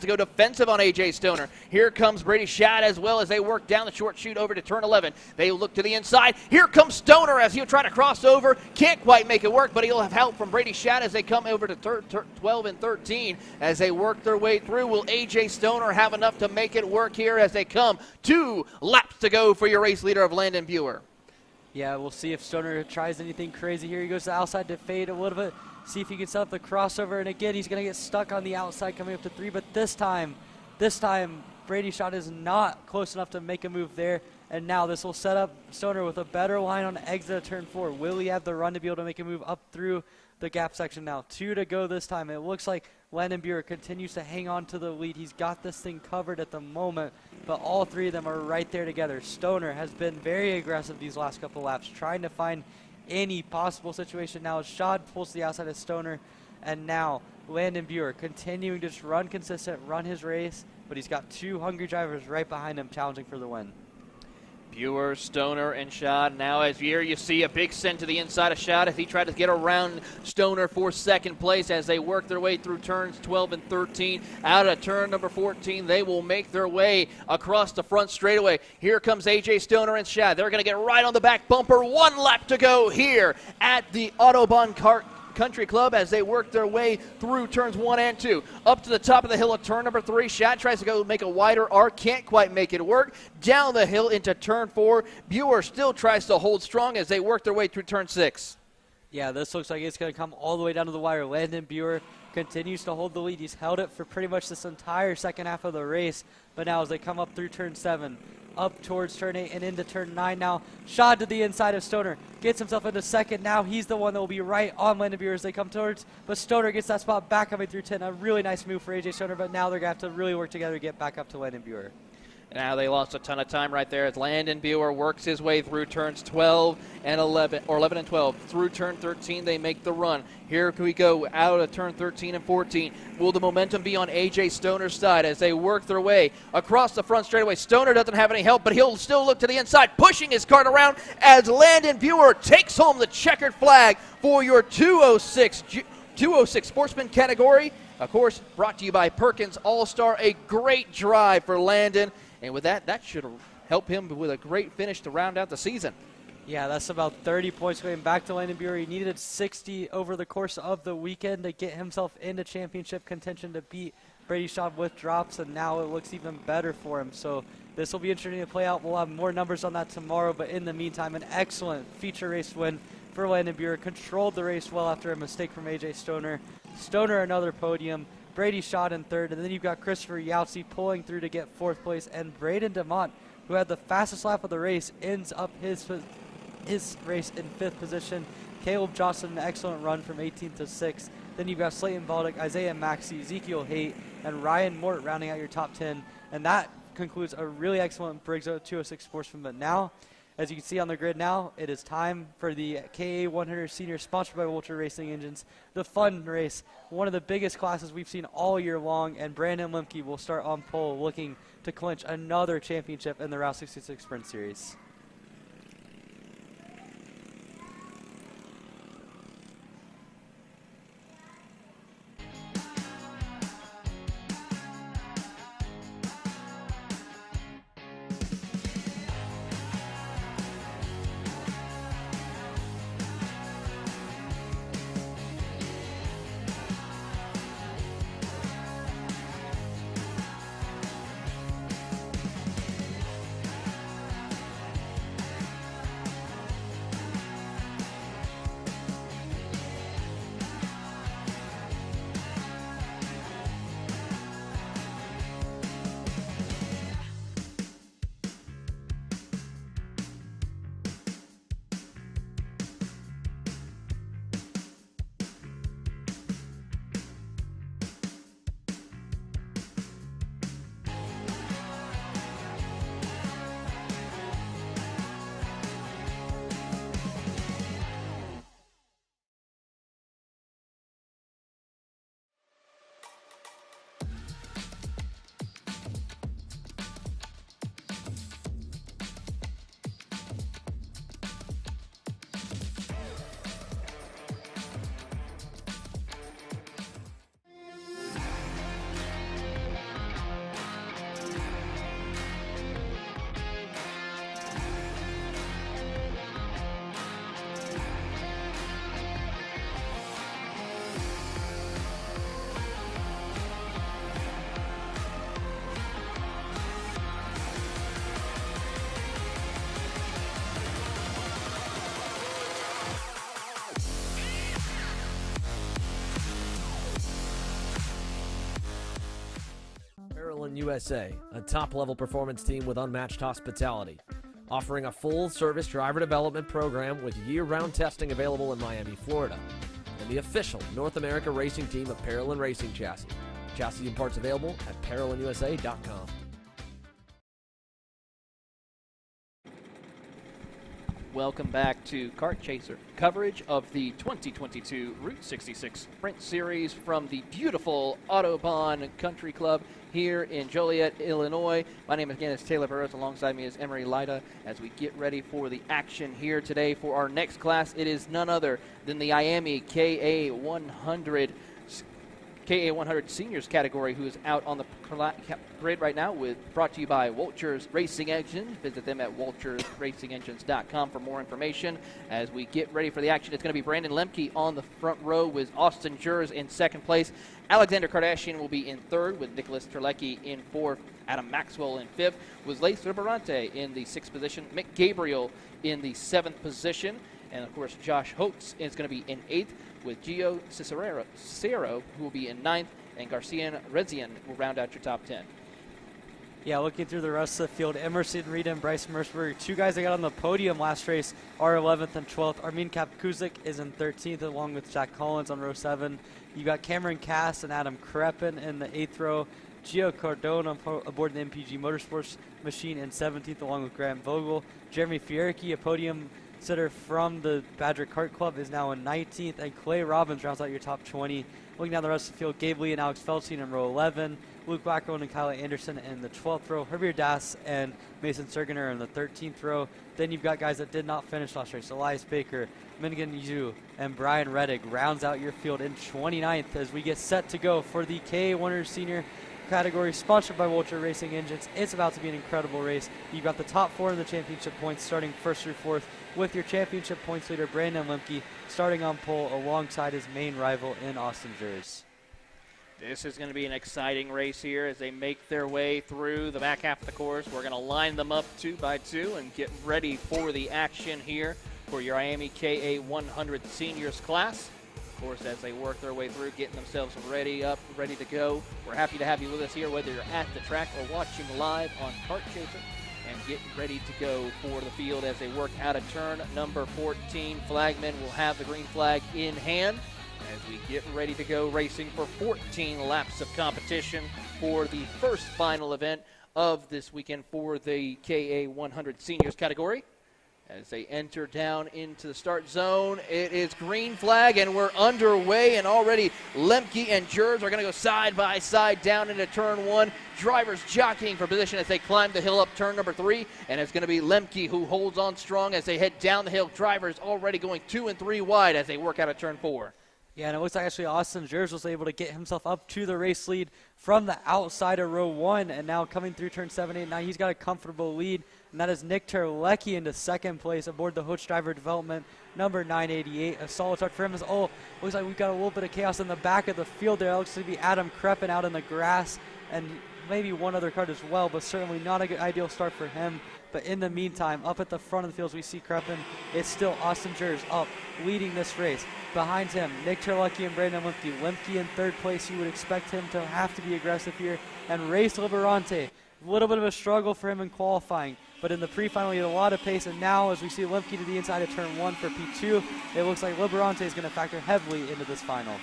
to go defensive on A.J. Stoner. Here comes Brady Shadd as well as they work down the short chute over to turn 11. They look to the inside. Here comes Stoner as he'll try to cross over. Can't quite make it work, but he'll have help from Brady Shadd as they come over to 12 and 13 as they work their way through. Will A.J. Stoner have enough to make it work here as they come? 2 laps to go for your race leader of Landon Buer. Yeah, we'll see if Stoner tries anything crazy here. He goes to the outside to fade a little bit. See if he can set up the crossover, and again, he's going to get stuck on the outside coming up to 3, but this time, Brady Shadd is not close enough to make a move there, and now this will set up Stoner with a better line on exit of turn 4. Will he have the run to be able to make a move up through the gap section now? 2 to go this time. It looks like Landon Buer continues to hang on to the lead. He's got this thing covered at the moment, but all 3 of them are right there together. Stoner has been very aggressive these last couple laps, trying to find any possible situation. Now Shadd pulls to the outside of Stoner, and now Landon Buer continuing to just run consistent, run his race, but he's got 2 hungry drivers right behind him challenging for the win. Buer, Stoner, and Shadd. Now as here you see a big send to the inside of Shadd as he tried to get around Stoner for second place as they work their way through turns 12 and 13. Out of turn number 14, they will make their way across the front straightaway. Here comes A.J. Stoner and Shadd. They're going to get right on the back bumper. 1 lap to go here at the Autobahn Country Club as they work their way through turns 1 and 2. Up to the top of the hill of turn number 3. Shadd tries to go make a wider arc. Can't quite make it work. Down the hill into turn 4. Buer still tries to hold strong as they work their way through turn 6. Yeah, this looks like it's going to come all the way down to the wire. Landon Buer continues to hold the lead. He's held it for pretty much this entire second half of the race. But now as they come up through turn 7, up towards turn 8 and into turn 9 now. Shadd to the inside of Stoner. Gets himself into second. Now he's the one that will be right on Landon Buer as they come towards. But Stoner gets that spot back coming through 10. A really nice move for A.J. Stoner, but now they're going to have to really work together to get back up to Landon Buer. Now they lost a ton of time right there as Landon Buer works his way through turns 12 and 11, or 11 and 12. Through turn 13, they make the run. Here we go out of turn 13 and 14. Will the momentum be on A.J. Stoner's side as they work their way across the front straightaway? Stoner doesn't have any help, but he'll still look to the inside, pushing his cart around as Landon Buer takes home the checkered flag for your 206 sportsman category. Of course, brought to you by Perkins All-Star. A great drive for Landon. And with that, that should help him with a great finish to round out the season. Yeah, that's about 30 points going back to Landon Buer. He needed 60 over the course of the weekend to get himself into championship contention to beat Brady Shadd with drops, and now it looks even better for him. So this will be interesting to play out. We'll have more numbers on that tomorrow, but in the meantime, an excellent feature race win for Landon Buer. Controlled the race well after a mistake from A.J. Stoner. Stoner another podium. Brady Shadd in third, and then you've got Christopher Yautze pulling through to get 4th place, and Braden DeMont, who had the fastest lap of the race, ends up his race in 5th position. Caleb Johnson, an excellent run from 18th to 6th. Then you've got Slayton Baldock, Isaiah Maxey, Ezekiel Haight, and Ryan Mort rounding out your top 10, and that concludes a really excellent Briggs 206 Sportsman. But now, as you can see on the grid now, it is time for the KA100 Senior, sponsored by Vulture Racing Engines, the fun race, one of the biggest classes we've seen all year long, and Brandon Lemke will start on pole looking to clinch another championship in the Route 66 Sprint Series. Parolin USA, a top-level performance team with unmatched hospitality, offering a full-service driver development program with year-round testing available in Miami, Florida, and the official North America racing team of Parolin Racing Chassis. Chassis and parts available at ParolinUSA.com. Welcome back to Kart Chaser, coverage of the 2022 Route 66 Sprint Series from the beautiful Autobahn Country Club here in Joliet, Illinois. My name again is Taylor Burrows. Alongside me is Emery Lida as we get ready for the action here today. For our next class, it is none other than the IAME KA100 Seniors category, who is out on the grid right now, brought to you by Walters Racing Engines. Visit them at waltersracingengines.com for more information. As we get ready for the action, it's going to be Brandon Lemke on the front row with Austin Jers in second place. Alexander Kardashian will be in third with Nicholas Terlecki in fourth. Adam Maxwell in fifth with Lace Liberante in the sixth position. Mick Gabriel in the seventh position. And, of course, Josh Holtz is going to be in eighth with Gio Cicero, who will be in ninth, and Garcia Rezian will round out your top 10. Yeah, looking through the rest of the field, Emerson Reed and Bryce Merceberg, two guys that got on the podium last race, are 11th and 12th. Armin Kapkuzik is in 13th, along with Jack Collins on row 7. You got Cameron Cass and Adam Kreppen in the 8th row. Gio Cardone aboard the MPG Motorsports machine in 17th, along with Graham Vogel. Jeremy Fierke, a podium sitter from the Badger Kart Club, is now in 19th, and Clay Robbins rounds out your top 20. Looking down the rest of the field, Gabe Lee and Alex Feldstein in row 11, Luke Wackerman and Kyle Anderson in the 12th row, Herbier Das and Mason Sergener in the 13th row. Then you've got guys that did not finish last race. Elias Baker, Minigan Yu, and Brian Reddick rounds out your field in 29th as we get set to go for the KA100 Senior category, sponsored by Walter Racing Engines. It's about to be an incredible race. You've got the top 4 in the championship points starting first through fourth, with your championship points leader Brandon Lemke starting on pole alongside his main rival in Austin Jers. This is going to be an exciting race here as they make their way through the back half of the course. We're going to line them up 2 by 2 and get ready for the action here for your IAME KA100 Seniors class. Of course, as they work their way through, getting themselves ready to go. We're happy to have you with us here, whether you're at the track or watching live on Kart Chaser, and get ready to go for the field as they work out of turn number 14. Flagmen will have the green flag in hand as we get ready to go racing for 14 laps of competition for the first final event of this weekend for the KA100 Seniors category. As they enter down into the start zone, it is green flag, and we're underway, and already Lemke and Jers are going to go side by side down into turn 1. Drivers jockeying for position as they climb the hill up turn number 3, and it's going to be Lemke who holds on strong as they head down the hill. Drivers already going 2 and 3 wide as they work out of turn 4. Yeah, and it looks like actually Austin Jers was able to get himself up to the race lead from the outside of row 1, and now coming through turn 7, 8, 9, he's got a comfortable lead, and that is Nick Terlecki into second place aboard the Hooch Driver Development number 988. A solid start for him. Looks like we've got a little bit of chaos in the back of the field there. It looks to be Adam Kreppen out in the grass, and maybe one other cart as well, but certainly not a good ideal start for him. But in the meantime, up at the front of the field, we see Kreppen. It's still Austin Jers up, leading this race. Behind him, Nick Terlecki and Brandon Lemke. Lemke in third place. You would expect him to have to be aggressive here. And Race Liberante, a little bit of a struggle for him in qualifying. But in the pre-final, he had a lot of pace. And now, as we see Lemke to the inside of turn 1 for P2, it looks like Liberante is going to factor heavily into this final.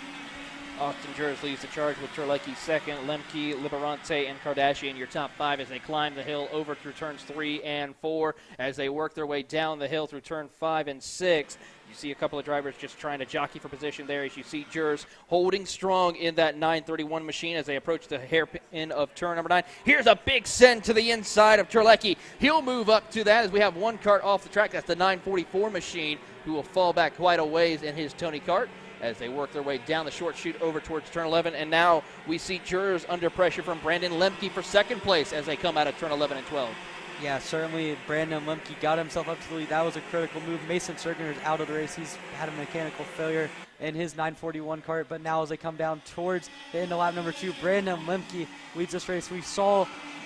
Austin Jers leads the charge with Terlecki second, Lemke, Liberante, and Kardashian your top 5 as they climb the hill over through turns 3 and 4 as they work their way down the hill through turn 5 and 6. You see a couple of drivers just trying to jockey for position there as you see Jers holding strong in that 931 machine as they approach the hairpin of turn number 9. Here's a big send to the inside of Terlecki. He'll move up to that as we have one kart off the track. That's the 944 machine, who will fall back quite a ways in his Tony kart as they work their way down the short chute over towards turn 11. And now we see Jers under pressure from Brandon Lemke for second place as they come out of turn 11 and 12. Yeah, certainly Brandon Lemke got himself up to the lead. That was a critical move. Mason Sergener is out of the race. He's had a mechanical failure in his 941 kart, but now as they come down towards the end of lap number 2, Brandon Lemke leads this race. We saw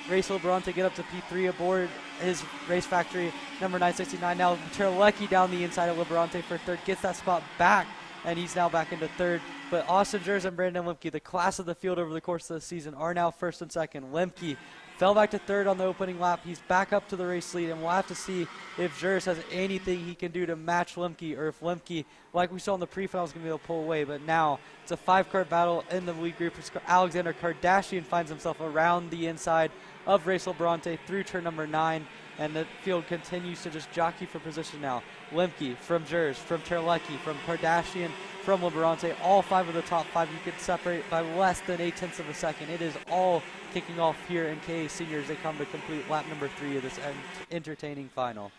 Race Liberante get up to P3 aboard his race factory number 969. Now Terlecki down the inside of Liberante for third, gets that spot back and he's now back into third. But Austin Jers and Brandon Lemke, the class of the field over the course of the season, are now first and second. Lemke fell back to third on the opening lap. He's back up to the race lead, and we'll have to see if Jers has anything he can do to match Lemke, or if Lemke, like we saw in the pre-finals, is going to be able to pull away. But now it's a 5-car battle in the lead group. Alexander Kardashian finds himself around the inside of Race Liberante through turn number 9, and the field continues to just jockey for position now. Lemke from Jers, from Terlecki, from Kardashian, from Liberante, all 5 of the top 5 you could separate by less than 0.8 of a second. It is all kicking off here in KA Seniors. They come to complete lap number 3 of this entertaining final.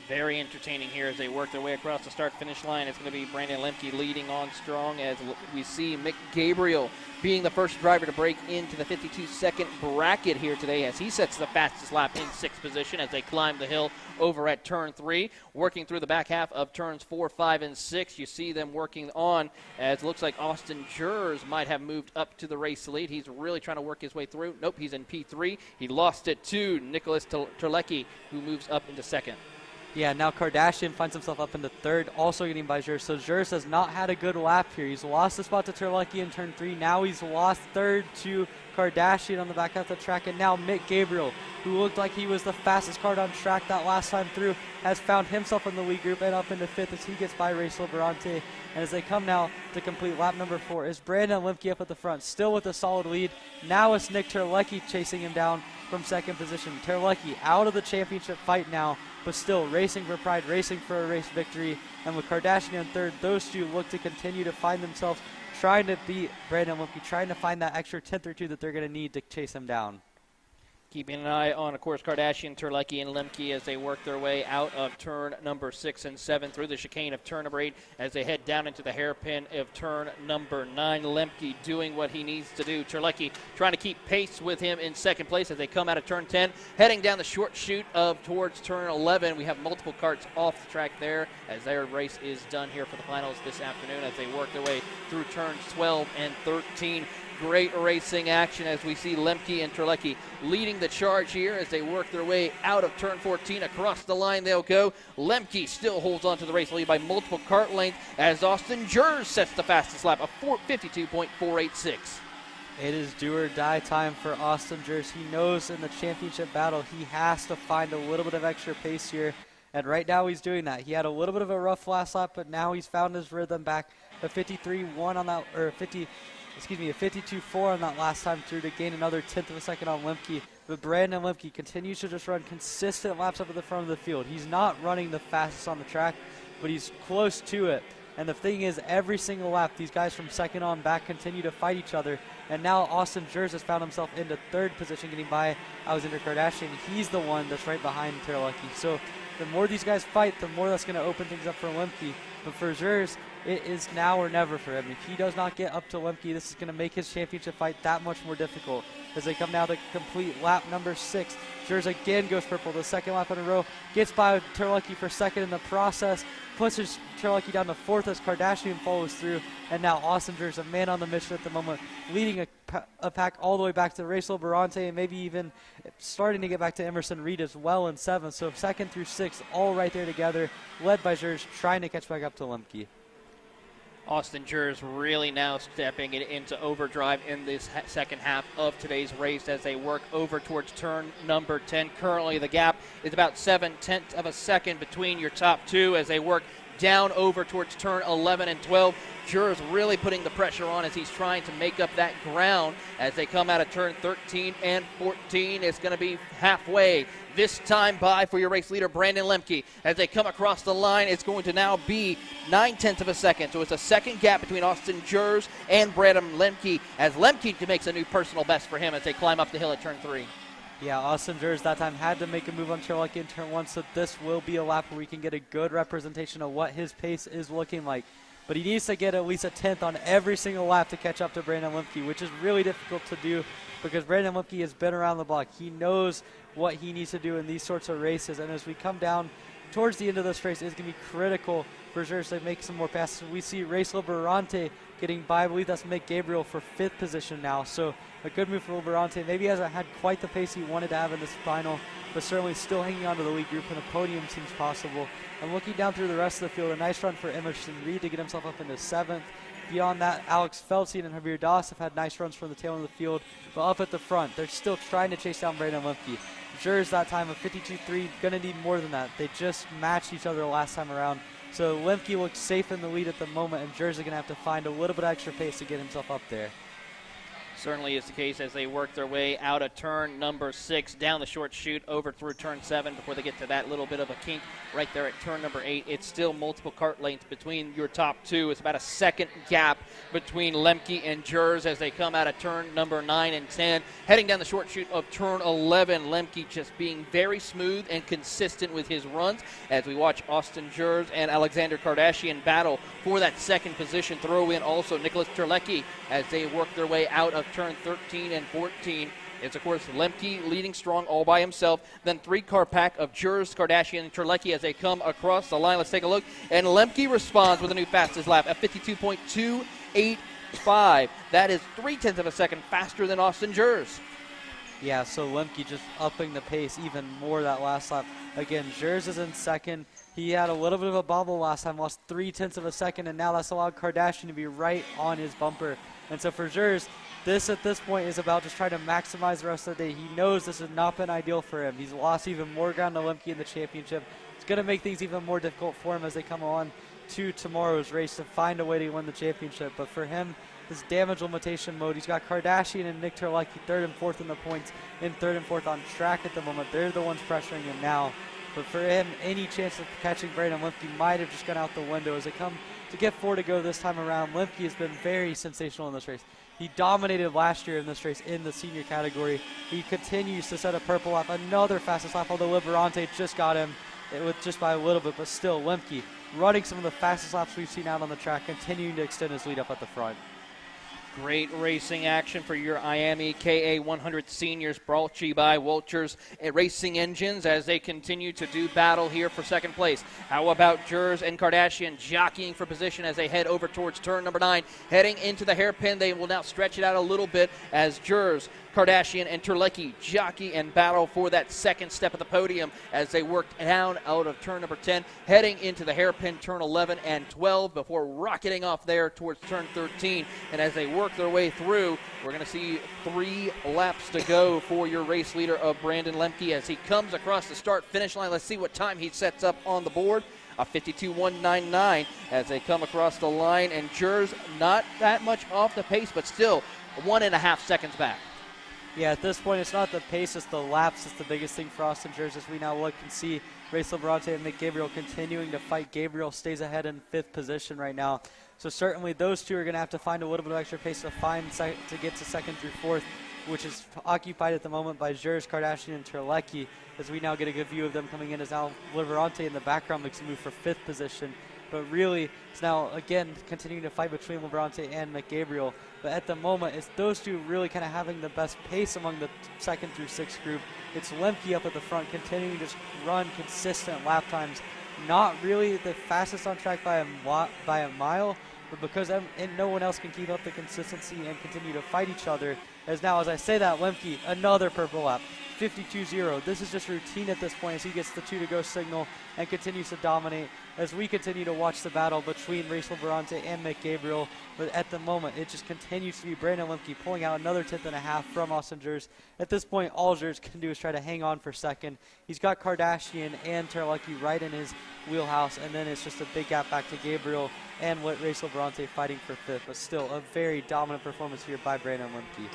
Very entertaining here as they work their way across the start-finish line. It's going to be Brandon Lemke leading on strong as we see Mick Gabriel being the first driver to break into the 52-second bracket here today as he sets the fastest lap in 6th position as they climb the hill over at turn 3. Working through the back half of turns 4, 5, and 6, you see them working on as it looks like Austin Jers might have moved up to the race lead. He's really trying to work his way through. Nope, he's in P3. He lost it to Nicholas Terlecki, who moves up into 2nd. Yeah, now Kardashian finds himself up into 3rd, also getting by Jers. So Jers has not had a good lap here. He's lost the spot to Terlecki in turn 3. Now he's lost 3rd to Kardashian on the back half of the track. And now Mick Gabriel, who looked like he was the fastest car on track that last time through, has found himself in the lead group and up into 5th as he gets by Race Liberante. And as they come now to complete lap number 4, is Brandon Lemke up at the front, still with a solid lead. Now it's Nick Terlecki chasing him down from 2nd position. Terlecki out of the championship fight now, but still racing for pride, racing for a race victory. And with Kardashian in 3rd, those two look to continue to find themselves trying to beat Brandon Lemke, trying to find that extra 10th or 2 that they're going to need to chase him down. Keeping an eye on, of course, Kardashian, Terlecki, and Lemke as they work their way out of turn number 6 and 7 through the chicane of turn number 8 as they head down into the hairpin of turn number 9. Lemke doing what he needs to do. Terlecki trying to keep pace with him in 2nd place as they come out of turn 10. Heading down the short chute of towards turn 11. We have multiple karts off the track there as their race is done here for the finals this afternoon as they work their way through turns 12 and 13. Great racing action as we see Lemke and Terlecki leading the charge here as they work their way out of turn 14. Across the line they'll go. Lemke still holds on to the race lead by multiple kart lengths as Austin Jers sets the fastest lap of 52.486. It is do or die time for Austin Jers. He knows in the championship battle he has to find a little bit of extra pace here, and right now he's doing that. He had a little bit of a rough last lap, but now he's found his rhythm back. A 53.1 on that, or a 52.4 on that last time through to gain another 10th of a second on Lemke. But Brandon Lemke continues to just run consistent laps up at the front of the field. He's not running the fastest on the track, but he's close to it. And the thing is, every single lap, these guys from 2nd on back continue to fight each other. And now Austin Jers has found himself into 3rd position, getting by Alexander Kardashian. He's the one that's right behind Terlecki. So the more these guys fight, the more that's going to open things up for Lemke. But for Jers, it is now or never for him. If he does not get up to Lemke, this is going to make his championship fight that much more difficult. As they come now to complete lap number 6, Jers again goes purple, the 2nd lap in a row, gets by Terlecki for 2nd in the process, pushes Terlecki down to 4th as Kardashian follows through, and now Austin Jers, a man on the mission at the moment, leading a pack all the way back to Race Liberante and maybe even starting to get back to Emerson Reed as well in 7th. So 2nd through 6th, all right there together, led by Jers, trying to catch back up to Lemke. Austin Jers really now stepping it into overdrive in this second half of today's race as they work over towards turn number 10. Currently the gap is about 0.7 of a second between your top 2 as they work down over towards turn 11 and 12. Jers really putting the pressure on as he's trying to make up that ground as they come out of turn 13 and 14. It's going to be halfway this time by for your race leader, Brandon Lemke. As they come across the line, it's going to now be 0.9 of a second. So it's a second gap between Austin Jers and Brandon Lemke as Lemke makes a new personal best for him as they climb up the hill at turn 3. Yeah, Austin Jers that time had to make a move on Terlecki in turn 1, so this will be a lap where we can get a good representation of what his pace is looking like. But he needs to get at least a 10th on every single lap to catch up to Brandon Lemke, which is really difficult to do because Brandon Lemke has been around the block. He knows what he needs to do in these sorts of races, and as we come down towards the end of this race, it's going to be critical for Jers to make some more passes. We see Race Liberante getting by, I believe that's Mick Gabriel for 5th position now. So a good move for Liberante. Maybe he hasn't had quite the pace he wanted to have in this final, but certainly still hanging on to the lead group, and a podium seems possible. And looking down through the rest of the field, a nice run for Emerson Reed to get himself up into 7th. Beyond that, Alex Feltzy and Javier Das have had nice runs from the tail end of the field, but up at the front, they're still trying to chase down Brandon Lemke. Jers that time of 52.3, going to need more than that. They just matched each other last time around. So Lemke looks safe in the lead at the moment, and Jers are going to have to find a little bit of extra pace to get himself up there. Certainly is the case as they work their way out of turn number 6, down the short chute, over through turn 7 before they get to that little bit of a kink right there at turn number 8. It's still multiple kart lengths between your top two. It's about a second gap between Lemke and Jers as they come out of turn number 9 and 10. Heading down the short chute of turn 11, Lemke just being very smooth and consistent with his runs as we watch Austin Jers and Alexander Kardashian battle for that second position. Throw in also Nicholas Terlecki as they work their way out of turn 13 and 14. It's, of course, Lemke leading strong all by himself. Then 3-car pack of Jers, Kardashian, and Terlecki as they come across the line. Let's take a look. And Lemke responds with a new fastest lap at 52.285. That is 0.3 of a second faster than Austin Jers. Yeah, so Lemke just upping the pace even more that last lap. Again, Jers is in second. He had a little bit of a bobble last time, lost 0.3 of a second, and now that's allowed Kardashian to be right on his bumper. And so for Jers, this at this point is about just trying to maximize the rest of the day. He knows this has not been ideal for him. He's lost even more ground to Lemke in the championship. It's going to make things even more difficult for him as they come on to tomorrow's race to find a way to win the championship. But for him, this damage limitation mode, he's got Kardashian and Nick Terlecki 3rd and 4th in the points, in 3rd and 4th on track at the moment. They're the ones pressuring him now. But for him, any chance of catching Brandon Lemke might have just gone out the window as they come to get 4 to go this time around. Lemke has been very sensational in this race. He dominated last year in this race in the senior category. He continues to set a purple lap, another fastest lap, although Liberante just got him with just by a little bit, but still Lemke running some of the fastest laps we've seen out on the track, continuing to extend his lead up at the front. Great racing action for your IAME KA 100 seniors, brought to you by Walters Racing Engines as they continue to do battle here for second place. How about Jers and Kardashian jockeying for position as they head over towards turn number 9, heading into the hairpin. They will now stretch it out a little bit as Jers, Kardashian, and Terlecki jockey and battle for that second step of the podium as they work down out of turn number 10, heading into the hairpin turn 11 and 12 before rocketing off there towards turn 13. And as they work their way through, we're going to see 3 laps to go for your race leader of Brandon Lemke as he comes across the start-finish line. Let's see what time he sets up on the board. A 52.199 as they come across the line, and Jers not that much off the pace, but still 1.5 seconds back. Yeah, at this point, it's not the pace, it's the laps. It's the biggest thing for Austin Jers as we now look and see Race Liberante and Nick Gabriel continuing to fight. Gabriel stays ahead in 5th position right now. So certainly those two are going to have to find a little bit of extra pace to to get to 2nd through 4th, which is occupied at the moment by Jers, Kardashian, and Terlecki, as we now get a good view of them coming in as now Liberante in the background makes a move for 5th position. But really, it's now, again, continuing to fight between Liberante and McGabriel. But at the moment, it's those two really kind of having the best pace among the 2nd through 6th group. It's Lemke up at the front, continuing to just run consistent lap times. Not really the fastest on track by a mile, but because no one else can keep up the consistency and continue to fight each other. As now, as I say that, Lemke, another purple lap. 52.0. This is just routine at this point as he gets the 2-to-go signal and continues to dominate as we continue to watch the battle between Race Liberante and Mick Gabriel. But at the moment, it just continues to be Brandon Lemke pulling out another 10.5 from Austin Jers. At this point, all Jers can do is try to hang on for 2nd. He's got Kardashian and Terlecki right in his wheelhouse, and then it's just a big gap back to Gabriel and Race Liberante fighting for 5th. But still, a very dominant performance here by Brandon Lemke.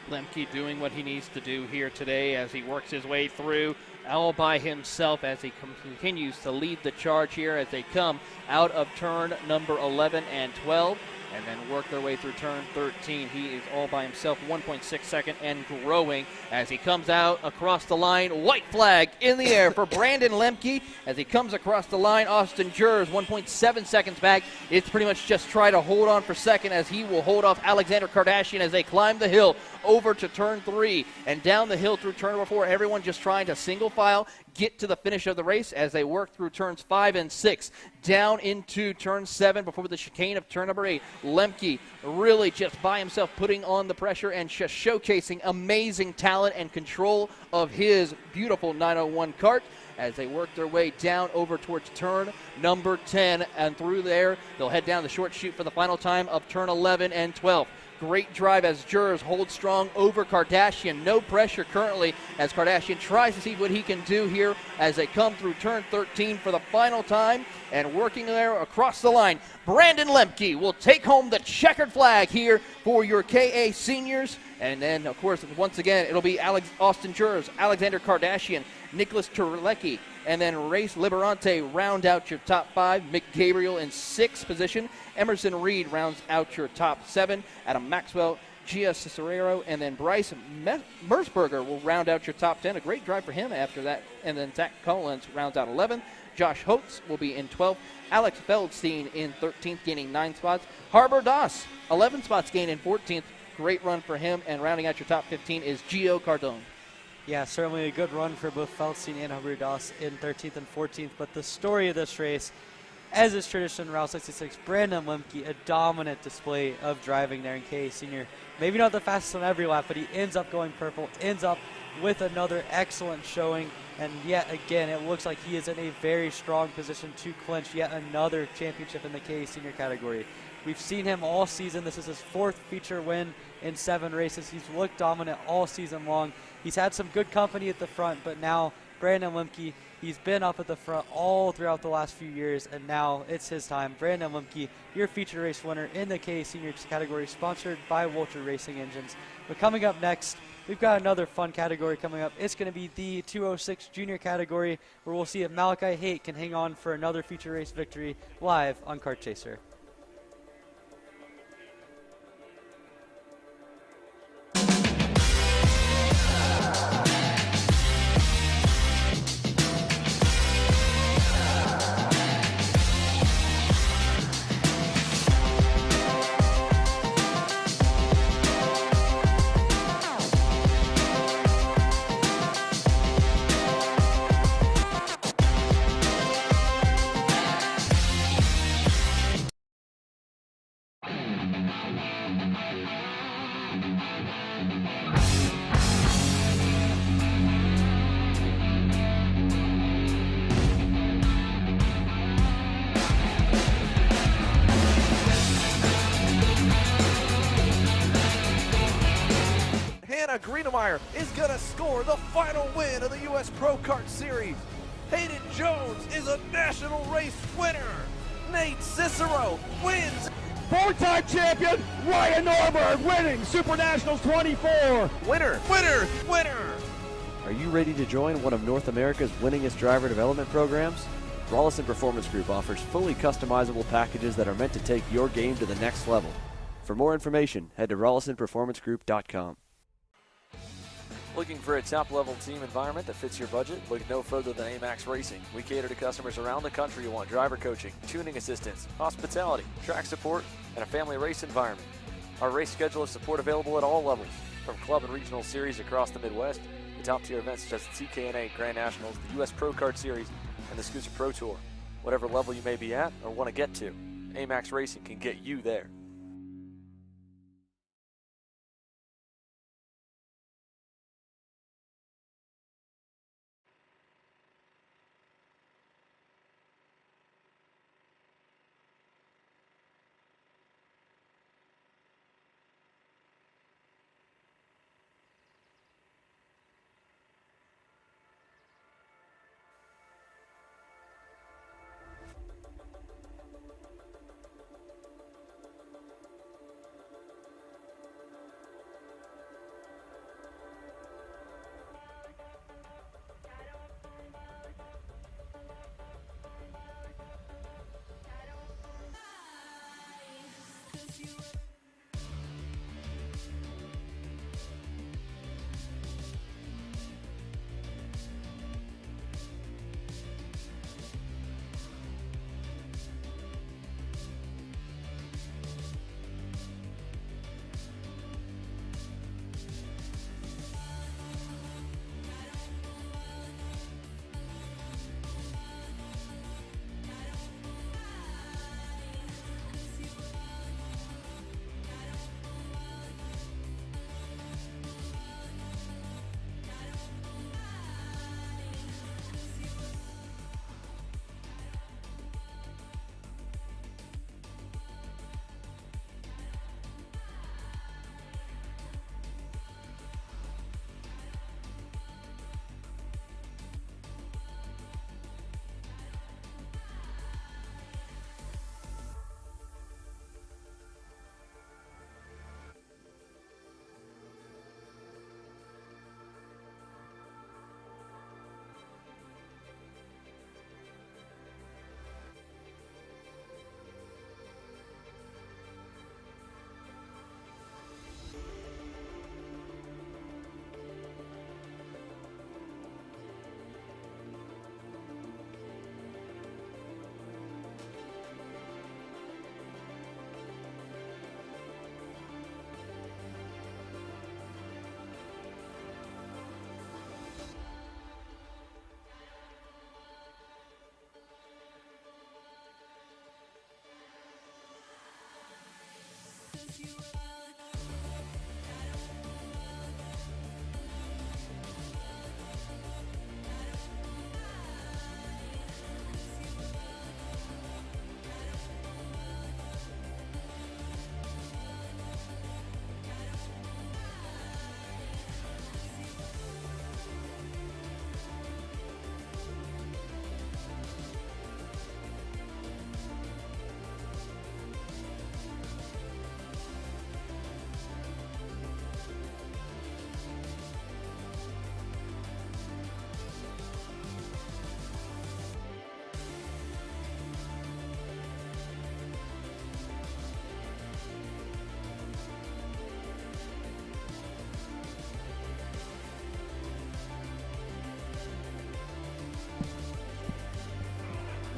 Lemke doing what he needs to do here today as he works his way through all by himself as he continues to lead the charge here as they come out of turn number 11 and 12 and then work their way through turn 13. He is all by himself, 1.6 second and growing as he comes out across the line. White flag in the air for Brandon Lemke as he comes across the line. Austin Jers, 1.7 seconds back. It's pretty much just try to hold on for 2nd as he will hold off Alexander Kardashian as they climb the hill over to turn 3 and down the hill through turn number 4. Everyone just trying to single file get to the finish of the race as they work through turns 5 and 6 down into turn 7 before the chicane of turn number 8. Lemke really just by himself putting on the pressure and just showcasing amazing talent and control of his beautiful 901 kart as they work their way down over towards turn number 10. And through there, they'll head down the short chute for the final time of turn 11 and 12. Great drive as Jurors hold strong over Kardashian. No pressure currently as Kardashian tries to see what he can do here as they come through turn 13 for the final time. And working there across the line, Brandon Lemke will take home the checkered flag here for your KA seniors. And then, of course, once again, it'll be Austin Jurors, Alexander Kardashian, Nicholas Turecki, and then Race Liberante round out your top 5. Mick Gabriel in 6th position. Emerson Reed rounds out your top 7. Adam Maxwell, Gia Cicerero, and then Bryce Mersberger will round out your top 10. A great drive for him after that. And then Zach Collins rounds out 11th. Josh Holtz will be in 12th. Alex Feldstein in 13th, gaining 9 spots. Harbor Das, 11 spots, gaining 14th. Great run for him. And rounding out your top 15 is Gio Cardone. Yeah, certainly a good run for both Feldstein and Huber Das in 13th and 14th. But the story of this race, as is tradition, Route 66, Brandon Lemke, a dominant display of driving there in KA Senior. Maybe not the fastest on every lap, but he ends up going purple, ends up with another excellent showing. And yet again, it looks like he is in a very strong position to clinch yet another championship in the KA Senior category. We've seen him all season. This is his 4th feature win in 7 races. He's looked dominant all season long. He's had some good company at the front, but now Brandon Lemke, he's been up at the front all throughout the last few years, and now it's his time. Brandon Lemke, your feature race winner in the KA Seniors category, sponsored by Walter Racing Engines. But coming up next, we've got another fun category coming up. It's going to be the 206 junior category, where we'll see if Malachi Haight can hang on for another feature race victory live on Kart Chaser. Greenemeyer is going to score the final win of the U.S. Pro Kart Series. Hayden Jones is a national race winner. Nate Cicero wins. 4-time champion Ryan Norberg winning Super Nationals 24. Winner, winner, winner. Are you ready to join one of North America's winningest driver development programs? Rollison Performance Group offers fully customizable packages that are meant to take your game to the next level. For more information, head to rollisonperformancegroup.com. Looking for a top-level team environment that fits your budget? Look no further than AMAX Racing. We cater to customers around the country who want driver coaching, tuning assistance, hospitality, track support, and a family race environment. Our race schedule is support available at all levels, from club and regional series across the Midwest to top-tier events such as the TKNA Grand Nationals, the U.S. Pro Kart Series, and the Scooter Pro Tour. Whatever level you may be at or want to get to, AMAX Racing can get you there.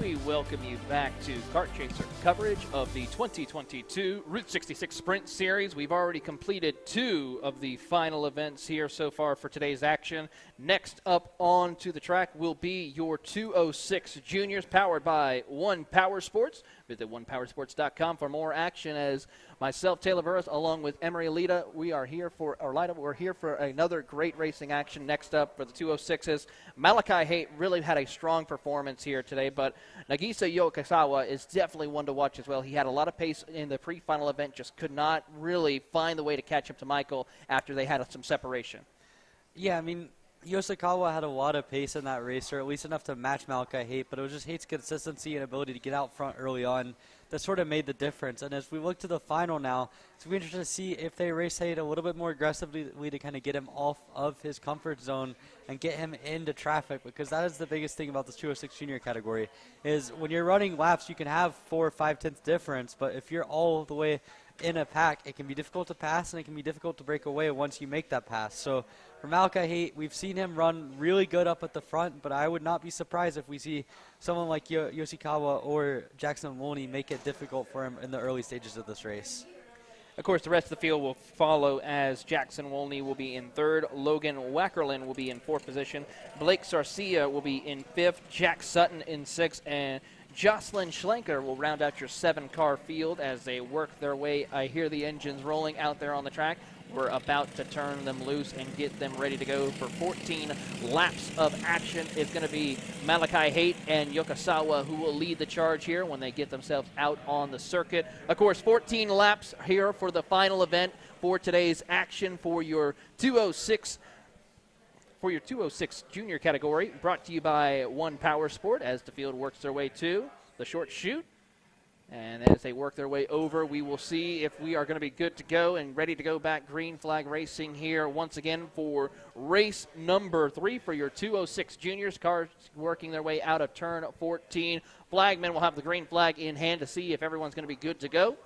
We welcome you back to Kart Chaser coverage of the 2022 Route 66 Sprint Series. We've already completed 2 of the final events here so far for today's action. Next up onto the track will be your 206 Juniors, powered by One Power Sports. Visit onepowersports.com for more action. As myself, Taylor Burris, along with Emery Alita, we're here for another great racing action. Next up for the 206s, Malachi Haight really had a strong performance here today, but Nagisa Yokosawa is definitely one to watch as well. He had a lot of pace in the pre-final event, just could not really find the way to catch up to Michael after they had some separation. Yeah, I mean, Yoshikawa had a lot of pace in that race, or at least enough to match Malachi Haight, but it was just Haight's consistency and ability to get out front early on that sort of made the difference. And as we look to the final now, it's going to be interesting to see if they race Haight a little bit more aggressively to kind of get him off of his comfort zone and get him into traffic, because that is the biggest thing about this 206 junior category, is when you're running laps, you can have 4 or 5 tenths difference, but if you're all the way in a pack, it can be difficult to pass and it can be difficult to break away once you make that pass. So for Malachi Haight, we've seen him run really good up at the front, but I would not be surprised if we see someone like Yoshikawa or Jackson Wolney make it difficult for him in the early stages of this race. Of course, the rest of the field will follow, as Jackson Wolney will be in 3rd, Logan Wackerlin will be in 4th position, Blake Sarcia will be in 5th, Jack Sutton in 6th, and Jocelyn Schlenker will round out your 7-car field as they work their way. I hear the engines rolling out there on the track. We're about to turn them loose and get them ready to go for 14 laps of action. It's going to be Malachi Haight and Yokosawa who will lead the charge here when they get themselves out on the circuit. Of course, 14 laps here for the final event for today's action for your 206 junior category, brought to you by One Power Sport as the field works their way to the short chute. And as they work their way over, we will see if we are going to be good to go and ready to go back green flag racing here once again for race number 3 for your 206 juniors. Cars working their way out of turn 14. Flagmen will have the green flag in hand to see if everyone's going to be good to go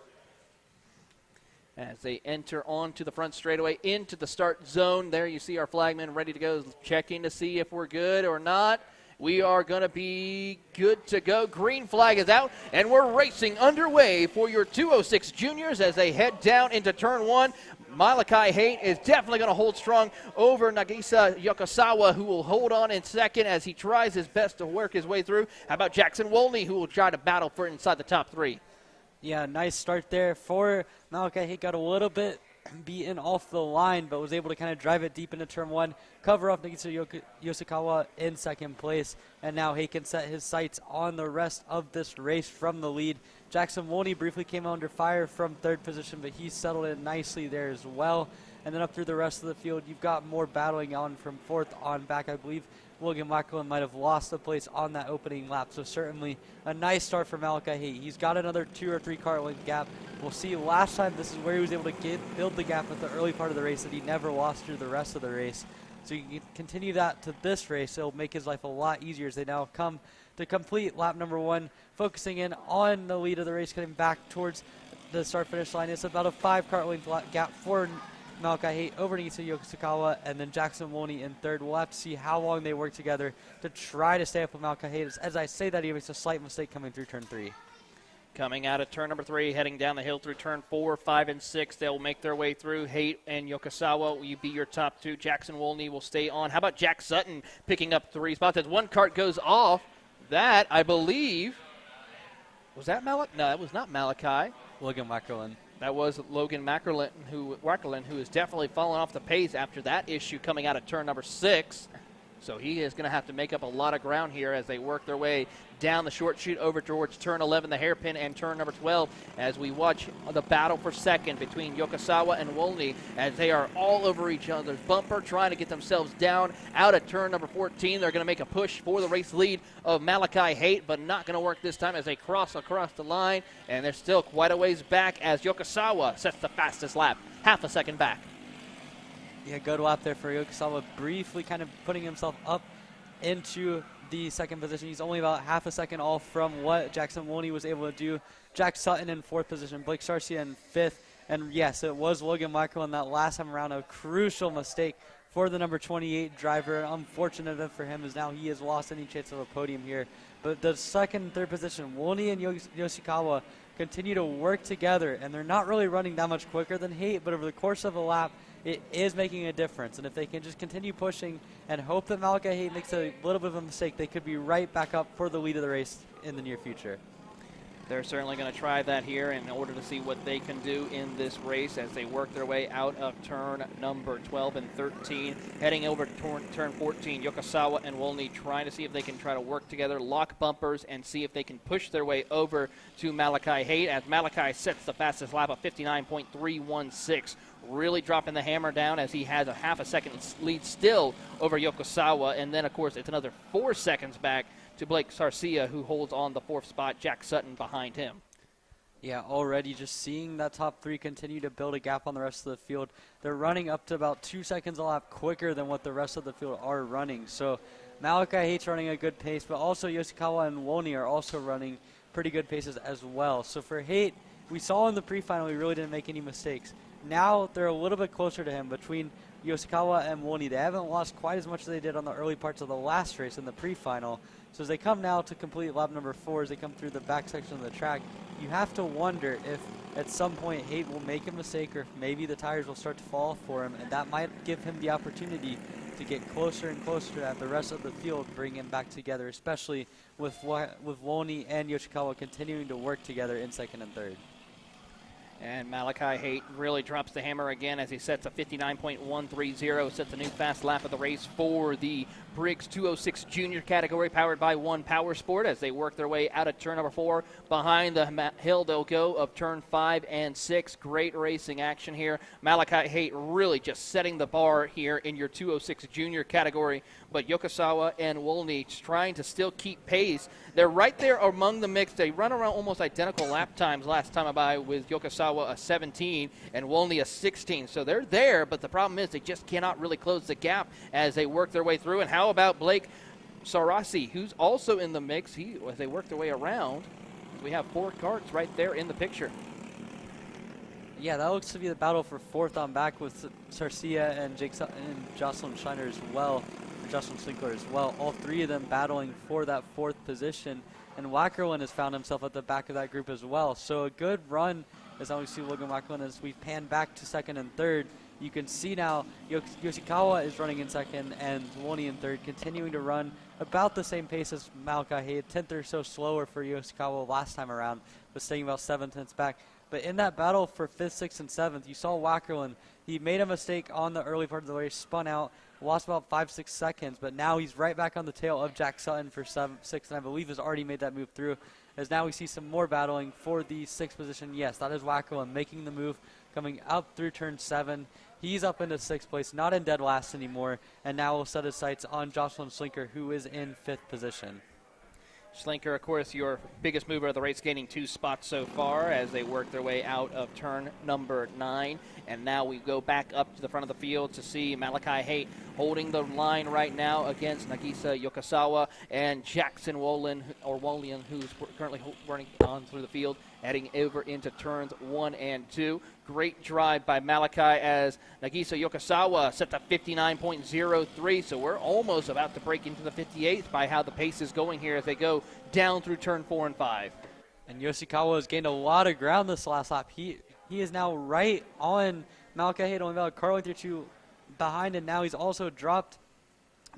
as they enter onto the front straightaway into the start zone. There you see our flagmen ready to go, checking to see if we're good or not. We are going to be good to go. Green flag is out, and we're racing underway for your 206 juniors as they head down into turn 1. Malachi Haight is definitely going to hold strong over Nagisa Yokosawa, who will hold on in second as he tries his best to work his way through. How about Jackson Wolney, who will try to battle for inside the top 3? Yeah, nice start there for Malachi Haight. Got a little bit beaten off the line, but was able to kind of drive it deep into turn 1, cover up Nagisa Yoshikawa in second place, and now he can set his sights on the rest of this race from the lead. Jackson Wolney briefly came under fire from 3rd position, but he settled in nicely there as well. And then up through the rest of the field, you've got more battling on from 4th on back. I believe Logan Wackerlin might have lost the place on that opening lap, so certainly a nice start for Malachi Haight. He's got another 2 or 3 car length gap. We'll see last time this is where he was able to build the gap at the early part of the race that he never lost through the rest of the race. So you can continue that to this race. It'll make his life a lot easier as they now come to complete lap number 1, focusing in on the lead of the race, getting back towards the start-finish line. It's about a 5 car length gap for Malachi Haight over Nagisa Yoshikawa, and then Jackson Wolney in 3rd. We'll have to see how long they work together to try to stay up with Malachi Haight. As I say that, he makes a slight mistake coming through turn 3. Coming out of turn number 3, heading down the hill through turn 4, 5, and 6. They'll make their way through. Haight and Yokosawa will be your top 2. Jackson Wolney will stay on. How about Jack Sutton picking up 3 spots? As one cart goes off, that, I believe, was that Malachi? No, that was not Malachi. Logan Wackerlin. That was Logan Wackerlin, who is definitely fallen off the pace after that issue coming out of turn number 6. So he is going to have to make up a lot of ground here as they work their way down the short chute over towards turn 11, the hairpin, and turn number 12, as we watch the battle for second between Yokosawa and Wolny as they are all over each other's bumper, trying to get themselves down out of turn number 14. They're going to make a push for the race lead of Malachi Haight, but not going to work this time as they cross across the line, and they're still quite a ways back as Yokosawa sets the fastest lap, half a second back. Yeah, good lap there for Yokosawa, briefly kind of putting himself up into the second position. He's only about half a second off from what Jackson Wolny was able to do. Jack Sutton in 4th position, Blake Sarcia in 5th, and yes, it was Logan Michael in that last time around, a crucial mistake for the number 28 driver. Unfortunate event for him is now he has lost any chance of a podium here. But the second and third position, Wolny and Yoshikawa continue to work together, and they're not really running that much quicker than Haight, but over the course of a lap, it is making a difference. And if they can just continue pushing and hope that Malachi Haight makes a little bit of a mistake, they could be right back up for the lead of the race in the near future. They're certainly going to try that here in order to see what they can do in this race as they work their way out of turn number 12 and 13. Heading over to turn 14, Yokosawa and Wolny trying to see if they can try to work together, lock bumpers, and see if they can push their way over to Malachi Haight as Malachi sets the fastest lap of 59.316. Really dropping the hammer down as he has a half a second lead still over Yokosawa. And then, of course, it's another 4 seconds back to Blake Sarcia, who holds on the 4th spot, Jack Sutton behind him. Yeah, already just seeing that top 3 continue to build a gap on the rest of the field. They're running up to about 2 seconds a lap quicker than what the rest of the field are running. So Malachi Haight's running a good pace, but also Yoshikawa and Wolny are also running pretty good paces as well. So for Haight, we saw in the pre-final he really didn't make any mistakes. Now they're a little bit closer to him between Yoshikawa and Wolny. They haven't lost quite as much as they did on the early parts of the last race in the pre-final. So as they come now to complete lap number 4, as they come through the back section of the track, you have to wonder if at some point Haight will make a mistake or if maybe the tires will start to fall for him, and that might give him the opportunity to get closer and closer to the rest of the field, bring him back together, especially with Wolny and Yoshikawa continuing to work together in second and third. And Malachi Haight really drops the hammer again as he sets a 59.130, sets a new fast lap of the race for the Briggs 206 Junior category, powered by One Power Sport, as they work their way out of turn number 4. Behind the hill they'll go of turn 5 and 6. Great racing action here. Malachi Haight really just setting the bar here in your 206 Junior category, but Yokosawa and Wolny trying to still keep pace. They're right there among the mix. They run around almost identical lap times last time by, with Yokosawa a 17 and Wolny a 16. So they're there, but the problem is they just cannot really close the gap as they work their way through. And how about Blake Sarasi, who's also in the mix? As they work their way around, we have 4 carts right there in the picture. Yeah, that looks to be the battle for 4th on back with Sarcia and Jake Sutton and Jocelyn Schreiner as well. Jocelyn Slinkler as well. All 3 of them battling for that 4th position. And Wackerlin has found himself at the back of that group as well. So a good run as we see Logan Wackerlin as we pan back to second and third. You can see now Yoshikawa is running in second and Wolny in third, continuing to run about the same pace as Malachi Haight. 10th or so slower for Yoshikawa last time around, but staying about 7/10 back. But in that battle for 5th, 6th, and 7th, you saw Wackerlin. He made a mistake on the early part of the race, spun out, lost about 5-6 seconds, but now he's right back on the tail of Jack Sutton for 6th, and I believe has already made that move through. As now we see some more battling for the 6th position. Yes, that is Wackerlin making the move, coming up through turn 7. He's up into 6th place, not in dead last anymore, and now will set his sights on Jocelyn Slinker, who is in 5th position. Slinker, of course, your biggest mover of the race, gaining 2 spots so far as they work their way out of turn number 9. And now we go back up to the front of the field to see Malachi Haight holding the line right now against Nagisa Yokosawa and Jackson Wolin, who's currently running on through the field, heading over into turns 1 and 2. Great drive by Malachi as Nagisa Yokosawa set to 59.03, so we're almost about to break into the 58th by how the pace is going here as they go down through turn 4 and 5. And Yoshikawa has gained a lot of ground this last lap. He is now right on Malachi Haight, only about car length or 2 behind, and now he's also dropped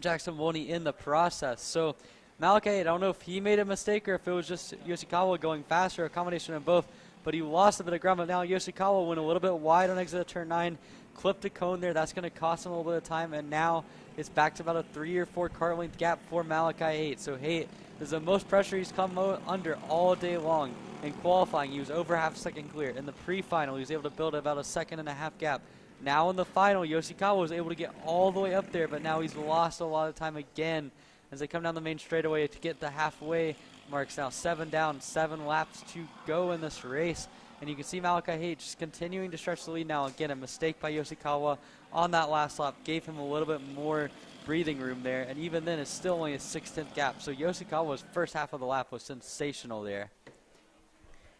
Jackson Wolny in the process. So Malachi, I don't know if he made a mistake or if it was just Yoshikawa going faster, a combination of both. but he lost a bit of ground. But now Yoshikawa went a little bit wide on exit of turn 9, clipped a cone there. That's going to cost him a little bit of time, and now it's back to about a 3 or 4 car length gap for Malachi Haight. So Haight is the most pressure he's come under all day long. In qualifying, he was over half a second clear. In the pre-final, he was able to build about a 1.5 second gap. Now in the final, Yoshikawa was able to get all the way up there, but now he's lost a lot of time again as they come down the main straightaway to get the halfway marks. Now 7 down, 7 laps to go in this race. And you can see Malachi Haight just continuing to stretch the lead now. Again, a mistake by Yoshikawa on that last lap gave him a little bit more breathing room there. And even then, it's still only a 6/10 gap. So Yoshikawa's first half of the lap was sensational there.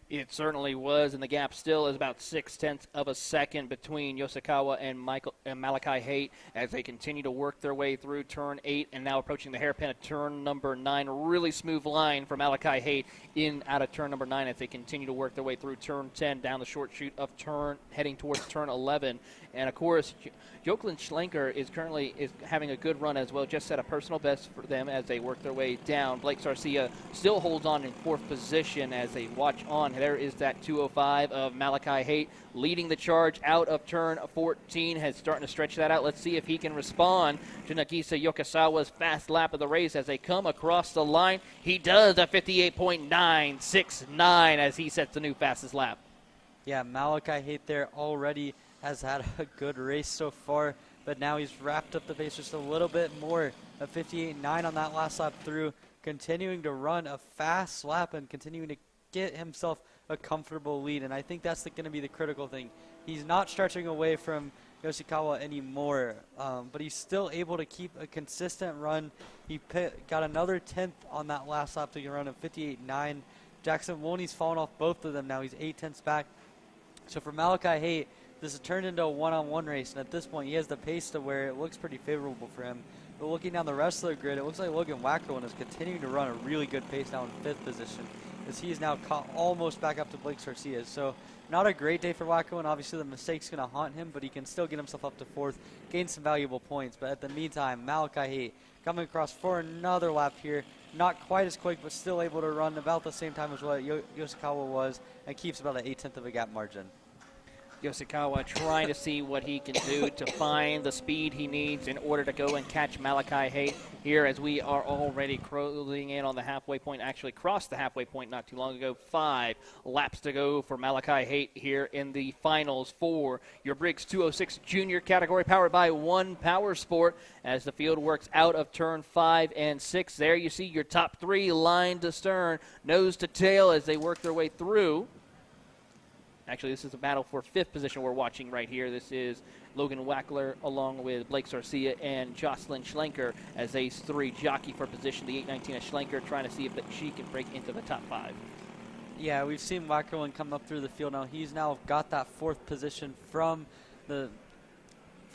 It certainly was, and the gap still is about 0.6 of a second between Yoshikawa and Malachi Haight as they continue to work their way through turn 8 and now approaching the hairpin of turn number 9. Really smooth line for Malachi Haight in out of turn number 9 as they continue to work their way through turn 10 down the short chute of heading towards turn 11. And of course, Jocelyn Schlenker is currently having a good run as well, just set a personal best for them as they work their way down. Blake Garcia still holds on in 4th position as they watch on. There is that 205 of Malachi Haight leading the charge out of turn 14, has starting to stretch that out. Let's see if he can respond to Nagisa Yokosawa's fast lap of the race as they come across the line. He does a 58.969 as he sets the new fastest lap. Yeah, Malachi Haight there already has had a good race so far, but now he's wrapped up the pace just a little bit more. A 58.9 on that last lap through, continuing to run a fast lap and continuing to get himself a comfortable lead, and I think that's going to be the critical thing. He's not stretching away from Yoshikawa anymore, but he's still able to keep a consistent run. He got another 10th on that last lap to run a 58.9. Jackson Wolney's fallen off both of them now. He's 8/10 back. So for Malachi Haight, this has turned into a one-on-one race, and at this point, he has the pace to where it looks pretty favorable for him. But looking down the rest of the grid, it looks like Logan Wackerlin is continuing to run a really good pace now in 5th position, as he is now almost back up to Blake Garcia. So not a great day for Wackerlin. Obviously, the mistake's going to haunt him, but he can still get himself up to 4th, gain some valuable points. But at the meantime, Malachi Haight coming across for another lap here. Not quite as quick, but still able to run about the same time as what Yoshikawa was, and keeps about an 1/8 of a gap margin. Yoshikawa trying to see what he can do to find the speed he needs in order to go and catch Malachi Haight here as we are already closing in on the halfway point. Actually crossed the halfway point not too long ago. 5 laps to go for Malachi Haight here in the finals for your Briggs 206 Junior category, powered by One Power Sport, as the field works out of turn 5 and 6. There you see your top 3 line to stern, nose to tail as they work their way through. Actually, this is a battle for 5th position we're watching right here. This is Logan Wackler along with Blake Garcia and Jocelyn Schlenker as they 3 jockey for position. The 819 of Schlenker trying to see if she can break into the top 5. Yeah, we've seen Wackerlin come up through the field now. He's now got that 4th position from the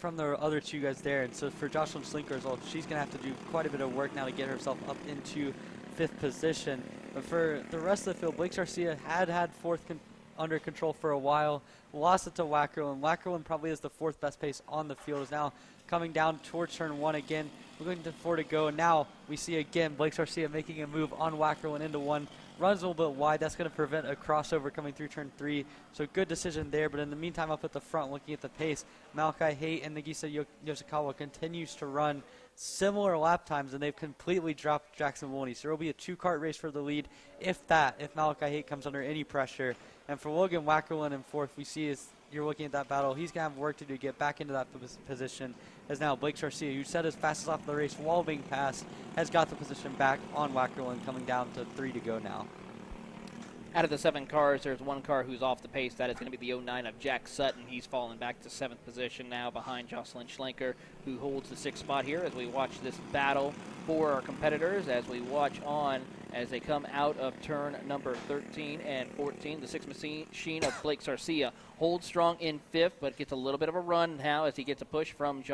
other 2 guys there. And so for Jocelyn Schlenker as well, she's going to have to do quite a bit of work now to get herself up into 5th position. But for the rest of the field, Blake Garcia had 4th under control for a while, lost it to Wackerlin. Wackerlin probably is the 4th best pace on the field, is now coming down towards turn 1 again. We're going to 4 to go, and now we see again Blake Garcia making a move on Wackerlin into 1. Runs a little bit wide. That's going to prevent a crossover coming through turn 3. So good decision there. But in the meantime, up at the front, looking at the pace, Malachi Haight and Nagisa Yoshikawa continues to run similar lap times, and they've completely dropped Jackson Wolney. So there will be a 2-kart race for the lead, if Malachi Haight comes under any pressure. And for Logan Wackerlin in 4th, we see as you're looking at that battle, he's going to have work to do to get back into that position. As now Blake Garcia, who set his fastest off the race while being passed, has got the position back on Wackerlin, coming down to 3 to go now. Out of the 7 cars, there's 1 car who's off the pace. That is going to be the 09 of Jack Sutton. He's fallen back to 7th position now behind Jocelyn Schlenker, who holds the 6th spot here as we watch this battle for our competitors, as we watch on as they come out of turn number 13 and 14. The 6th machine of Blake Garcia holds strong in 5th, but gets a little bit of a run now as he gets a push from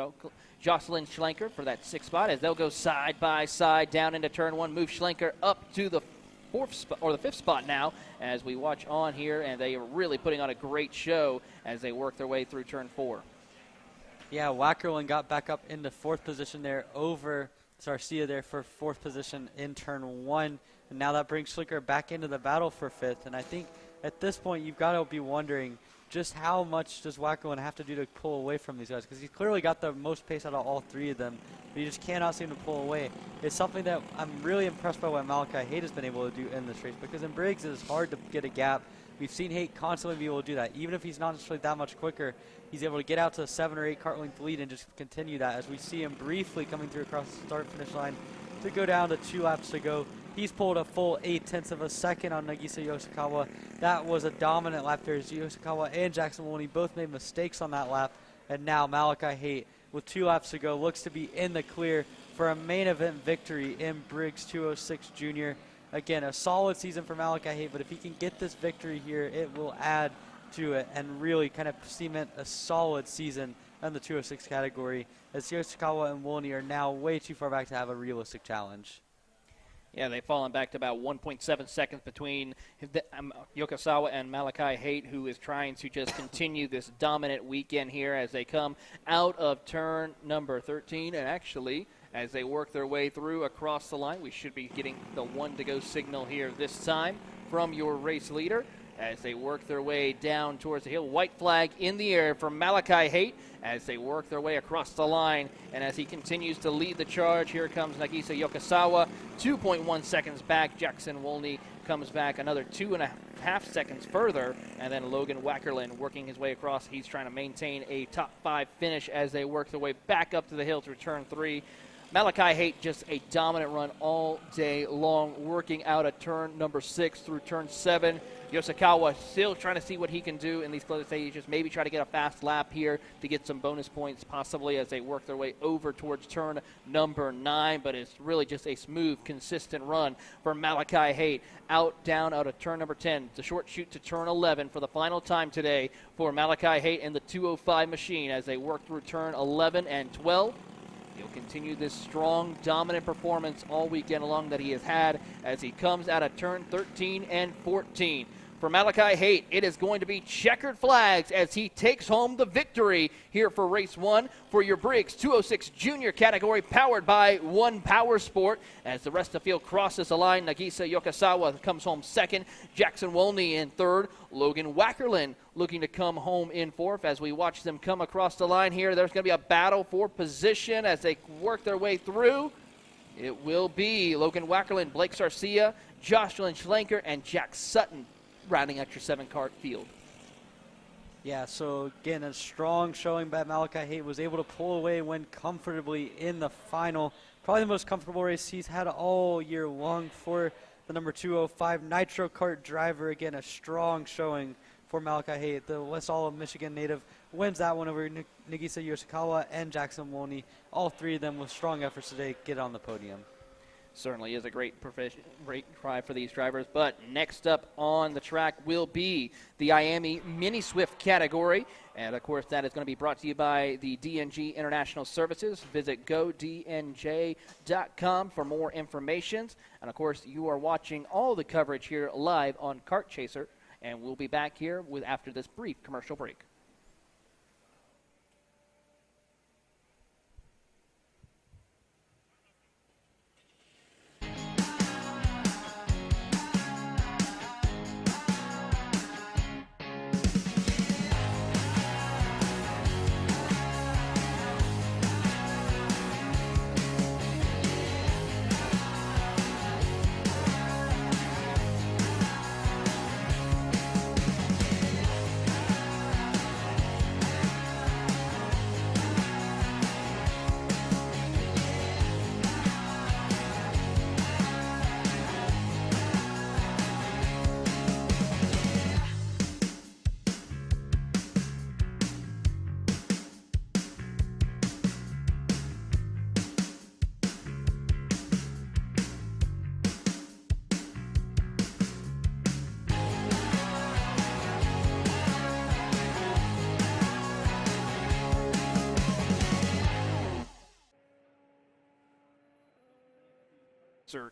Jocelyn Schlenker for that 6th spot, as they'll go side by side down into turn 1, move Schlenker up to the 4th spot, or the 5th spot now, as we watch on here, and they are really putting on a great show as they work their way through turn 4. Yeah, Wackerlin got back up into 4th position there over Garcia there for 4th position in turn 1, and now that brings Schlenker back into the battle for 5th. And I think at this point, you've got to be wondering just how much does Wackerlin have to do to pull away from these guys, because he's clearly got the most pace out of all three of them, but he just cannot seem to pull away. It's something that I'm really impressed by what Malachi Haight has been able to do in this race, because in Briggs it is hard to get a gap. We've seen Haight constantly be able to do that. Even if he's not necessarily that much quicker, he's able to get out to a 7 or 8 kart length lead and just continue that, as we see him briefly coming through across the start-finish line to go down to 2 laps to go. He's pulled a full 0.8 of a second on Nagisa Yoshikawa. That was a dominant lap there as Yoshikawa and Jackson Wolney both made mistakes on that lap. And now Malachi Haight, with 2 laps to go, looks to be in the clear for a main event victory in Briggs 206 Junior. Again, a solid season for Malachi Haight, but if he can get this victory here, it will add to it and really kind of cement a solid season in the 206 category, as Yoshikawa and Wolney are now way too far back to have a realistic challenge. Yeah, they've fallen back to about 1.7 seconds between Yokosawa and Malachi Haight, who is trying to just continue this dominant weekend here as they come out of turn number 13. And actually, as they work their way through across the line, we should be getting the 1-to-go signal here this time from your race leader as they work their way down towards the hill. White flag in the air from Malachi Haight as they work their way across the line. And as he continues to lead the charge, here comes Nagisa Yokosawa, 2.1 seconds back. Jackson Wolney comes back another 2.5 seconds further. And then Logan Wackerlin working his way across. He's trying to maintain a top 5 finish as they work their way back up to the hill through turn 3. Malachi Haight, just a dominant run all day long, working out of turn number 6 through turn 7. Yoshikawa still trying to see what he can do in these close stages, maybe try to get a fast lap here to get some bonus points possibly as they work their way over towards turn number 9, but it's really just a smooth, consistent run for Malachi Haight. Down out of turn number 10, the short shoot to turn 11 for the final time today for Malachi Haight in the 205 machine as they work through turn 11 and 12. He'll continue this strong, dominant performance all weekend long that he has had as he comes out of turn 13 and 14. For Malachi Haight, it is going to be checkered flags as he takes home the victory here for race 1 for your Briggs 206 Junior category, powered by One Power Sport. As the rest of the field crosses the line, Nagisa Yokosawa comes home second, Jackson Wolney in third, Logan Wackerlin looking to come home in fourth. As we watch them come across the line here, there's going to be a battle for position as they work their way through. It will be Logan Wackerlin, Blake Sarcia, Jocelyn Schlenker, and Jack Sutton rounding out your 7-kart field. Yeah, so again, a strong showing by Malachi Haight, was able to pull away, win comfortably in the final. Probably the most comfortable race he's had all year long for the number 205 Nitro Kart driver. Again, a strong showing for Malachi Haight. The West Olive, Michigan native wins that one over Nagisa Yoshikawa and Jackson Wolney. All 3 of them with strong efforts today get on the podium. Certainly is a great try for these drivers. But next up on the track will be the IAME Mini Swift category. And, of course, that is going to be brought to you by the DNG International Services. Visit godnj.com for more information. And, of course, you are watching all the coverage here live on Kart Chaser. And we'll be back here after this brief commercial break.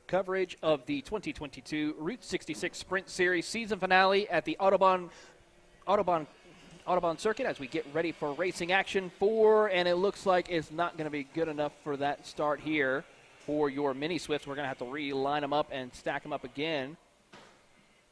Coverage of the 2022 Route 66 Sprint Series season finale at the Autobahn circuit as we get ready for racing action and it looks like it's not going to be good enough for that start here for your Mini Swifts. We're going to have to reline them up and stack them up again.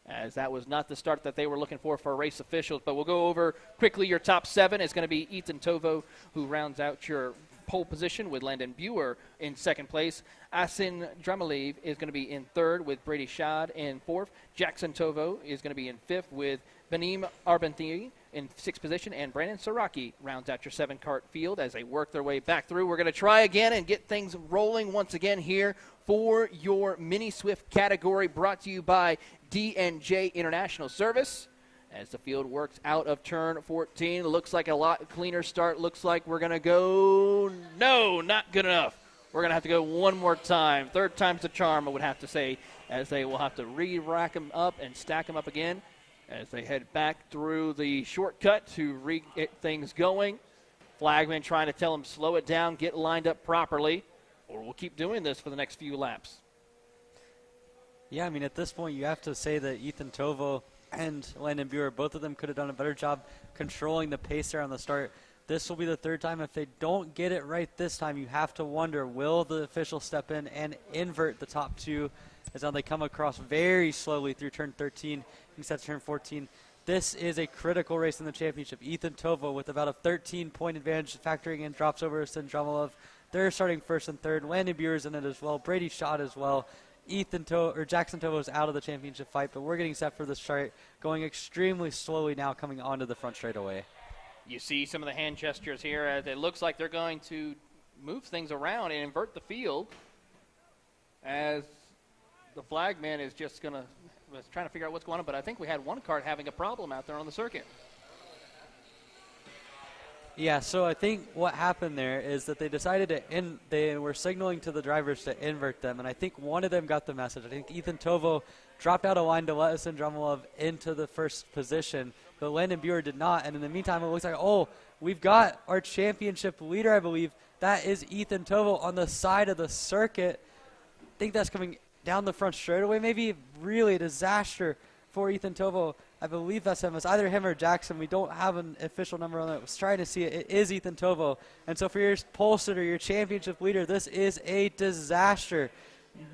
as that was not the start that they were looking for race officials. But we'll go over quickly your top 7. It's going to be Ethan Tovo, who rounds out your pole position with Landon Buer in second place. Asin Dramalev is going to be in third with Brady Schad in fourth. Jackson Tovo is going to be in fifth with Benim Arbenthi in sixth position, and Brandon Saraki rounds out your 7-cart field as they work their way back through. We're going to try again and get things rolling once again here for your Mini Swift category, brought to you by D&J International Service. As the field works out of turn 14, looks like a lot cleaner start. Looks like we're going to go, no, not good enough. We're going to have to go one more time. Third time's the charm, I would have to say, as they will have to re-rack them up and stack them up again as they head back through the shortcut to get things going. Flagman trying to tell them slow it down, get lined up properly, or we'll keep doing this for the next few laps. Yeah, I mean, at this point, you have to say that Ethan Tovo and Landon Buer, both of them could have done a better job controlling the pace there on the start. This will be the third time. If they don't get it right this time, you have to wonder, will the officials step in and invert the top two, as now they come across very slowly through turn 13 instead of turn 14. This is a critical race in the championship. Ethan Tovo with about a 13-point advantage, factoring in drops over Sindromolov. They're starting first and third. Landon Buer's in it as well. Brady Schad as well. Jackson Tovo's out of the championship fight, but we're getting set for the start, going extremely slowly now, coming onto the front straightaway. You see some of the hand gestures here as it looks like they're going to move things around and invert the field, as the flagman is just was trying to figure out what's going on, but I think we had one cart having a problem out there on the circuit. Yeah, so I think what happened there is that they decided they were signaling to the drivers to invert them, and I think one of them got the message. I think Ethan Tovo dropped out of line to let Sindromolov into the first position, but Landon Buer did not, and in the meantime it looks like, oh, we've got our championship leader, I believe. That is Ethan Tovo on the side of the circuit. I think that's coming down the front straightaway, maybe. Really a disaster for Ethan Tovo. I believe that's him. It's either him or Jackson. We don't have an official number on that. I was trying to see it. It is Ethan Tovo. And so for your pole sitter, your championship leader, this is a disaster.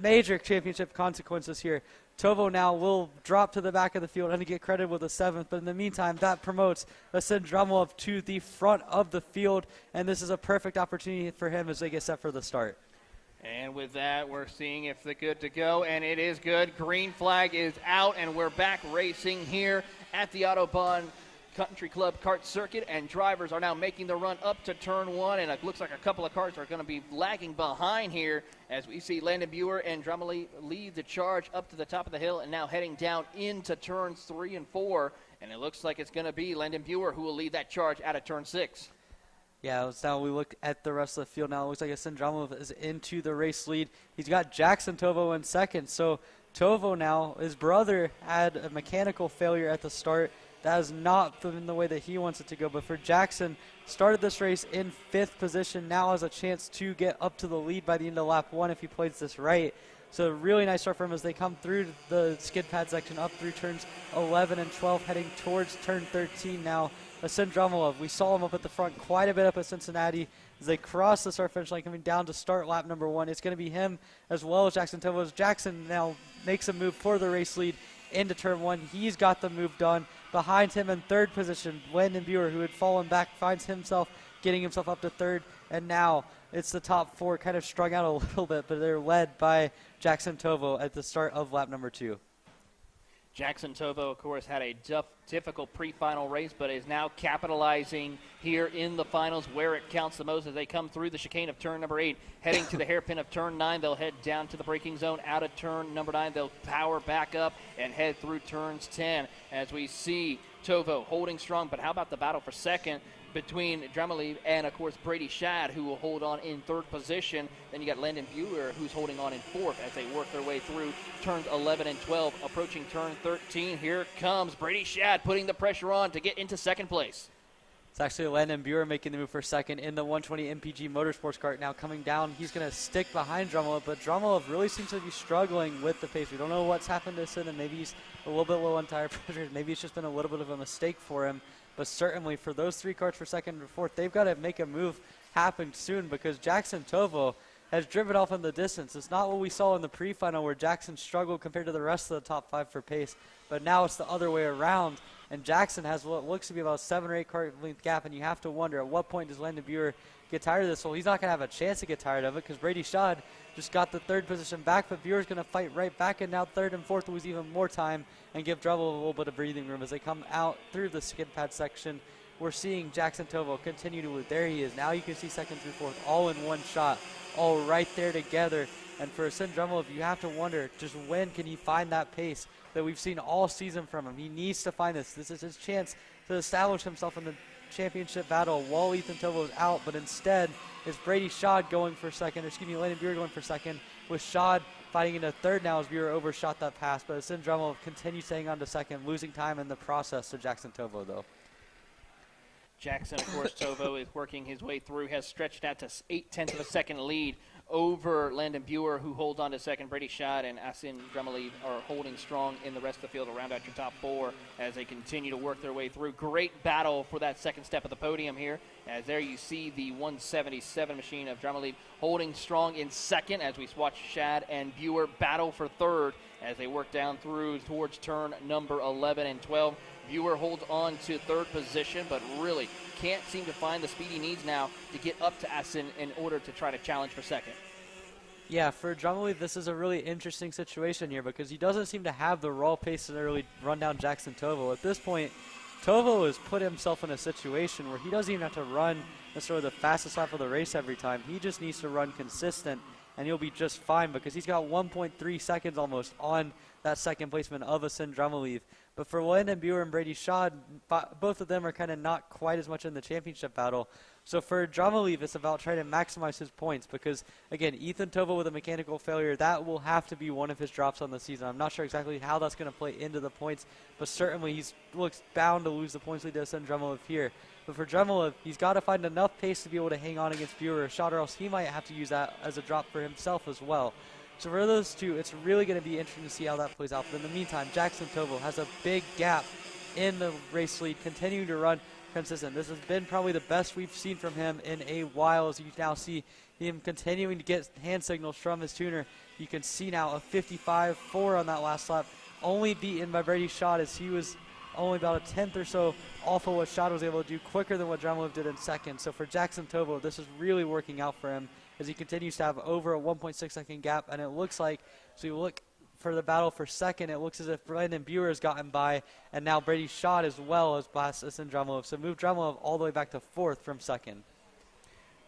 Major championship consequences here. Tovo now will drop to the back of the field and get credit with a 7th. But in the meantime, that promotes Sindromolov to the front of the field. And this is a perfect opportunity for him as they get set for the start. And with that, we're seeing if they're good to go, and it is good. Green flag is out, and we're back racing here at the Autobahn Country Club kart circuit, and drivers are now making the run up to turn 1, and it looks like a couple of cars are going to be lagging behind here as we see Landon Buer and Drumley lead the charge up to the top of the hill and now heading down into turns 3 and 4, and it looks like it's going to be Landon Buer who will lead that charge out of turn 6. Yeah, so now we look at the rest of the field now. It looks like Sindromolov is into the race lead. He's got Jackson Tovo in second. So Tovo now, his brother had a mechanical failure at the start. That has not been the way that he wants it to go. But for Jackson, started this race in 5th position, now has a chance to get up to the lead by the end of lap 1 if he plays this right. So a really nice start for him as they come through the skid pad section, up through turns 11 and 12, heading towards turn 13 now. Sindromolov, we saw him up at the front quite a bit up at Cincinnati as they cross the start finish line coming down to start lap number 1. It's going to be him as well as Jackson Tovo. Jackson now makes a move for the race lead into turn 1. He's got the move done. Behind him in 3rd position, Landon Buer, who had fallen back, finds himself getting himself up to 3rd. And now it's the top 4 kind of strung out a little bit, but they're led by Jackson Tovo at the start of lap number 2. Jackson Tovo, of course, had a difficult pre-final race, but is now capitalizing here in the finals where it counts the most as they come through the chicane of turn number 8, heading to the hairpin of turn 9. They'll head down to the braking zone out of turn number 9. They'll power back up and head through turns 10 as we see Tovo holding strong. But how about the battle for second between Dramalev and, of course, Brady Schad, who will hold on in 3rd position. Then you got Landon Buer, who's holding on in 4th as they work their way through turns 11 and 12. Approaching turn 13, here comes Brady Schad putting the pressure on to get into 2nd place. It's actually Landon Buer making the move for 2nd in the 120 MPG Motorsports cart. Now coming down, he's going to stick behind Drumlov, but Drumlov really seems to be struggling with the pace. We don't know what's happened to Sid, and maybe he's a little bit low on tire pressure. Maybe it's just been a little bit of a mistake for him. But certainly for those 3 carts for 2nd and 4th, they've got to make a move happen soon because Jackson Tovo has driven off in the distance. It's not what we saw in the pre-final where Jackson struggled compared to the rest of the top 5 for pace, but now it's the other way around, and Jackson has what looks to be about a 7 or 8 car length gap, and you have to wonder at what point does Landon Buer get tired of this? Well, he's not going to have a chance to get tired of it because Brady Schad just got the 3rd position back, but Buer's going to fight right back, and now 3rd and 4th lose even more time and give Drummel a little bit of breathing room as they come out through the skid pad section. We're seeing Jackson Tovo continue to, there he is. Now you can see 2nd through 4th all in one shot, all right there together. And for Asin Drummel, you have to wonder just when can he find that pace that we've seen all season from him. He needs to find this. This is his chance to establish himself in the championship battle while Ethan Tovo is out, but instead it's Brady Schad going for 2nd, or excuse me, Landon Buer going for 2nd, with Schad fighting into 3rd now as Buer overshot that pass, but Asin Drummel continues staying on to 2nd, losing time in the process to Jackson Tovo though. Jackson, of course, Tovo is working his way through, has stretched out to 0.8 of a second lead over Landon Buer, who holds on to 2nd. Brady Schad and Asin Drummel are holding strong in the rest of the field to round out your top 4 as they continue to work their way through. Great battle for that 2nd step of the podium here, as there you see the 177 machine of Drummel holding strong in 2nd as we watch Schad and Buer battle for 3rd as they work down through towards turn number 11 and 12. Buer holds on to 3rd position, but really can't seem to find the speed he needs now to get up to Asin in order to try to challenge for 2nd. Yeah, for Drummel, this is a really interesting situation here because he doesn't seem to have the raw pace to really run down Jackson Tovo. At this point, Tovo has put himself in a situation where he doesn't even have to run necessarily the fastest lap of the race every time. He just needs to run consistent, and he'll be just fine because he's got 1.3 seconds almost on that 2nd placement of Asin Drummel. But for Landon Buer and Brady Schad, both of them are kind of not quite as much in the championship battle. So for Drummel, it's about trying to maximize his points because, again, Ethan Tovo with a mechanical failure, that will have to be one of his drops on the season. I'm not sure exactly how that's going to play into the points, but certainly he looks bound to lose the points lead to Asin Drummel here. But for Drummel, he's got to find enough pace to be able to hang on against Buer or Schad, or else he might have to use that as a drop for himself as well. So for those two, it's really going to be interesting to see how that plays out. But in the meantime, Jackson Tovo has a big gap in the race lead, continuing to run consistent. This has been probably the best we've seen from him in a while, as you now see him continuing to get hand signals from his tuner. You can see now a 55.4 on that last lap, only beaten by Brady Schad as he was only about a 10th or so off of what Schad was able to do, quicker than what Drummel did in 2nd. So for Jackson Tovo, this is really working out for him as he continues to have over a 1.6 second gap, and it looks like, so you look for the battle for 2nd, it looks as if Landon Buer has gotten by, and now Brady Schad as well as Asin Drummel. So move Drummel all the way back to 4th from 2nd.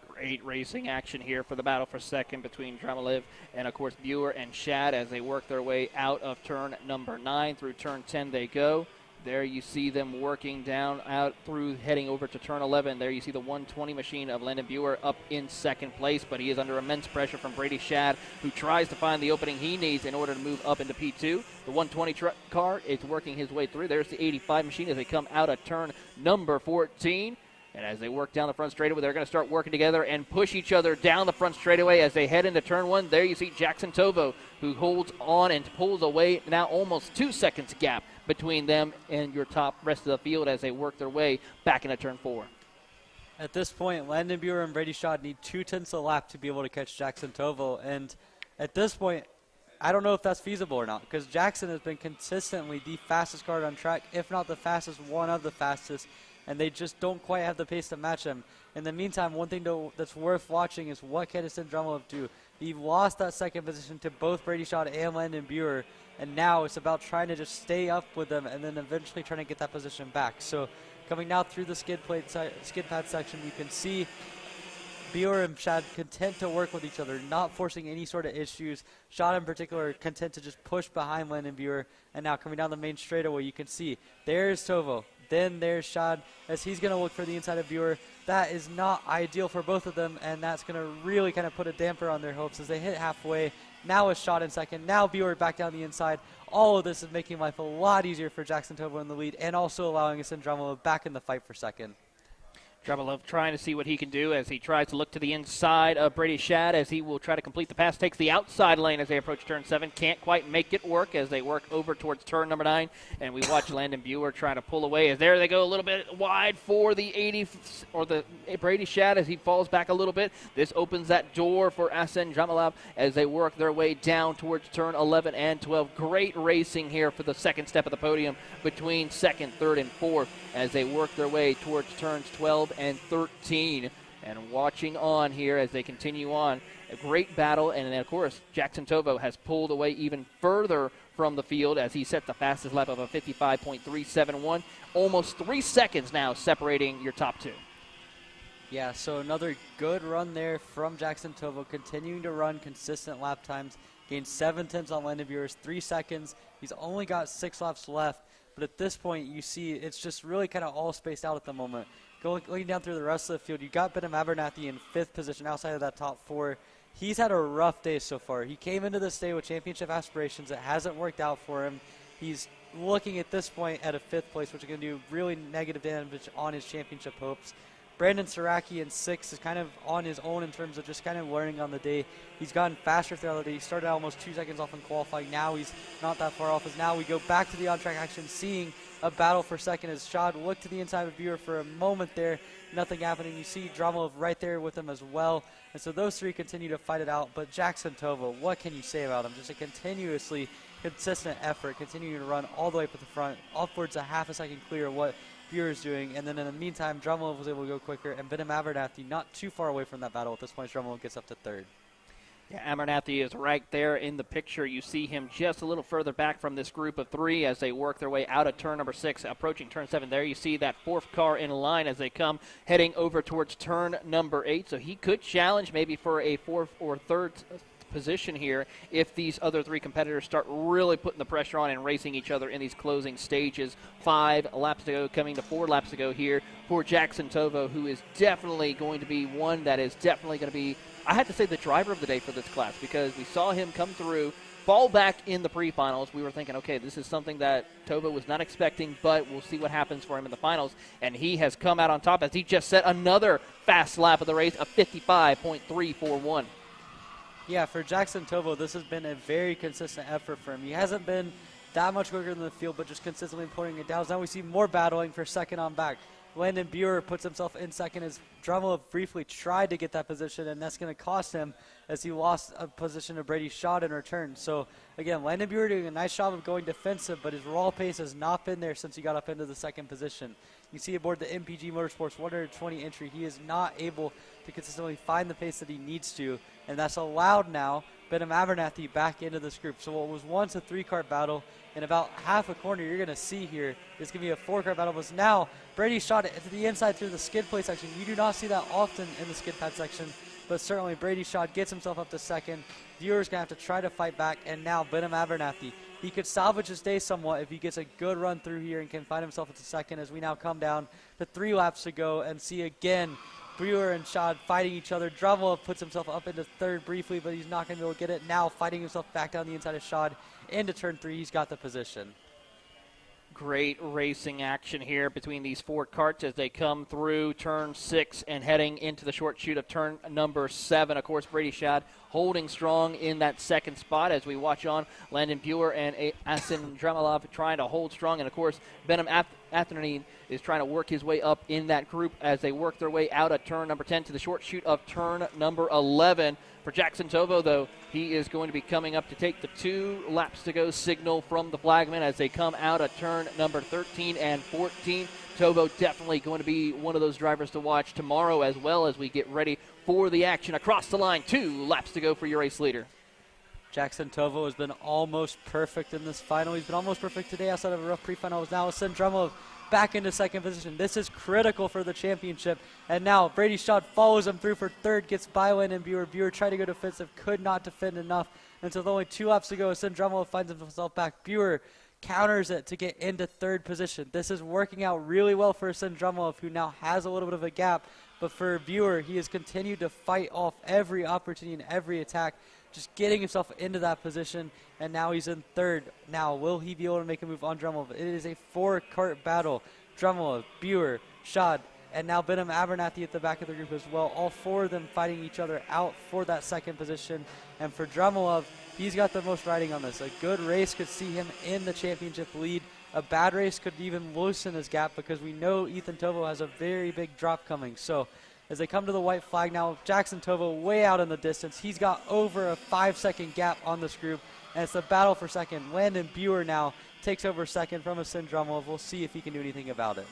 Great racing action here for the battle for 2nd between Drummel and, of course, Buer and Schad as they work their way out of turn number 9. Through turn 10 they go. There you see them working down out through heading over to turn 11. There you see the 120 machine of Landon Buer up in 2nd place, but he is under immense pressure from Brady Schad, who tries to find the opening he needs in order to move up into P2. The 120 car is working his way through. There's the 85 machine as they come out of turn number 14. And as they work down the front straightaway, they're going to start working together and push each other down the front straightaway as they head into turn 1. There you see Jackson Tovo, who holds on and pulls away now almost 2 seconds gap between them and your top rest of the field as they work their way back into turn 4. At this point, Landon Buer and Brady Schad need 2/10 a lap to be able to catch Jackson Tovo. And at this point, I don't know if that's feasible or not, because Jackson has been consistently the fastest car on track, if not the fastest, one of the fastest, and they just don't quite have the pace to match him. In the meantime, one thing that's worth watching is what can Asin Drummel do. He lost that 2nd position to both Brady Schad and Landon Buer, and now it's about trying to just stay up with them and then eventually trying to get that position back. So coming now through the skid pad section, you can see Buer and Schad content to work with each other, not forcing any sort of issues. Schad in particular content to just push behind Landon Buer. And now coming down the main straightaway, you can see there's Tovo. Then there's Schad as he's going to look for the inside of Buer. That is not ideal for both of them, and that's going to really kind of put a damper on their hopes as they hit halfway. Now it's Schad in 2nd. Now Buer back down the inside. All of this is making life a lot easier for Jackson Tovo in the lead and also allowing Asin Drummel back in the fight for 2nd. Drummond trying to see what he can do as he tries to look to the inside of Brady Shad as he will try to complete the pass. Takes the outside lane as they approach turn 7. Can't quite make it work as they work over towards turn number 9. And we watch Landon Buer trying to pull away as there they go a little bit wide for the Brady Shad as he falls back a little bit. This opens that door for Asen Jamalab as they work their way down towards turn 11 and 12. Great racing here for the second step of the podium between 2nd, 3rd, and 4th as they work their way towards turns 12 and 13. And watching on here as they continue on, a great battle. And then, of course, Jackson Tovo has pulled away even further from the field as he set the fastest lap of a 55.371. Almost 3 seconds now separating your top 2. Yeah, so another good run there from Jackson Tovo, continuing to run consistent lap times. Gained 7 tenths on Landon Buer's 3 seconds. He's only got 6 laps left. But at this point, you see it's just really kind of all spaced out at the moment. Looking down through the rest of the field, you got Ben Abernathy in 5th position outside of that top 4. He's had a rough day so far. He came into this day with championship aspirations. It hasn't worked out for him. He's looking at this point at a 5th place, which is going to do really negative damage on his championship hopes. Brandon Saraki in 6th is kind of on his own in terms of just kind of learning on the day. He's gotten faster throughout the day. He started out almost 2 seconds off in qualifying. Now he's not that far off as now we go back to the on-track action, seeing a battle for second as Shad looked to the inside of Buer for a moment there. Nothing happening. You see Dromov right there with him as well. And so those 3 continue to fight it out. But Jackson Tovo, what can you say about him? Just a continuously consistent effort, continuing to run all the way up to the front, upwards a half a second clear of what Buer is doing. And then in the meantime, Drumlow was able to go quicker, and Benim Abernathy not too far away from that battle at this point. Drumlow gets up to 3rd. Yeah, Abernathy is right there in the picture. You see him just a little further back from this group of 3 as they work their way out of turn number 6, approaching turn 7. There you see that 4th car in line as they come heading over towards turn number 8. So he could challenge maybe for a 4th or 3rd position here if these other 3 competitors start really putting the pressure on and racing each other in these closing stages. 5 laps to go, coming to 4 laps to go here for Jackson Tovo, who is definitely going to be one that is definitely going to be, I had to say, the driver of the day for this class, because we saw him come through, fall back in the pre-finals. We were thinking, okay, this is something that Tovo was not expecting, but we'll see what happens for him in the finals. And he has come out on top as he just set another fast lap of the race, a 55.341. Yeah, for Jackson Tovo, this has been a very consistent effort for him. He hasn't been that much quicker than the field, but just consistently putting it down. Now we see more battling for second on back. Landon Buer puts himself in second as Drummond briefly tried to get that position, and that's going to cost him as he lost a position to Brady Schott in return. So, again, Landon Buer doing a nice job of going defensive, but his raw pace has not been there since he got up into the 2nd position. You see aboard the MPG Motorsports 120 entry, he is not able to consistently find the pace that he needs to, and that's allowed now Benim Abernathy back into this group. So what was once a 3-car battle, in about half a corner you're going to see here, is going to be a 4-car battle. But now Brady Schott to the inside through the skid plate section. You do not see that often in the skid pad section, but certainly Brady Schott gets himself up to 2nd. Buer's going to have to try to fight back, and now Benim Abernathy, he could salvage his day somewhat if he gets a good run through here and can find himself at the 2nd, as we now come down to 3 laps to go and see again Buer and Schott fighting each other. Drummond puts himself up into 3rd briefly, but he's not going to be able to get it. Now fighting himself back down the inside of Schott into turn 3. He's got the position. Great racing action here between these 4 karts as they come through turn 6 and heading into the short chute of turn number 7. Of course, Brady Schott holding strong in that 2nd spot as we watch on. Landon Buer and Asen Dramalov trying to hold strong. And, of course, Benim Atherny is trying to work his way up in that group as they work their way out of turn number 10 to the short chute of turn number 11. For Jackson Tovo, though, he is going to be coming up to take the 2 laps to go signal from the flagman as they come out of turn number 13 and 14. Tovo definitely going to be one of those drivers to watch tomorrow as well as we get ready for the action across the line. 2 laps to go for your race leader. Jackson Tovo has been almost perfect in this final. He's been almost perfect today outside of a rough pre-final. Now Asen Drummond back into 2nd position. This is critical for the championship. And now Brady Schott follows him through for 3rd, gets by Landon Buer. Buer tried to go defensive, could not defend enough. And so with only 2 laps to go, Asen Drummond finds himself back. Buer counters it to get into 3rd position. This is working out really well for Asen Drummond, who now has a little bit of a gap. But for Buer, he has continued to fight off every opportunity and every attack, just getting himself into that position, and now he's in 3rd. Now, will he be able to make a move on Drummond? It is a 4-kart battle. Drummond, Buer, Schott, and now Benham Abernathy at the back of the group as well. All 4 of them fighting each other out for that second position. And for Drumalov, he's got the most riding on this. A good race could see him in the championship lead. A bad race could even loosen his gap because we know Ethan Tovo has a very big drop coming. So as they come to the white flag now, Jackson Tovo way out in the distance. He's got over a 5-second gap on this group, and it's a battle for second. Landon Buer now takes over second from Asin Drumalov. We'll see if he can do anything about it.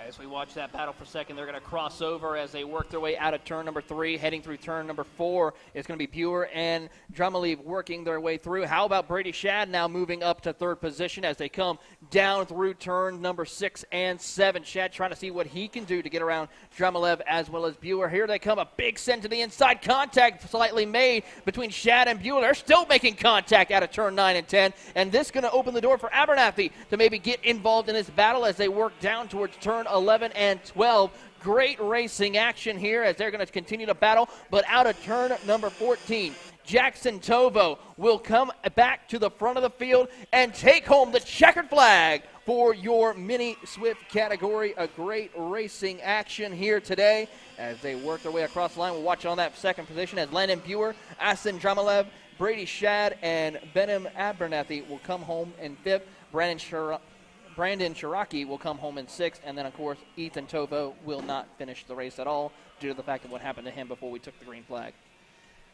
As we watch that battle for second, they're going to cross over as they work their way out of turn number 3, heading through turn number 4. It's going to be Buer and Drummelieve working their way through. How about Brady Shad now moving up to 3rd position as they come down through turn number 6 and 7. Shad trying to see what he can do to get around Drummelive as well as Buer. Here they come, a big send to the inside. Contact slightly made between Shad and Buer. They're still making contact out of turn 9 and 10, and this is going to open the door for Abernathy to maybe get involved in this battle as they work down towards turn 11 and 12. Great racing action here as they're going to continue to battle, but out of turn number 14, Jackson Tovo will come back to the front of the field and take home the checkered flag for your mini Swift category. A great racing action here today as they work their way across the line. We'll watch on that second position as Landon Buer, Asin Drummelive, Brady Shad, and Benham Abernathy will come home in 5th. Brandon Shiraki will come home in 6th, and then, of course, Ethan Tovo will not finish the race at all due to the fact of what happened to him before we took the green flag.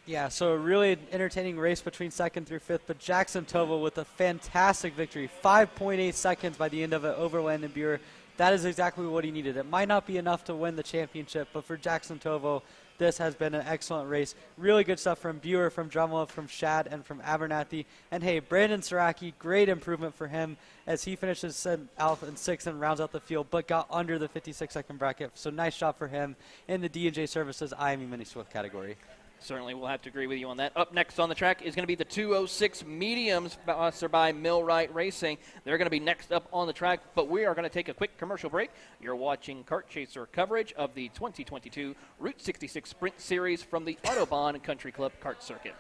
Yeah, so a really entertaining race between 2nd through 5th, but Jackson Tovo with a fantastic victory, 5.8 seconds by the end of it over Landon Buer. That is exactly what he needed. It might not be enough to win the championship, but for Jackson Tovo, this has been an excellent race. Really good stuff from Buer, from Drummel, from Shad, and from Abernathy. And hey, Brandon Saraki, great improvement for him as he finishes out in 6th and rounds out the field, but got under the 56-second bracket. So nice job for him in the D&J Services IME Mini Swift category. Certainly we'll have to agree with you on that. Up next on the track is going to be the 206 mediums sponsored by Millwright Racing. They're going to be next up on the track, but we are going to take a quick commercial break. You're watching Kart Chaser coverage of the 2022 Route 66 Sprint Series from the Autobahn Country Club Kart Circuit.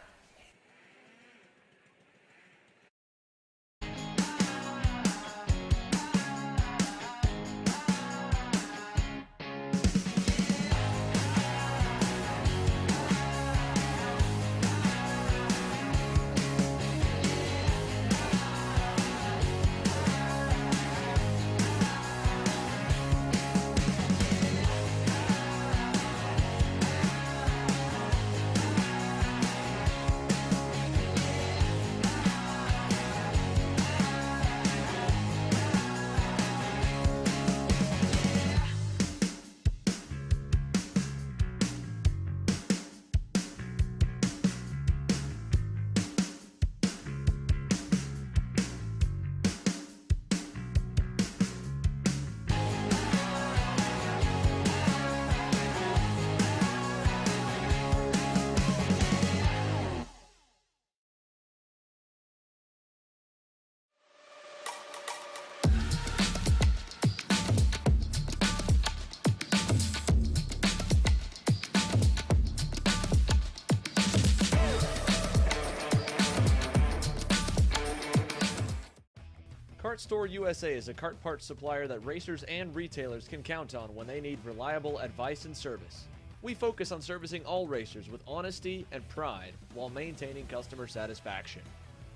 Kart Store USA is a kart parts supplier that racers and retailers can count on when they need reliable advice and service. We focus on servicing all racers with honesty and pride while maintaining customer satisfaction.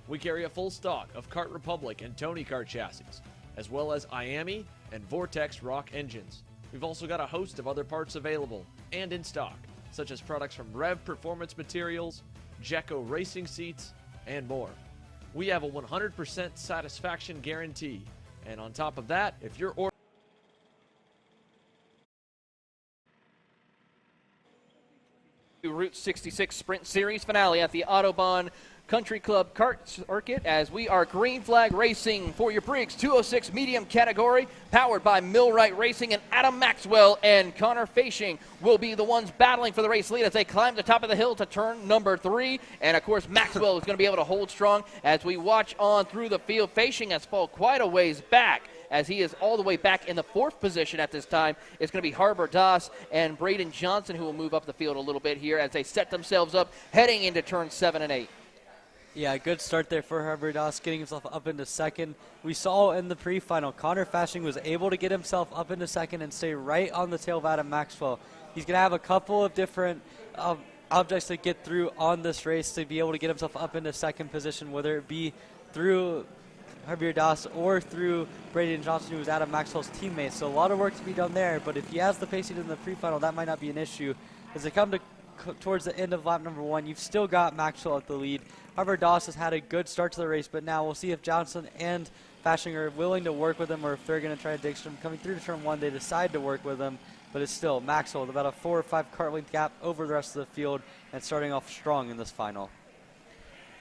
We carry a full stock of Kart Republic and Tony Kart chassis, as well as IAMI and Vortex Rock engines. We've also got a host of other parts available and in stock, such as products from Rev Performance Materials, Jecco Racing Seats, and more. We have a 100% satisfaction guarantee. And on top of that, if you're Route 66 Sprint Series finale at the Autobahn Country Club Kart Circuit as we are green flag racing for your Briggs 206 medium category, powered by Millwright Racing, and Adam Maxwell and Connor Fashing will be the ones battling for the race lead as they climb the top of the hill to turn number 3. And of course Maxwell is going to be able to hold strong as we watch on through the field. Fashing has fallen quite a ways back as he is all the way back in the 4th position at this time. It's going to be Harbor Das and Braden Johnson who will move up the field a little bit here as they set themselves up heading into turn 7 and 8. Yeah, good start there for Javier Das, getting himself up into second. We saw in the pre-final, Connor Fashing was able to get himself up into second and stay right on the tail of Adam Maxwell. He's going to have a couple of different objects to get through on this race to be able to get himself up into second position, whether it be through Javier Das or through Braden Johnson, who was Adam Maxwell's teammate. So a lot of work to be done there, but if he has the pacing in the pre-final, that might not be an issue. As they come towards the end of lap number 1, you've still got Maxwell at the lead. Javier Das has had a good start to the race, but now we'll see if Johnson and Fashing are willing to work with him or if they're going to try to dig some. Coming through to turn 1, they decide to work with him, but it's still Maxwell with about a 4 or 5 kart length gap over the rest of the field and starting off strong in this final.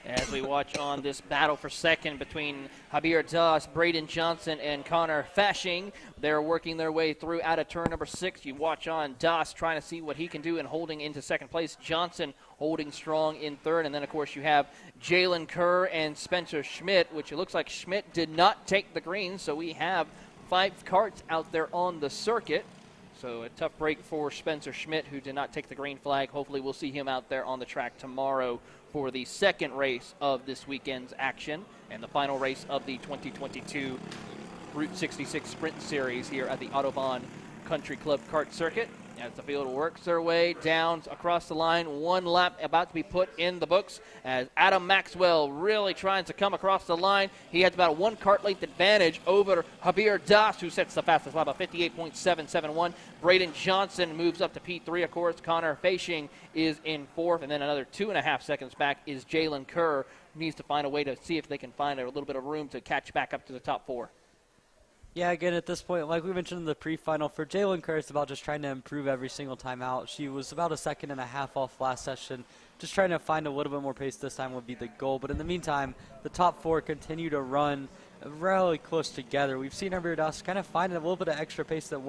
As we watch on this battle for second between Javier Das, Braden Johnson, and Connor Fashing. They're working their way through out of turn number 6. You watch on Das trying to see what he can do and holding into second place. Johnson holding strong in third. And then, of course, you have Jalen Kerr and Spencer Schmidt, which it looks like Schmidt did not take the green. So we have 5 karts out there on the circuit. So a tough break for Spencer Schmidt, who did not take the green flag. Hopefully we'll see him out there on the track tomorrow for the second race of this weekend's action and the final race of the 2022 Route 66 Sprint Series here at the Autobahn Country Club Kart Circuit. As the field works their way down across the line, 1 lap about to be put in the books as Adam Maxwell really trying to come across the line. He has about a 1 kart length advantage over Javier Das, who sets the fastest lap of 58.771. Braden Johnson moves up to P3, of course. Connor Fashing is in 4th, and then another 2.5 seconds back is Jalen Kerr, who needs to find a way to see if they can find a little bit of room to catch back up to the top 4. Yeah, again, at this point, like we mentioned in the pre-final, for Jalen Kerr, it's about just trying to improve every single time out. She was about a 1.5 seconds off last session. Just trying to find a little bit more pace this time would be the goal. But in the meantime, the top 4 continue to run really close together. We've seen Javier Das kind of find a little bit of extra pace that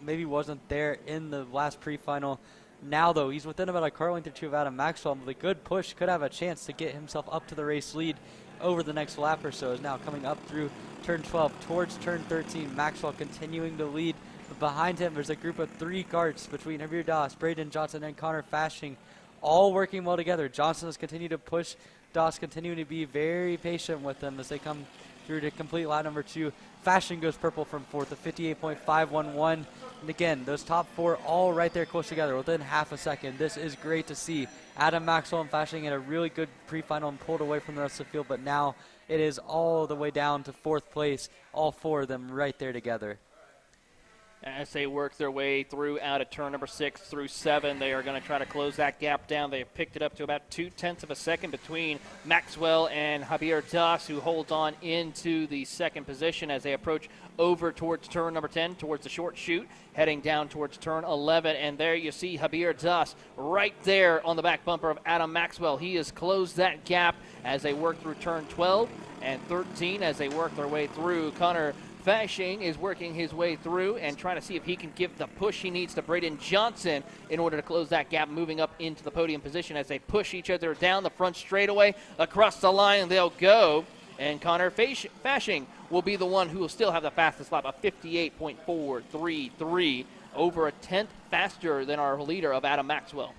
maybe wasn't there in the last pre-final. Now, though, he's within about a car length or 2 of Adam Maxwell. With a good push, could have a chance to get himself up to the race lead over the next lap or so. Is now coming up through turn 12 towards turn 13. Maxwell continuing to lead. But behind him, there's a group of 3 karts between Javier Das, Braden Johnson, and Connor Fashing, all working well together. Johnson has continued to push. Das continuing to be very patient with them as they come through to complete lap number 2. Fashing goes purple from 4th at 58.511. And again, those top 4 all right there close together within half a second. This is great to see. Adam Maxwell and Fashing had a really good pre-final and pulled away from the rest of the field, but now it is all the way down to 4th place, all 4 of them right there together. As they work their way through out of turn number 6 through 7, they are going to try to close that gap down. They have picked it up to about 0.2 of a second between Maxwell and Javier Das, who holds on into the second position as they approach over towards turn number 10, towards the short chute, heading down towards turn 11. And there you see Javier Das right there on the back bumper of Adam Maxwell. He has closed that gap as they work through turn 12 and 13 as they work their way through. Connor Fashing is working his way through and trying to see if he can give the push he needs to Braden Johnson in order to close that gap, moving up into the podium position as they push each other down the front straightaway. Across the line they'll go, and Connor Fashing will be the one who will still have the fastest lap of 58.433, over a 10th faster than our leader of Adam Maxwell.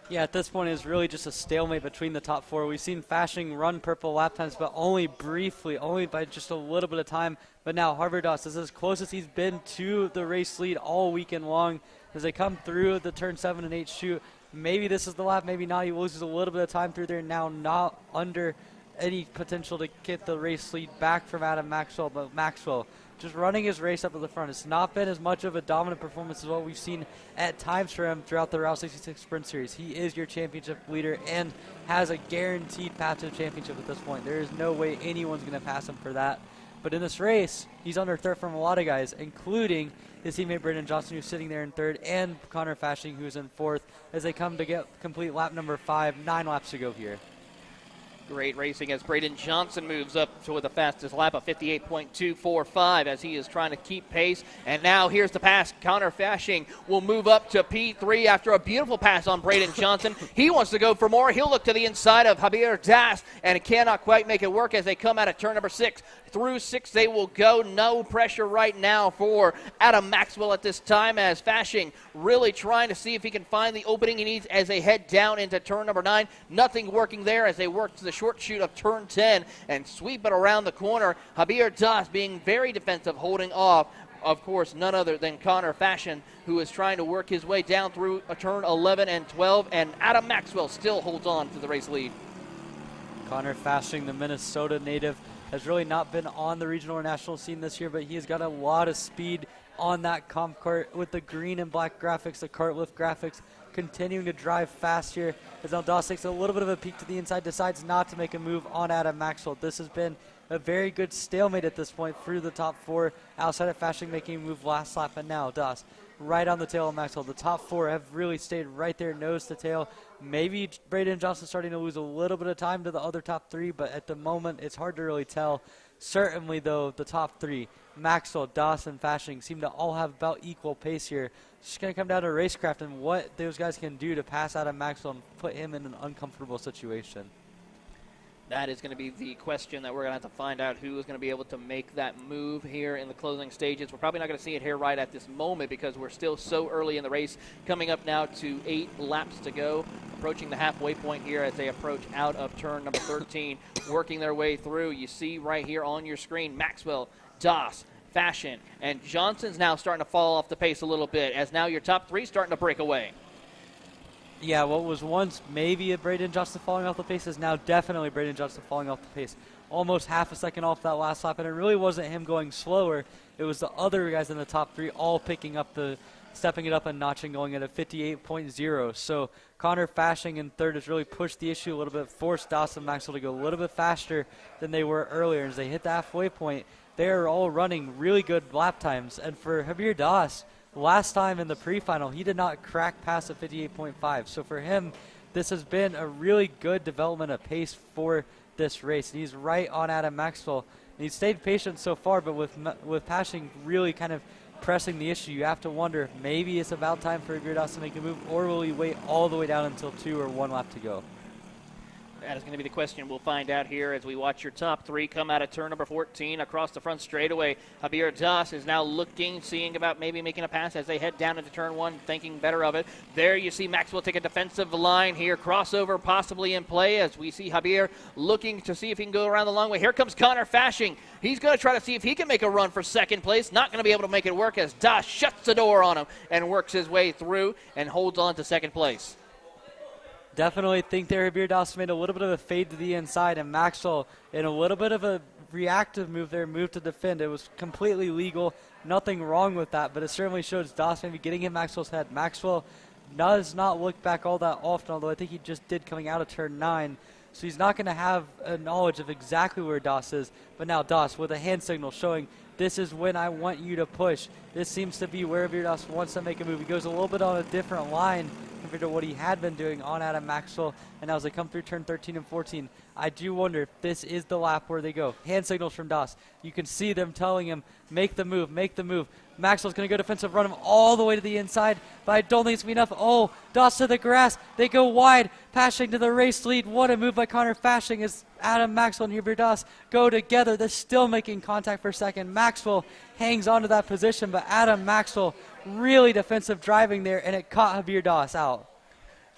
Yeah, at this point, it's really just a stalemate between the top 4. We've seen Fashing run purple lap times, but only briefly, only by just a little bit of time. But now Javier Das is as close as he's been to the race lead all weekend long as they come through the turn 7 and 8 chute. Maybe this is the lap, maybe not. He loses a little bit of time through there, now not under any potential to get the race lead back from Adam Maxwell, but Maxwell just running his race up to the front. It's not been as much of a dominant performance as what we've seen at times for him throughout the Route 66 Sprint Series. He is your championship leader and has a guaranteed path to the championship at this point. There is no way anyone's going to pass him for that. But in this race, he's under threat from a lot of guys, including his teammate Braden Johnson, who's sitting there in 3rd, and Connor Fashing, who's in 4th, as they come to get complete lap number 5, 9 laps to go here. Great racing as Braden Johnson moves up to the fastest lap of 58.245 as he is trying to keep pace. And now here's the pass. Connor Fashing will move up to P3 after a beautiful pass on Braden Johnson. He wants to go for more. He'll look to the inside of Javier Das and cannot quite make it work as they come out of turn number 6. Through 6 they will go. No pressure right now for Adam Maxwell at this time, as Fashing really trying to see if he can find the opening he needs as they head down into turn number 9. Nothing working there as they work to the short chute of turn 10 and sweep it around the corner. Javier Das being very defensive, holding off, of course, none other than Connor Fashion, who is trying to work his way down through a turn 11 and 12, and Adam Maxwell still holds on to the race lead. Connor Fashion, the Minnesota native, has really not been on the regional or national scene this year, but he has got a lot of speed on that comp cart with the green and black graphics, the cart lift graphics, continuing to drive fast here as now Das takes a little bit of a peek to the inside, decides not to make a move on Adam Maxwell. This has been a very good stalemate at this point through the top 4, outside of Fashing making a move last lap, and now Das right on the tail of Maxwell. The top 4 have really stayed right there, nose to tail. Maybe Braden Johnson starting to lose a little bit of time to the other top 3, but at the moment it's hard to really tell. Certainly, though, the top 3, Maxwell, Das, and Fashing, seem to all have about equal pace here. It's just going to come down to racecraft and what those guys can do to pass Adam Maxwell and put him in an uncomfortable situation. That is going to be the question that we're going to have to find out who is going to be able to make that move here in the closing stages. We're probably not going to see it here right at this moment because we're still so early in the race. Coming up now to 8 laps to go, approaching the halfway point here as they approach out of turn number 13, working their way through. You see right here on your screen, Maxwell, Das, Fashion, and Johnson's now starting to fall off the pace a little bit as now your top 3 starting to break away. Yeah, what was once maybe a Braden Johnson falling off the pace is now definitely Braden Johnson falling off the pace. Almost half a second off that last lap, and it really wasn't him going slower. It was the other guys in the top 3 all picking up stepping it up a notch and going at a 58.0. So Connor Fashing in third has really pushed the issue a little bit, forced Das and Maxwell to go a little bit faster than they were earlier. As they hit the halfway point, they are all running really good lap times. And for Javier Das, last time in the pre-final, he did not crack past a 58.5. So for him, this has been a really good development of pace for this race. And he's right on Adam Maxwell. And he's stayed patient so far, but with Pashing really kind of pressing the issue, you have to wonder, maybe it's about time for Javier to make a move, or will he wait all the way down until 2 or 1 lap to go? That is going to be the question we'll find out here as we watch your top 3 come out of turn number 14 across the front straightaway. Javier Das is now looking, seeing about maybe making a pass as they head down into turn 1, thinking better of it. There you see Maxwell take a defensive line here, crossover possibly in play as we see Javier looking to see if he can go around the long way. Here comes Connor Fashing. He's going to try to see if he can make a run for second place. Not going to be able to make it work as Das shuts the door on him and works his way through and holds on to second place. Definitely think there Javier Das made a little bit of a fade to the inside, and Maxwell in a little bit of a reactive move there, move to defend. It was completely legal, nothing wrong with that, but it certainly shows Das maybe getting in Maxwell's head. Maxwell does not look back all that often, although I think he just did coming out of turn 9. So he's not going to have a knowledge of exactly where Das is. But now Das with a hand signal showing this is when I want you to push. This seems to be where Javier Das wants to make a move. He goes a little bit on a different line compared to what he had been doing on Adam Maxwell. And now as they come through turn 13 and 14, I do wonder if this is the lap where they go. Hand signals from Das. You can see them telling him, make the move, make the move. Maxwell's going to go defensive, run him all the way to the inside, but I don't think it's going to be enough. Oh, Das to the grass. They go wide, Fashing to the race lead. What a move by Connor Fashing as Adam Maxwell and Javier Das go together. They're still making contact for a second. Maxwell hangs onto that position, but Adam Maxwell really defensive driving there, and it caught Javier Das out.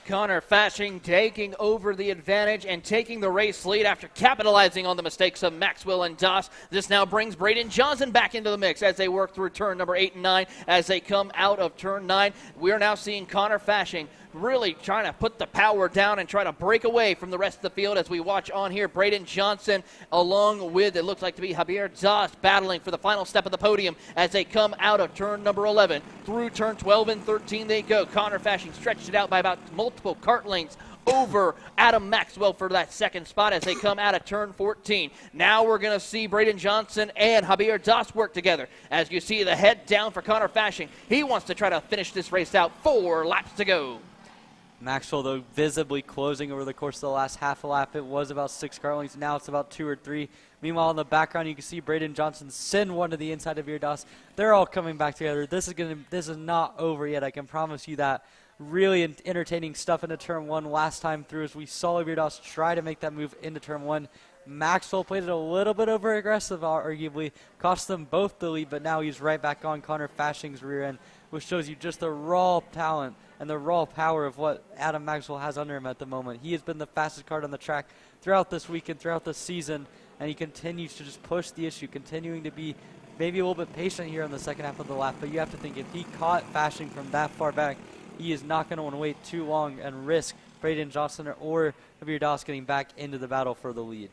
Connor Fashing taking over the advantage and taking the race lead after capitalizing on the mistakes of Maxwell and Das. This now brings Braden Johnson back into the mix as they work through turn number 8 and 9. As they come out of turn 9, we are now seeing Connor Fashing really trying to put the power down and try to break away from the rest of the field as we watch on here. Braden Johnson along with, it looks like to be Javier Das, battling for the final step of the podium as they come out of turn number 11. Through turn 12 and 13 they go. Connor Fashing stretched it out by about multiple kart lengths over Adam Maxwell for that second spot as they come out of turn 14. Now we're going to see Braden Johnson and Javier Das work together. As you see the head down for Connor Fashing. He wants to try to finish this race out. 4 laps to go. Maxwell, though, visibly closing over the course of the last half a lap. It was about 6 car lengths. Now it's about 2 or 3. Meanwhile, in the background, you can see Braden Johnson send one to the inside of Javier Das. They're all coming back together. This is not over yet. I can promise you that. really entertaining stuff into turn 1 last time through as we saw Virdas try to make that move into turn 1. Maxwell played it a little bit over aggressive, arguably, cost them both the lead, but now he's right back on Connor Fashing's rear end, which shows you just the raw talent and the raw power of what Adam Maxwell has under him at the moment. He has been the fastest card on the track throughout this weekend, throughout the season, and he continues to just push the issue, continuing to be maybe a little bit patient here in the second half of the lap. But you have to think, if he caught Fashing from that far back, he is not going to want to wait too long and risk Braden Johnson or Virdas getting back into the battle for the lead.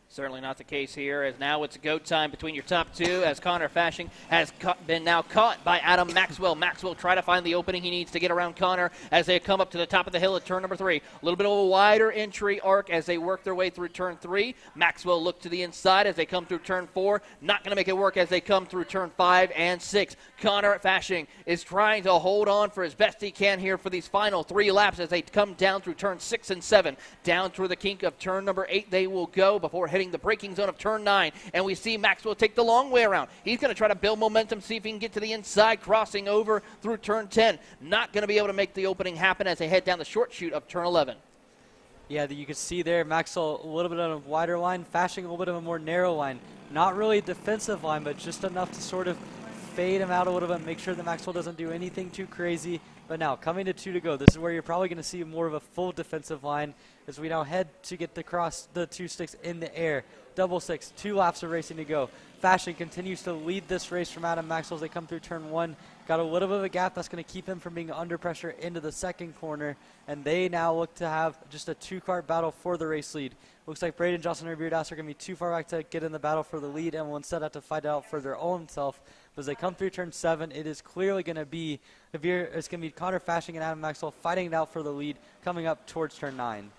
Certainly not the case here, as now it's a go time between your top two, as Connor Fashing has been now caught by Adam Maxwell. Maxwell try to find the opening he needs to get around Connor as they come up to the top of the hill at turn number 3. A little bit of a wider entry arc as they work their way through turn 3. Maxwell look to the inside as they come through turn 4. Not going to make it work as they come through turn 5 and 6. Connor Fashing is trying to hold on for as best he can here for these final 3 laps as they come down through turn 6 and 7. Down through the kink of turn number 8 they will go before hitting the braking zone of turn 9, and we see Maxwell take the long way around. He's going to try to build momentum, see if he can get to the inside, crossing over through turn 10. Not going to be able to make the opening happen as they head down the short chute of turn 11. Yeah, you can see there Maxwell a little bit on a wider line, Fashing a little bit of a more narrow line. Not really a defensive line, but just enough to sort of fade him out a little bit, make sure that Maxwell doesn't do anything too crazy. But now, coming to 2 to go, this is where you're probably going to see more of a full defensive line as we now head to get the cross the 2 sticks in the air. Double 6, 2 laps of racing to go. Fashing continues to lead this race from Adam Maxwell as they come through turn 1. Got a little bit of a gap that's going to keep him from being under pressure into the second corner, and they now look to have just a 2-car battle for the race lead. Looks like Braden Johnson and Virdas are going to be too far back to get in the battle for the lead and will instead have to fight it out for their own self. But as they come through turn 7, it is clearly going to be Connor Fashing and Adam Maxwell fighting it out for the lead coming up towards turn 9.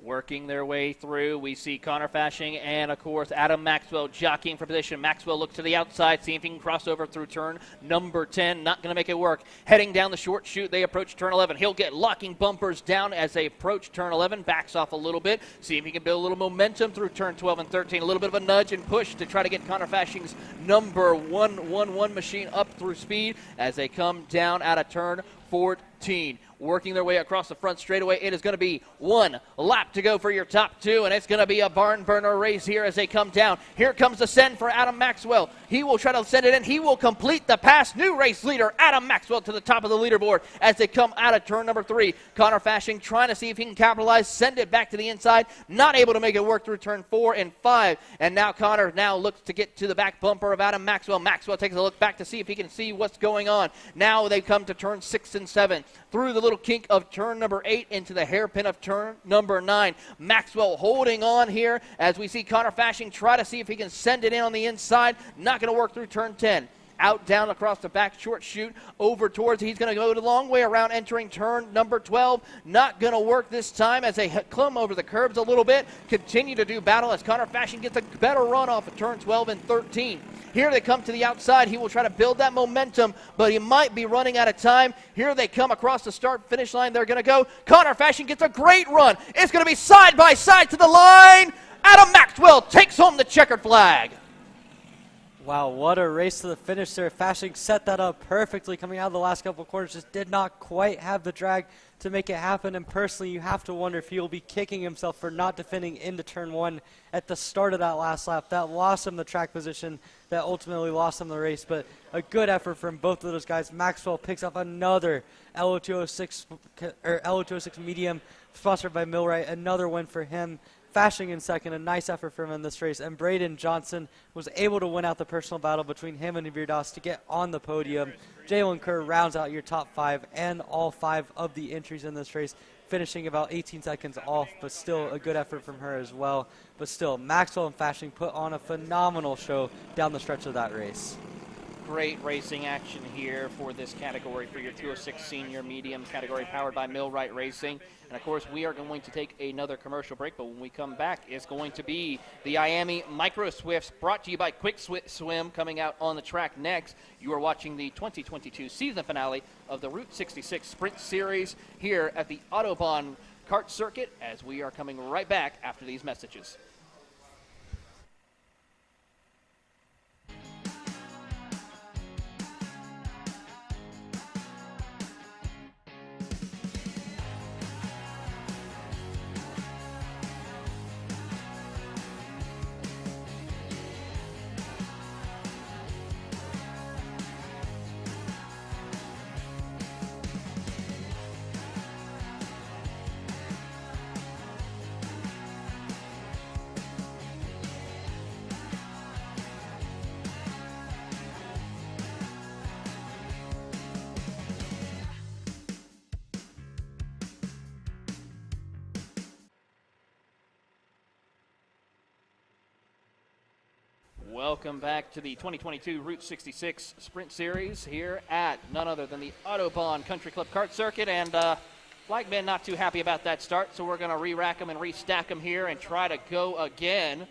Working their way through, we see Connor Fashing and, of course, Adam Maxwell jockeying for position. Maxwell looks to the outside, see if he can cross over through turn number 10. Not going to make it work. Heading down the short chute, they approach turn 11. He'll get locking bumpers down as they approach turn 11. Backs off a little bit. See if he can build a little momentum through turn 12 and 13. A little bit of a nudge and push to try to get Connor Fashing's number 111 machine up through speed as they come down out of turn 14. Working their way across the front straightaway. It is going to be 1 lap to go for your top 2, and it's going to be a barn burner race here as they come down. Here comes the send for Adam Maxwell. He will try to send it in. He will complete the pass. New race leader, Adam Maxwell, to the top of the leaderboard as they come out of turn number 3. Connor Fashing trying to see if he can capitalize, send it back to the inside. Not able to make it work through turn 4 and 5. And now Connor looks to get to the back bumper of Adam Maxwell. Maxwell takes a look back to see if he can see what's going on. Now they come to turn 6 and 7. Through the little kink of turn number 8 into the hairpin of turn number 9. Maxwell holding on here as we see Connor Fashing try to see if he can send it in on the inside. Not going to work through turn 10. Out, down, across the back short chute, over towards, he's going to go the long way around entering turn number 12. Not going to work this time as they come over the curbs a little bit. Continue to do battle as Connor Fashing gets a better run off of turn 12 and 13. Here they come to the outside. He will try to build that momentum, but he might be running out of time. Here they come across the start-finish line. They're going to go. Connor Fashing gets a great run. It's going to be side by side to the line. Adam Maxwell takes home the checkered flag. Wow, what a race to the finish there. Fashing set that up perfectly coming out of the last couple of corners. Just did not quite have the drag to make it happen. And personally, you have to wonder if he will be kicking himself for not defending into turn 1 at the start of that last lap. That lost him the track position. That ultimately lost him the race. But a good effort from both of those guys. Maxwell picks up another LO206 medium sponsored by Millwright. Another win for him. Fashing in second, a nice effort from him in this race. And Braden Johnson was able to win out the personal battle between him and Virdas to get on the podium. Jalen Kerr rounds out your top 5 and all 5 of the entries in this race, finishing about 18 seconds off, but still a good effort from her as well. But still, Maxwell and Fashing put on a phenomenal show down the stretch of that race. Great racing action here for this category, for your 206 senior medium category, powered by Millwright Racing. And of course, we are going to take another commercial break, but when we come back, it's going to be the Miami Micro Swifts, brought to you by Quick Swim, coming out on the track next. You are watching the 2022 season finale of the Route 66 Sprint Series here at the Autobahn Kart Circuit, as we are coming right back after these messages. Welcome back to the 2022 Route 66 Sprint Series here at none other than the Autobahn Country Club Kart Circuit. And Blackman not too happy about that start, so we're going to re-rack them and restack them here and try to go again.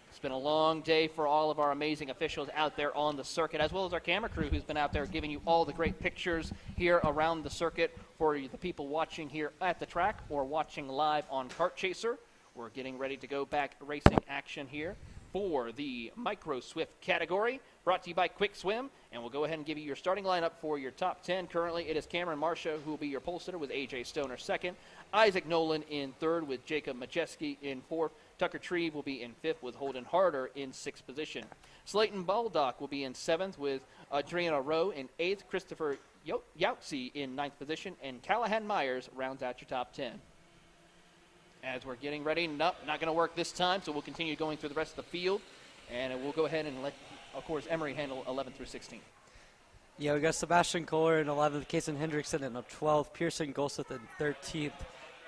It's been a long day for all of our amazing officials out there on the circuit, as well as our camera crew who's been out there giving you all the great pictures here around the circuit for the people watching here at the track or watching live on Kart Chaser. We're getting ready to go back racing action here for the Micro Swift category, brought to you by Quick Swim. And we'll go ahead and give you your starting lineup for your top 10. Currently, it is Cameron Marcia who will be your pole sitter with A.J. Stoner second, Isaac Nolan in third with Jacob Majeski in fourth, Tucker Treve will be in fifth with Holden Harder in sixth position. Slayton Baldock will be in seventh with Adriana Rowe in eighth, Christopher Yautsy in ninth position, and Callahan Myers rounds out your top 10. As we're getting ready, not going to work this time, so we'll continue going through the rest of the field, and we'll go ahead and let, of course, Emery handle 11 through 16. Yeah, we got Sebastian Kohler in 11th, Kason Hendrickson in 12th, Pearson Golseth in 13th,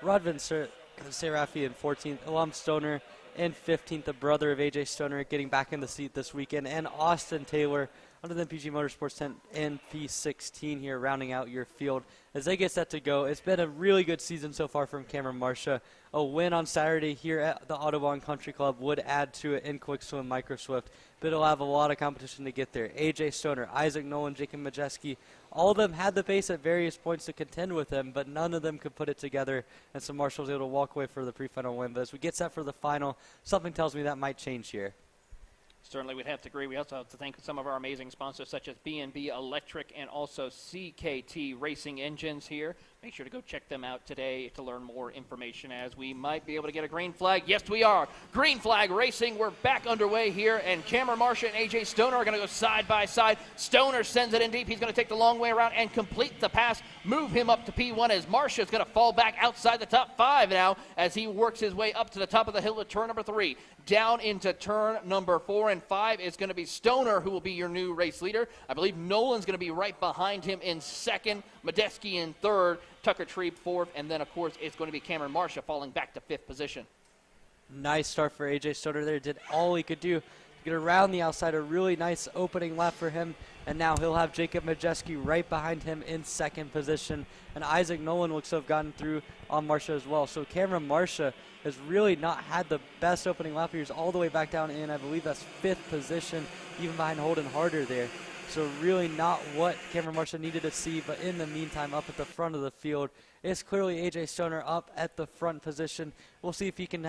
Rodvin Serafi in 14th, Elam Stoner in 15th, the brother of A.J. Stoner getting back in the seat this weekend, and Austin Taylor under the MPG Motorsports 10 in P16 here, rounding out your field as they get set to go. It's been a really good season so far from Cameron Marcia. A win on Saturday here at the Autobahn Country Club would add to it in Quick Swim Micro Swift, but it'll have a lot of competition to get there. A.J. Stoner, Isaac Nolan, Jacob Majeski, all of them had the pace at various points to contend with him, but none of them could put it together, and so Marshall was able to walk away for the pre-final win. But as we get set for the final, something tells me that might change here. Certainly, we'd have to agree. We also have to thank some of our amazing sponsors, such as B&B Electric and also CKT Racing Engines here. Make sure to go check them out today to learn more information, as we might be able to get a green flag. Yes, we are. Green flag racing. We're back underway here, and Cameron Marcia and A.J. Stoner are going to go side by side. Stoner sends it in deep. He's going to take the long way around and complete the pass, move him up to P1, as Marcia is going to fall back outside the top 5 now as he works his way up to the top of the hill to turn number 3. Down into turn number 4 and 5 is going to be Stoner, who will be your new race leader. I believe Nolan's going to be right behind him in second, Medeski in third, Tucker Trebe fourth, and then, of course, it's going to be Cameron Marcia falling back to fifth position. Nice start for A.J. Stoner there. Did all he could do to get around the outside. A really nice opening lap for him, and now he'll have Jacob Majeski right behind him in second position, and Isaac Nolan looks to have gotten through on Marcia as well. So Cameron Marcia has really not had the best opening lap. He was all the way back down in, I believe that's fifth position, even behind Holden Harder there. So really not what Cameron Marcia needed to see, but in the meantime, up at the front of the field, it's clearly A.J. Stoner up at the front position. We'll see if he can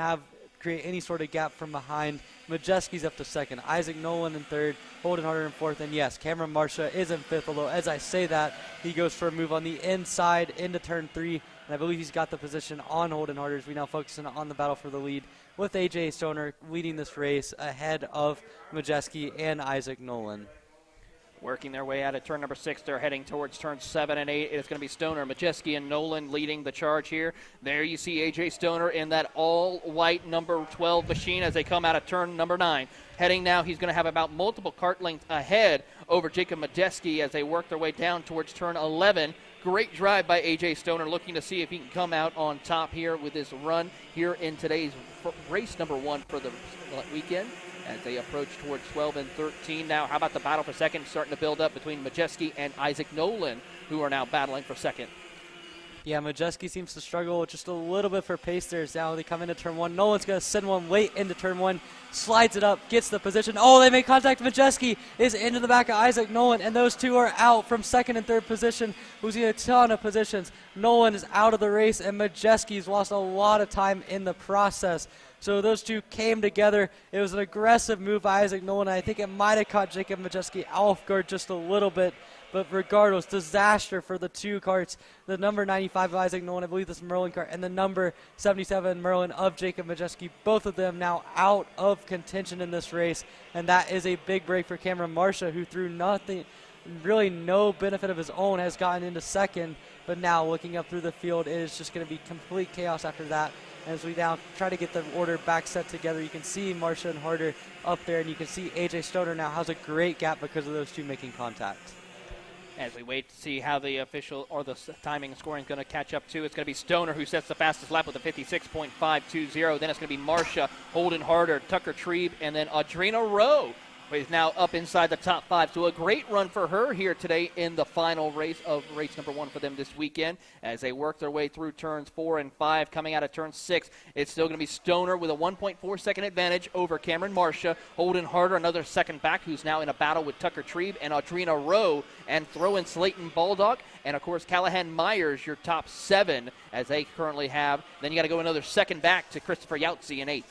create any sort of gap from behind. Majeski's up to second, Isaac Nolan in third, Holden Harder in fourth, and yes, Cameron Marcia is in fifth, although as I say that, he goes for a move on the inside into turn 3, and I believe he's got the position on Holden Harder as we now focus on the battle for the lead, with A.J. Stoner leading this race ahead of Majeski and Isaac Nolan. Working their way out of turn number 6, they're heading towards turn 7 and 8. It's going to be Stoner, Majeski, and Nolan leading the charge here. There you see A.J. Stoner in that all-white number 12 machine as they come out of turn number 9. Heading now, he's going to have about multiple kart lengths ahead over Jacob Majeski as they work their way down towards turn 11. Great drive by A.J. Stoner, looking to see if he can come out on top here with this run here in today's race number 1 for the weekend, as they approach towards 12 and 13. Now, how about the battle for second starting to build up between Majeski and Isaac Nolan, who are now battling for second. Yeah, Majeski seems to struggle just a little bit for pace there. Now they come into turn 1. Nolan's going to send one late into turn 1, slides it up, gets the position. Oh, they make contact. Majeski is into the back of Isaac Nolan, and those two are out from second and third position, losing a ton of positions. Nolan is out of the race, and Majeski's lost a lot of time in the process. So those two came together. It was an aggressive move by Isaac Nolan. I think it might have caught Jacob Majeski off guard just a little bit. But regardless, disaster for the two karts. The number 95 of Isaac Nolan, I believe this Merlin kart, and the number 77 Merlin of Jacob Majeski, both of them now out of contention in this race. And that is a big break for Cameron Marcia, who through nothing, really no benefit of his own, has gotten into second. But now looking up through the field, it is just going to be complete chaos after that. As we now try to get the order back set together, you can see Marcia and Harder up there, and you can see A.J. Stoner now has a great gap because of those two making contact. As we wait to see how the official or the timing and scoring is going to catch up to, it's going to be Stoner who sets the fastest lap with a 56.520. Then it's going to be Marcia, Holden Harder, Tucker Trebe, and then Adrena Rowe is now up inside the top 5. So a great run for her here today in the final race of race number 1 for them this weekend as they work their way through turns 4 and 5. Coming out of turn 6, it's still going to be Stoner with a 1.4 second advantage over Cameron Marcia. Holden Harder, another second back, who's now in a battle with Tucker Trebe and Audrina Rowe, and throw in Slayton Baldock. And, of course, Callahan Myers, your top 7, as they currently have. Then you got to go another second back to Christopher Yautsy in 8th.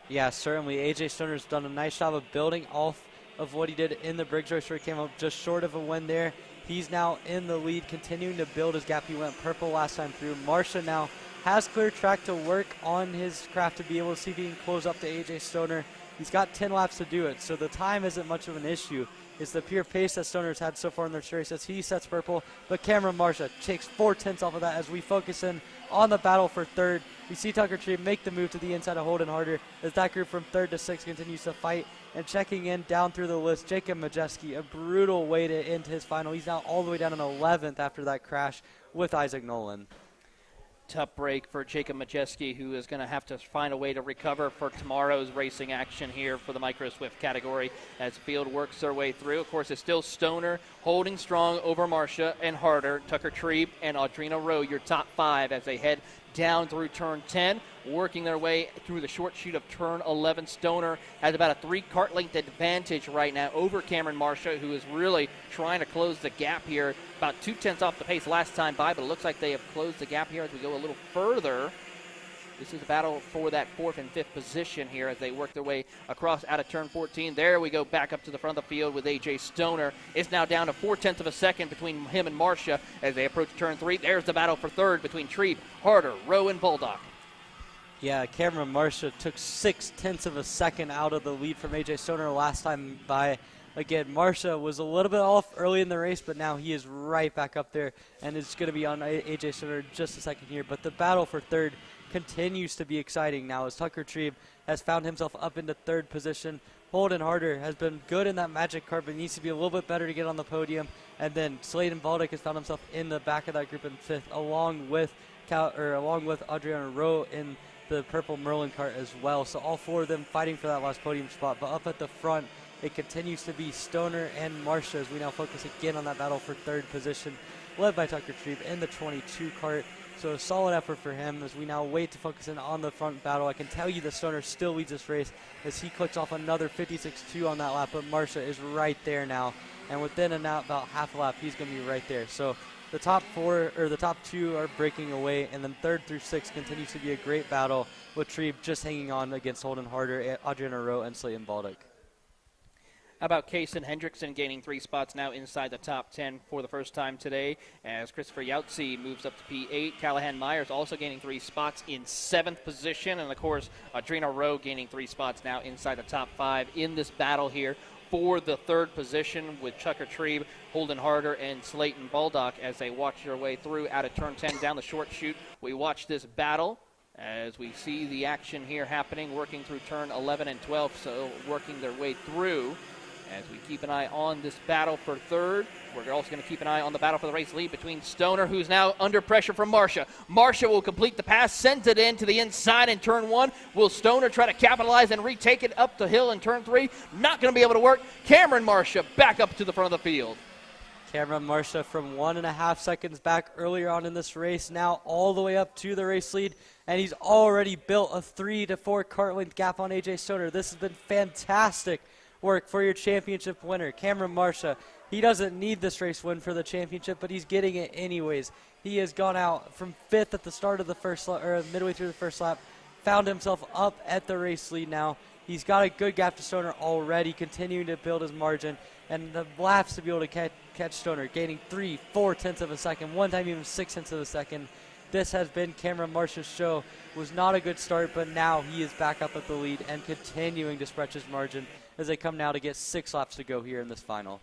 Yeah, certainly. A.J. Stoner's done a nice job of building off of what he did in the Briggs race where he came up just short of a win there. He's now in the lead, continuing to build his gap. He went purple last time through. Marcia now has clear track to work on his craft to be able to see if he can close up to A.J. Stoner. He's got 10 laps to do it, so the time isn't much of an issue. It's the pure pace that Stoner's had so far in their race as he sets purple, but Cameron Marcia takes 4/10 off of that as we focus in on the battle for third. We see Tucker Trebe make the move to the inside of Holden Harder as that group from 3rd to 6th continues to fight. And checking in down through the list, Jacob Majeski, a brutal way to end his final. He's now all the way down in 11th after that crash with Isaac Nolan. Tough break for Jacob Majeski, who is going to have to find a way to recover for tomorrow's racing action here for the Micro Swift category as the field works their way through. Of course, it's still Stoner holding strong over Marcia and Harder, Tucker Trebe and Audrina Rowe, your top 5 as they head down through turn 10, working their way through the short chute of turn 11. Stoner has about a 3 kart length advantage right now over Cameron Marcia, who is really trying to close the gap here. About 2/10 off the pace last time by, but it looks like they have closed the gap here as we go a little further. This is a battle for that 4th and 5th position here as they work their way across out of turn 14. There we go back up to the front of the field with A.J. Stoner. It's now down to 4/10 of a second between him and Marcia as they approach turn 3. There's the battle for third between Trebe, Harder, Rowe, and Baldock. Yeah, Cameron Marcia took 6/10 of a second out of the lead from A.J. Stoner last time by. Again, Marcia was a little bit off early in the race, but now he is right back up there, and it's going to be on A.J. Stoner just a second here. But the battle for third continues to be exciting now as Tucker Trebe has found himself up into 3rd position. Holden Harder has been good in that magic cart, but needs to be a little bit better to get on the podium. And then Slayton Baldock has found himself in the back of that group in 5th, along with Adriana Rowe in the purple Merlin cart as well. So all 4 of them fighting for that last podium spot. But up at the front, it continues to be Stoner and Marcia as we now focus again on that battle for 3rd position, led by Tucker Trebe in the 22 cart. So a solid effort for him as we now wait to focus in on the front battle. I can tell you that Stoner still leads this race as he clicks off another 56.2 on that lap, but Marcia is right there now. And within about half a lap, he's going to be right there. So the top 2 are breaking away, and then 3rd through 6th continues to be a great battle with Trebe just hanging on against Holden Harder, Adriana Rowe, and Slayton Baldock. How about Kaysen Hendrickson gaining 3 spots now inside the top 10 for the first time today as Christopher Yautsy moves up to P8. Callahan Myers also gaining 3 spots in 7th position. And, of course, Adrina Rowe gaining 3 spots now inside the top 5 in this battle here for the 3rd position with Tucker Trebe, Holden Harder, and Slayton Baldock as they watch their way through out of turn 10 down the short chute. We watch this battle as we see the action here happening, working through turn 11 and 12, so working their way through. As we keep an eye on this battle for 3rd, we're also going to keep an eye on the battle for the race lead between Stoner, who's now under pressure from Marcia. Marcia will complete the pass, sends it in to the inside in turn 1. Will Stoner try to capitalize and retake it up the hill in turn 3? Not going to be able to work. Cameron Marcia back up to the front of the field. Cameron Marcia from 1.5 seconds back earlier on in this race, now all the way up to the race lead, and he's already built a 3 to 4 kart length gap on A.J. Stoner. This has been fantastic work for your championship winner, Cameron Marcia. He doesn't need this race win for the championship, but he's getting it anyways. He has gone out from 5th at the start of the first lap, or midway through the first lap, found himself up at the race lead now. He's got a good gap to Stoner already, continuing to build his margin, and the laps to be able to catch Stoner, gaining 3/4 of a second, one time even 6/10 of a second. This has been Cameron Marcia's show. Was not a good start, but now he is back up at the lead and continuing to stretch his margin as they come now to get 6 laps to go here in this final.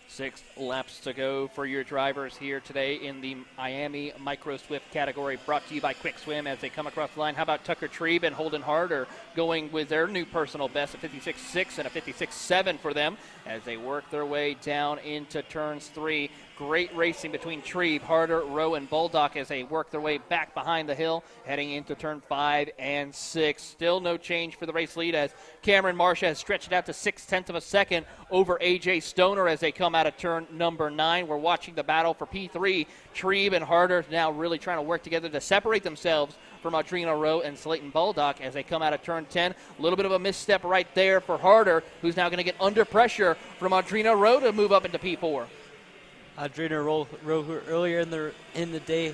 6 laps to go for your drivers here today in the Miami Micro Swift category, brought to you by Quick Swim as they come across the line. How about Tucker Trebe and Holden Harder going with their new personal best, a 56.6 and a 56.7 for them as they work their way down into turns 3. Great racing between Trebe, Harder, Rowe, and Baldock as they work their way back behind the hill, heading into turn 5 and 6. Still no change for the race lead as Cameron Marcia has stretched it out to 0.6 of a second over A.J. Stoner as they come out of turn number 9. We're watching the battle for P3. Trebe and Harder now really trying to work together to separate themselves from Audrina Rowe and Slayton Baldock as they come out of turn 10. A little bit of a misstep right there for Harder, who's now going to get under pressure from Audrina Rowe to move up into P4. Audrina Rowe, who earlier in the day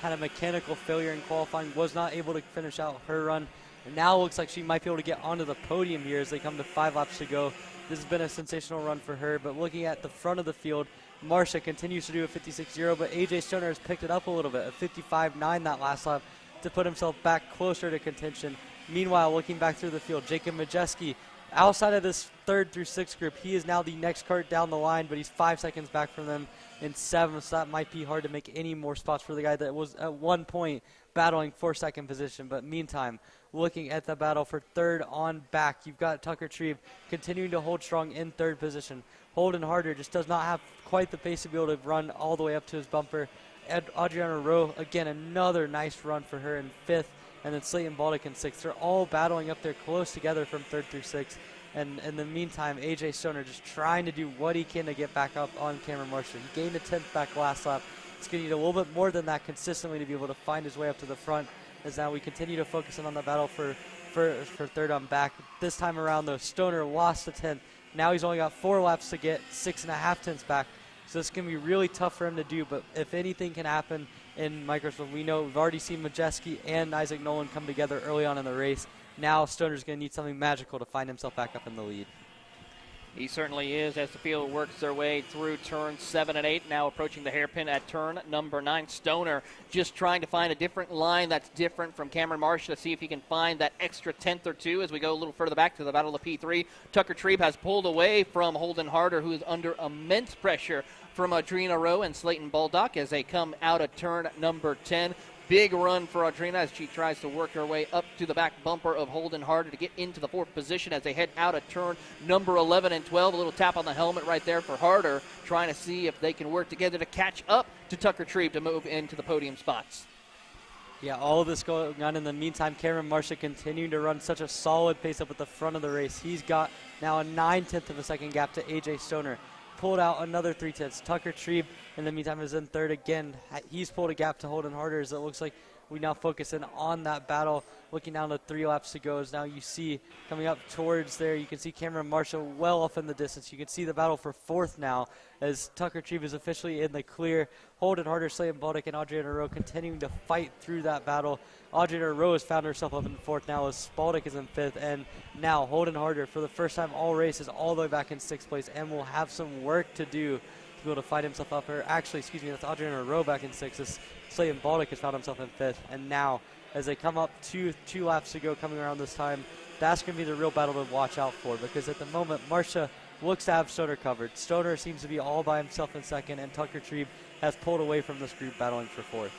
had a mechanical failure in qualifying, was not able to finish out her run. And now looks like she might be able to get onto the podium here as they come to 5 laps to go. This has been a sensational run for her, but looking at the front of the field, Marcia continues to do a 56.0, but A.J. Stoner has picked it up a little bit, a 55.9 that last lap to put himself back closer to contention. Meanwhile, looking back through the field, Jacob Majeski, outside of this 3rd through 6th group, he is now the next cart down the line, but he's 5 seconds back from them in 7th, so that might be hard to make any more spots for the guy that was at one point battling for 2nd position. But meantime, looking at the battle for 3rd on back, you've got Tucker Trebe continuing to hold strong in 3rd position. Holden Harder just does not have quite the pace to be able to run all the way up to his bumper. Audrina Rowe, again, another nice run for her in 5th, and then Slayton Baldock in 6th. They're all battling up there close together from 3rd through 6th. And in the meantime, A.J. Stoner just trying to do what he can to get back up on Cameron Marshall. He gained a 10th back last lap. He's going to need a little bit more than that consistently to be able to find his way up to the front, as now we continue to focus in on the battle for 3rd on back. This time around, though, Stoner lost the 10th. Now he's only got 4 laps to get 6.5 tenths back. So it's going to be really tough for him to do, but if anything can happen in Microsoft, we know we've already seen Majeski and Isaac Nolan come together early on in the race. Now Stoner's going to need something magical to find himself back up in the lead. He certainly is as the field works their way through turns 7 and 8, now approaching the hairpin at turn number 9. Stoner just trying to find a different line that's different from Cameron Marsh to see if he can find that extra 10th or 2 as we go a little further back to the battle of P3. Tucker Trebe has pulled away from Holden Harder, who is under immense pressure from Audrina Rowe and Slayton Baldock as they come out of turn number 10. Big run for Audrina as she tries to work her way up to the back bumper of Holden Harder to get into the 4th position as they head out of turn number 11 and 12. A little tap on the helmet right there for Harder, trying to see if they can work together to catch up to Tucker Trebe to move into the podium spots. Yeah, all of this going on in the meantime. Cameron Marcia continuing to run such a solid pace up at the front of the race. He's got now a 9/10 of a second gap to A.J. Stoner. Pulled out another 3/10. Tucker Trebe, in the meantime, is in 3rd again. He's pulled a gap to Holden Harder as it looks like we now focus in on that battle. Looking down to 3 laps to go as now you see coming up towards there, you can see Cameron Marshall well off in the distance. You can see the battle for 4th now as Tucker Trebe is officially in the clear. Holden Harder, Slayton Baldock, and Audrina Rowe continuing to fight through that battle. Audrina Rowe has found herself up in 4th now as Baldock is in 5th. And now Holden Harder, for the first time all race, is all the way back in 6th place and will have some work to do to be able to fight himself up. Or actually, excuse me, that's Audrina Rowe back in 6th as Slayton Baldock has found himself in 5th. And now, as they come up two laps to go coming around this time, that's going to be the real battle to watch out for, because at the moment, Marcia looks to have Stoner covered. Stoner seems to be all by himself in 2nd, and Tucker Trebe has pulled away from this group battling for 4th.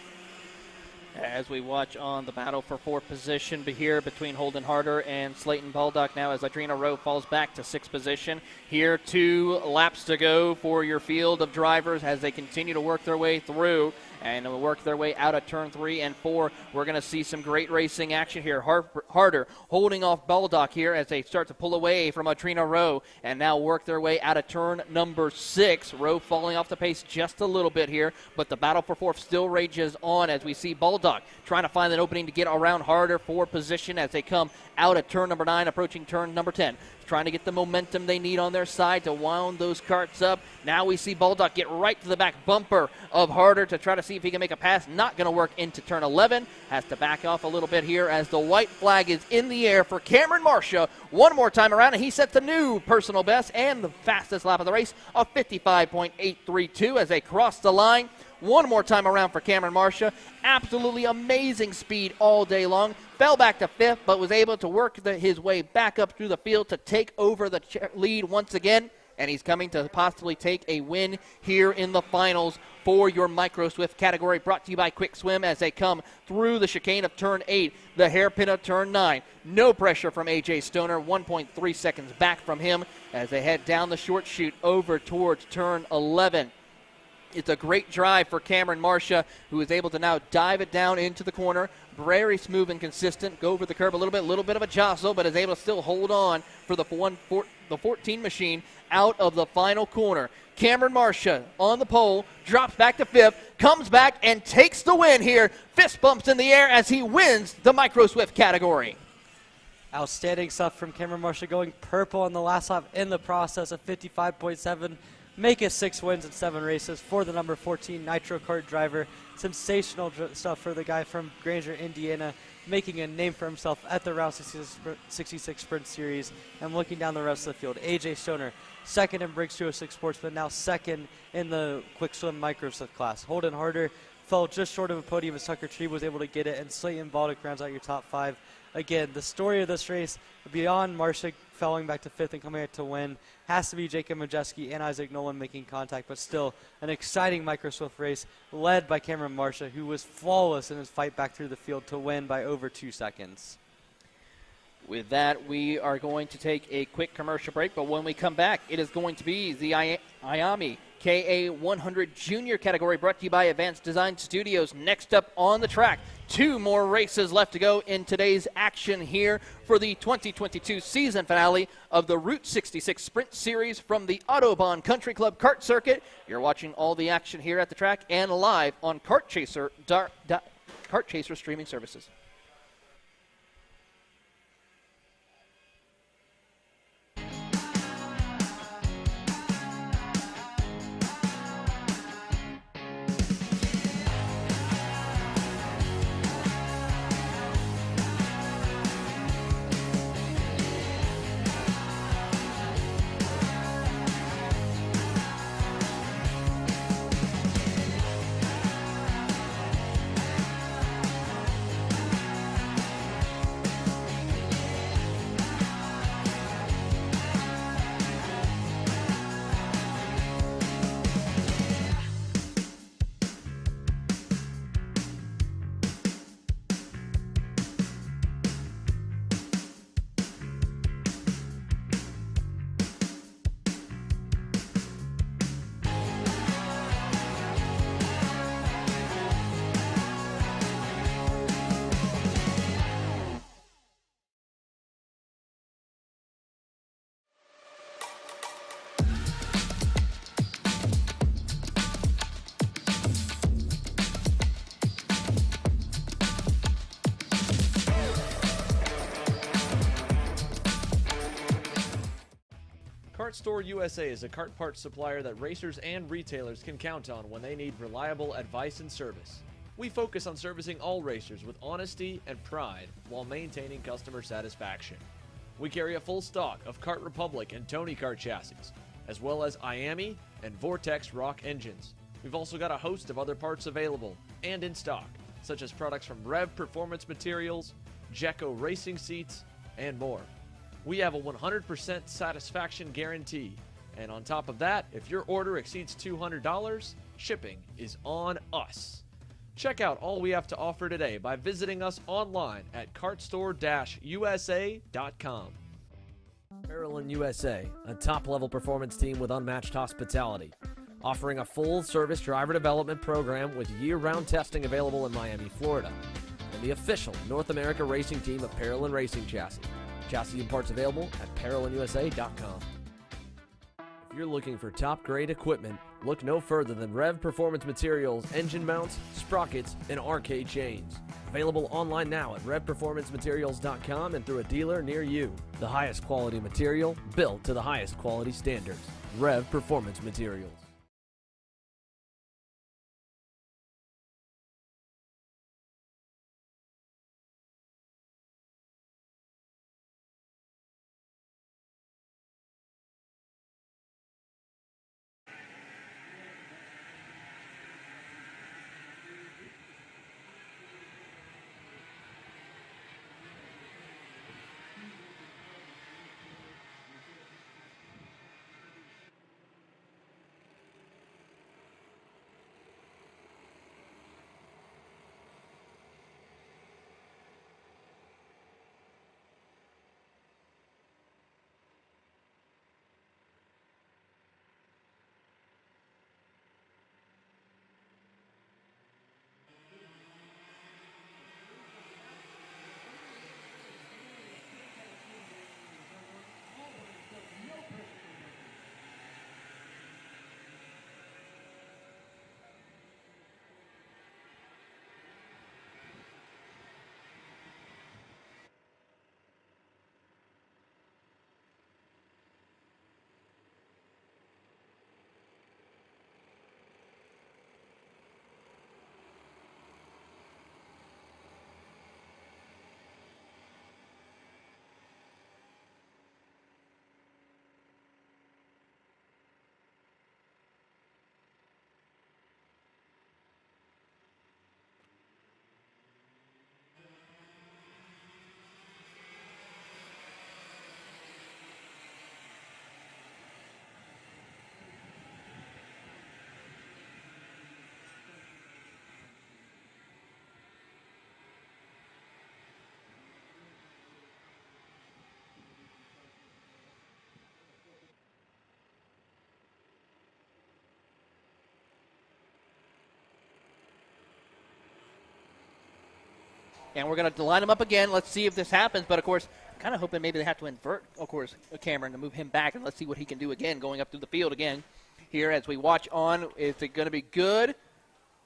As we watch on the battle for 4th position here between Holden Harder and Slayton Baldock now as Audrina Rowe falls back to 6th position. Here 2 laps to go for your field of drivers as they continue to work their way through and work their way out of turn 3 and 4. We're going to see some great racing action here. Harder holding off Baldock here as they start to pull away from Audrina Rowe and now work their way out of turn number 6. Rowe falling off the pace just a little bit here, but the battle for 4th still rages on as we see Baldock trying to find an opening to get around Harder for position as they come out of turn number 9, approaching turn number 10. Trying to get the momentum they need on their side to wound those carts up. Now we see Baldock get right to the back bumper of Harder to try to see if he can make a pass. Not going to work into turn 11. Has to back off a little bit here as the white flag is in the air for Cameron Marcia one more time around, and he sets a new personal best and the fastest lap of the race of 55.832 as they cross the line. One more time around for Cameron Marcia. Absolutely amazing speed all day long. Fell back to 5th, but was able to work his way back up through the field to take over the lead once again. And he's coming to possibly take a win here in the finals for your Micro Swift category, brought to you by Quick Swim as they come through the chicane of turn 8, the hairpin of turn 9. No pressure from A.J. Stoner, 1.3 seconds back from him as they head down the short chute over towards turn 11. It's a great drive for Cameron Marcia, who is able to now dive it down into the corner. Very smooth and consistent. Go over the curb a little bit of a jostle, but is able to still hold on for the 14 machine out of the final corner. Cameron Marcia on the pole, drops back to 5th, comes back and takes the win here. Fist bumps in the air as he wins the Micro Swift category. Outstanding stuff from Cameron Marcia, going purple on the last lap in the process of 55.7. Make it 6 wins in 7 races for the number 14 Nitro Kart driver. Sensational stuff for the guy from Granger, Indiana, making a name for himself at the Route 66 Sprint Series. And looking down the rest of the field, AJ Stoner, second in Briggs 206 Sportsman, now second in the Quick Swim Micro Swift class. Holden Harder fell just short of a podium as Tucker Tree was able to get it, and Slayton Baldock rounds out your top 5. Again, the story of this race, beyond Marcia falling back to 5th and coming out to win, has to be Jacob Majeski and Isaac Nolan making contact, but still an exciting Micro Swift race led by Cameron Marcia, who was flawless in his fight back through the field to win by over 2 seconds. With that, we are going to take a quick commercial break, but when we come back, it is going to be the IAMI KA100 Junior category, brought to you by Advanced Design Studios. Next up on the track, 2 more races left to go in today's action here for the 2022 season finale of the Route 66 Sprint Series from the Autobahn Country Club Kart Circuit. You're watching all the action here at the track and live on Kart Chaser streaming services. Kart Store USA is a kart parts supplier that racers and retailers can count on when they need reliable advice and service. We focus on servicing all racers with honesty and pride while maintaining customer satisfaction. We carry a full stock of Kart Republic and Tony Kart chassis, as well as IAMI and Vortex Rock engines. We've also got a host of other parts available and in stock, such as products from Rev Performance Materials, Jekko Racing Seats, and more. We have a 100% satisfaction guarantee, and on top of that, if your order exceeds $200, shipping is on us. Check out all we have to offer today by visiting us online at kartstore-usa.com. Parallel USA, a top-level performance team with unmatched hospitality, offering a full-service driver development program with year-round testing available in Miami, Florida, and the official North America racing team of Parallel Racing Chassis. Chassis and parts available at ParalleLUSA.com. If you're looking for top-grade equipment, look no further than Rev Performance Materials, engine mounts, sprockets, and arcade chains. Available online now at RevPerformanceMaterials.com and through a dealer near you. The highest quality material, built to the highest quality standards. Rev Performance Materials. And we're going to line them up again. Let's see if this happens. But, of course, I'm kind of hoping maybe they have to invert, of course, Cameron to move him back. And let's see what he can do again going up through the field again. Here as we watch on, is it going to be good?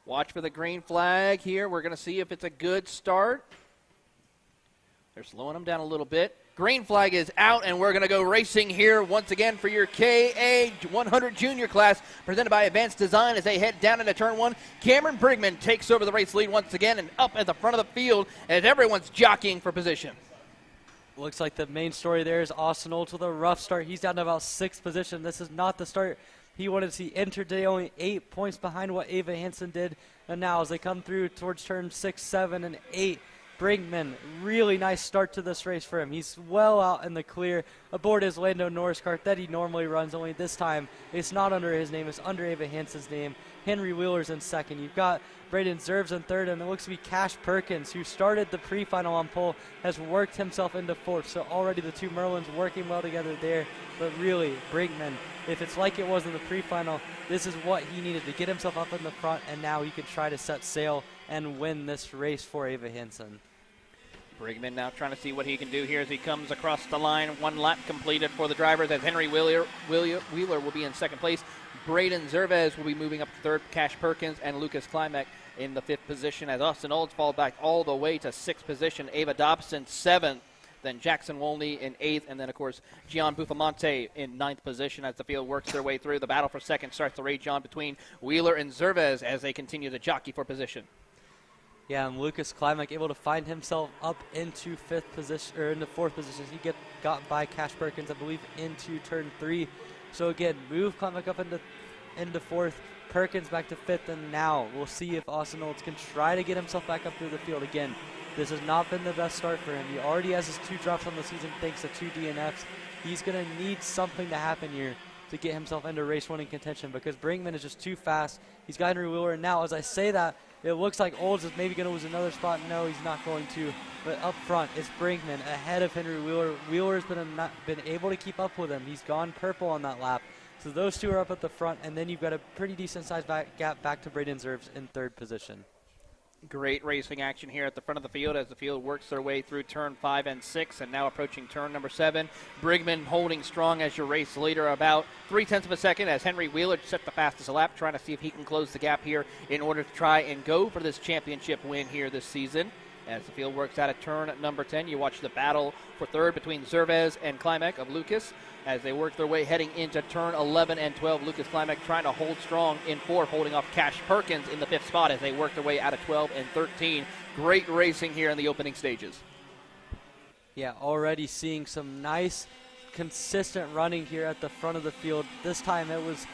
Watch for the green flag here. We're going to see if it's a good start. They're slowing them down a little bit. Green flag is out, and we're going to go racing here once again for your KA 100 junior class presented by Advanced Design as they head down into turn 1. Cameron Brigman takes over the race lead once again and up at the front of the field as everyone's jockeying for position. Looks like the main story there is Austin Olds with a rough start. He's down to about 6th position. This is not the start he wanted to see. Entered today only 8 points behind what Ava Hansen did. And now as they come through towards turn 6, 7, and 8, Brinkman, really nice start to this race for him. He's well out in the clear aboard his Lando Norris cart that he normally runs, only this time it's not under his name, it's under Ava Hansen's name. Henry Wheeler's in second. You've got Braden Zerves in third, and it looks to be Cash Perkins, who started the pre-final on pole, has worked himself into fourth. So already the two Merlins working well together there. But really, Brinkman, if it's like it was in the pre-final, this is what he needed to get himself up in the front, and now he can try to set sail and win this race for Ava Hansen. Brigman now trying to see what he can do here as he comes across the line. 1 lap completed for the drivers as Henry Wheeler will be in second place. Braden Zerves will be moving up to third. Cash Perkins and Lucas Klimek in the 5th position as Austin Olds fall back all the way to 6th position. Ava Dobson 7th. Then Jackson Wolney in 8th. And then, of course, Gian Bufamonte in 9th position as the field works their way through. The battle for second starts to rage on between Wheeler and Zerves as they continue to jockey for position. Yeah, and Lucas Klimek able to find himself up into 5th position, or into 4th position. He got by Cash Perkins, I believe, into turn 3. So again, move Klimek up into 4th, Perkins back to 5th, and now we'll see if Austin Olds can try to get himself back up through the field. Again, this has not been the best start for him. He already has his 2 drops on the season thanks to 2 DNFs. He's going to need something to happen here to get himself into race-winning contention because Brinkman is just too fast. He's got Henry Wheeler, and now as I say that, it looks like Olds is maybe going to lose another spot. No, he's not going to. But up front, it's Brinkman ahead of Henry Wheeler. Wheeler has been able to keep up with him. He's gone purple on that lap. So those two are up at the front, and then you've got a pretty decent-sized gap back to Braden Zerves in 3rd position. Great racing action here at the front of the field as the field works their way through turn 5 and 6 and now approaching turn number 7. Brigman holding strong as your race leader about 0.3 of a second as Henry Wheeler set the fastest lap, trying to see if he can close the gap here in order to try and go for this championship win here this season. As the field works out at turn number 10, you watch the battle for 3rd between Zerves and Klimek of Lucas as they work their way heading into turn 11 and 12. Lucas Klimek trying to hold strong in 4th, holding off Cash Perkins in the 5th spot as they work their way out of 12 and 13. Great racing here in the opening stages. Yeah, already seeing some nice, consistent running here at the front of the field. This time it was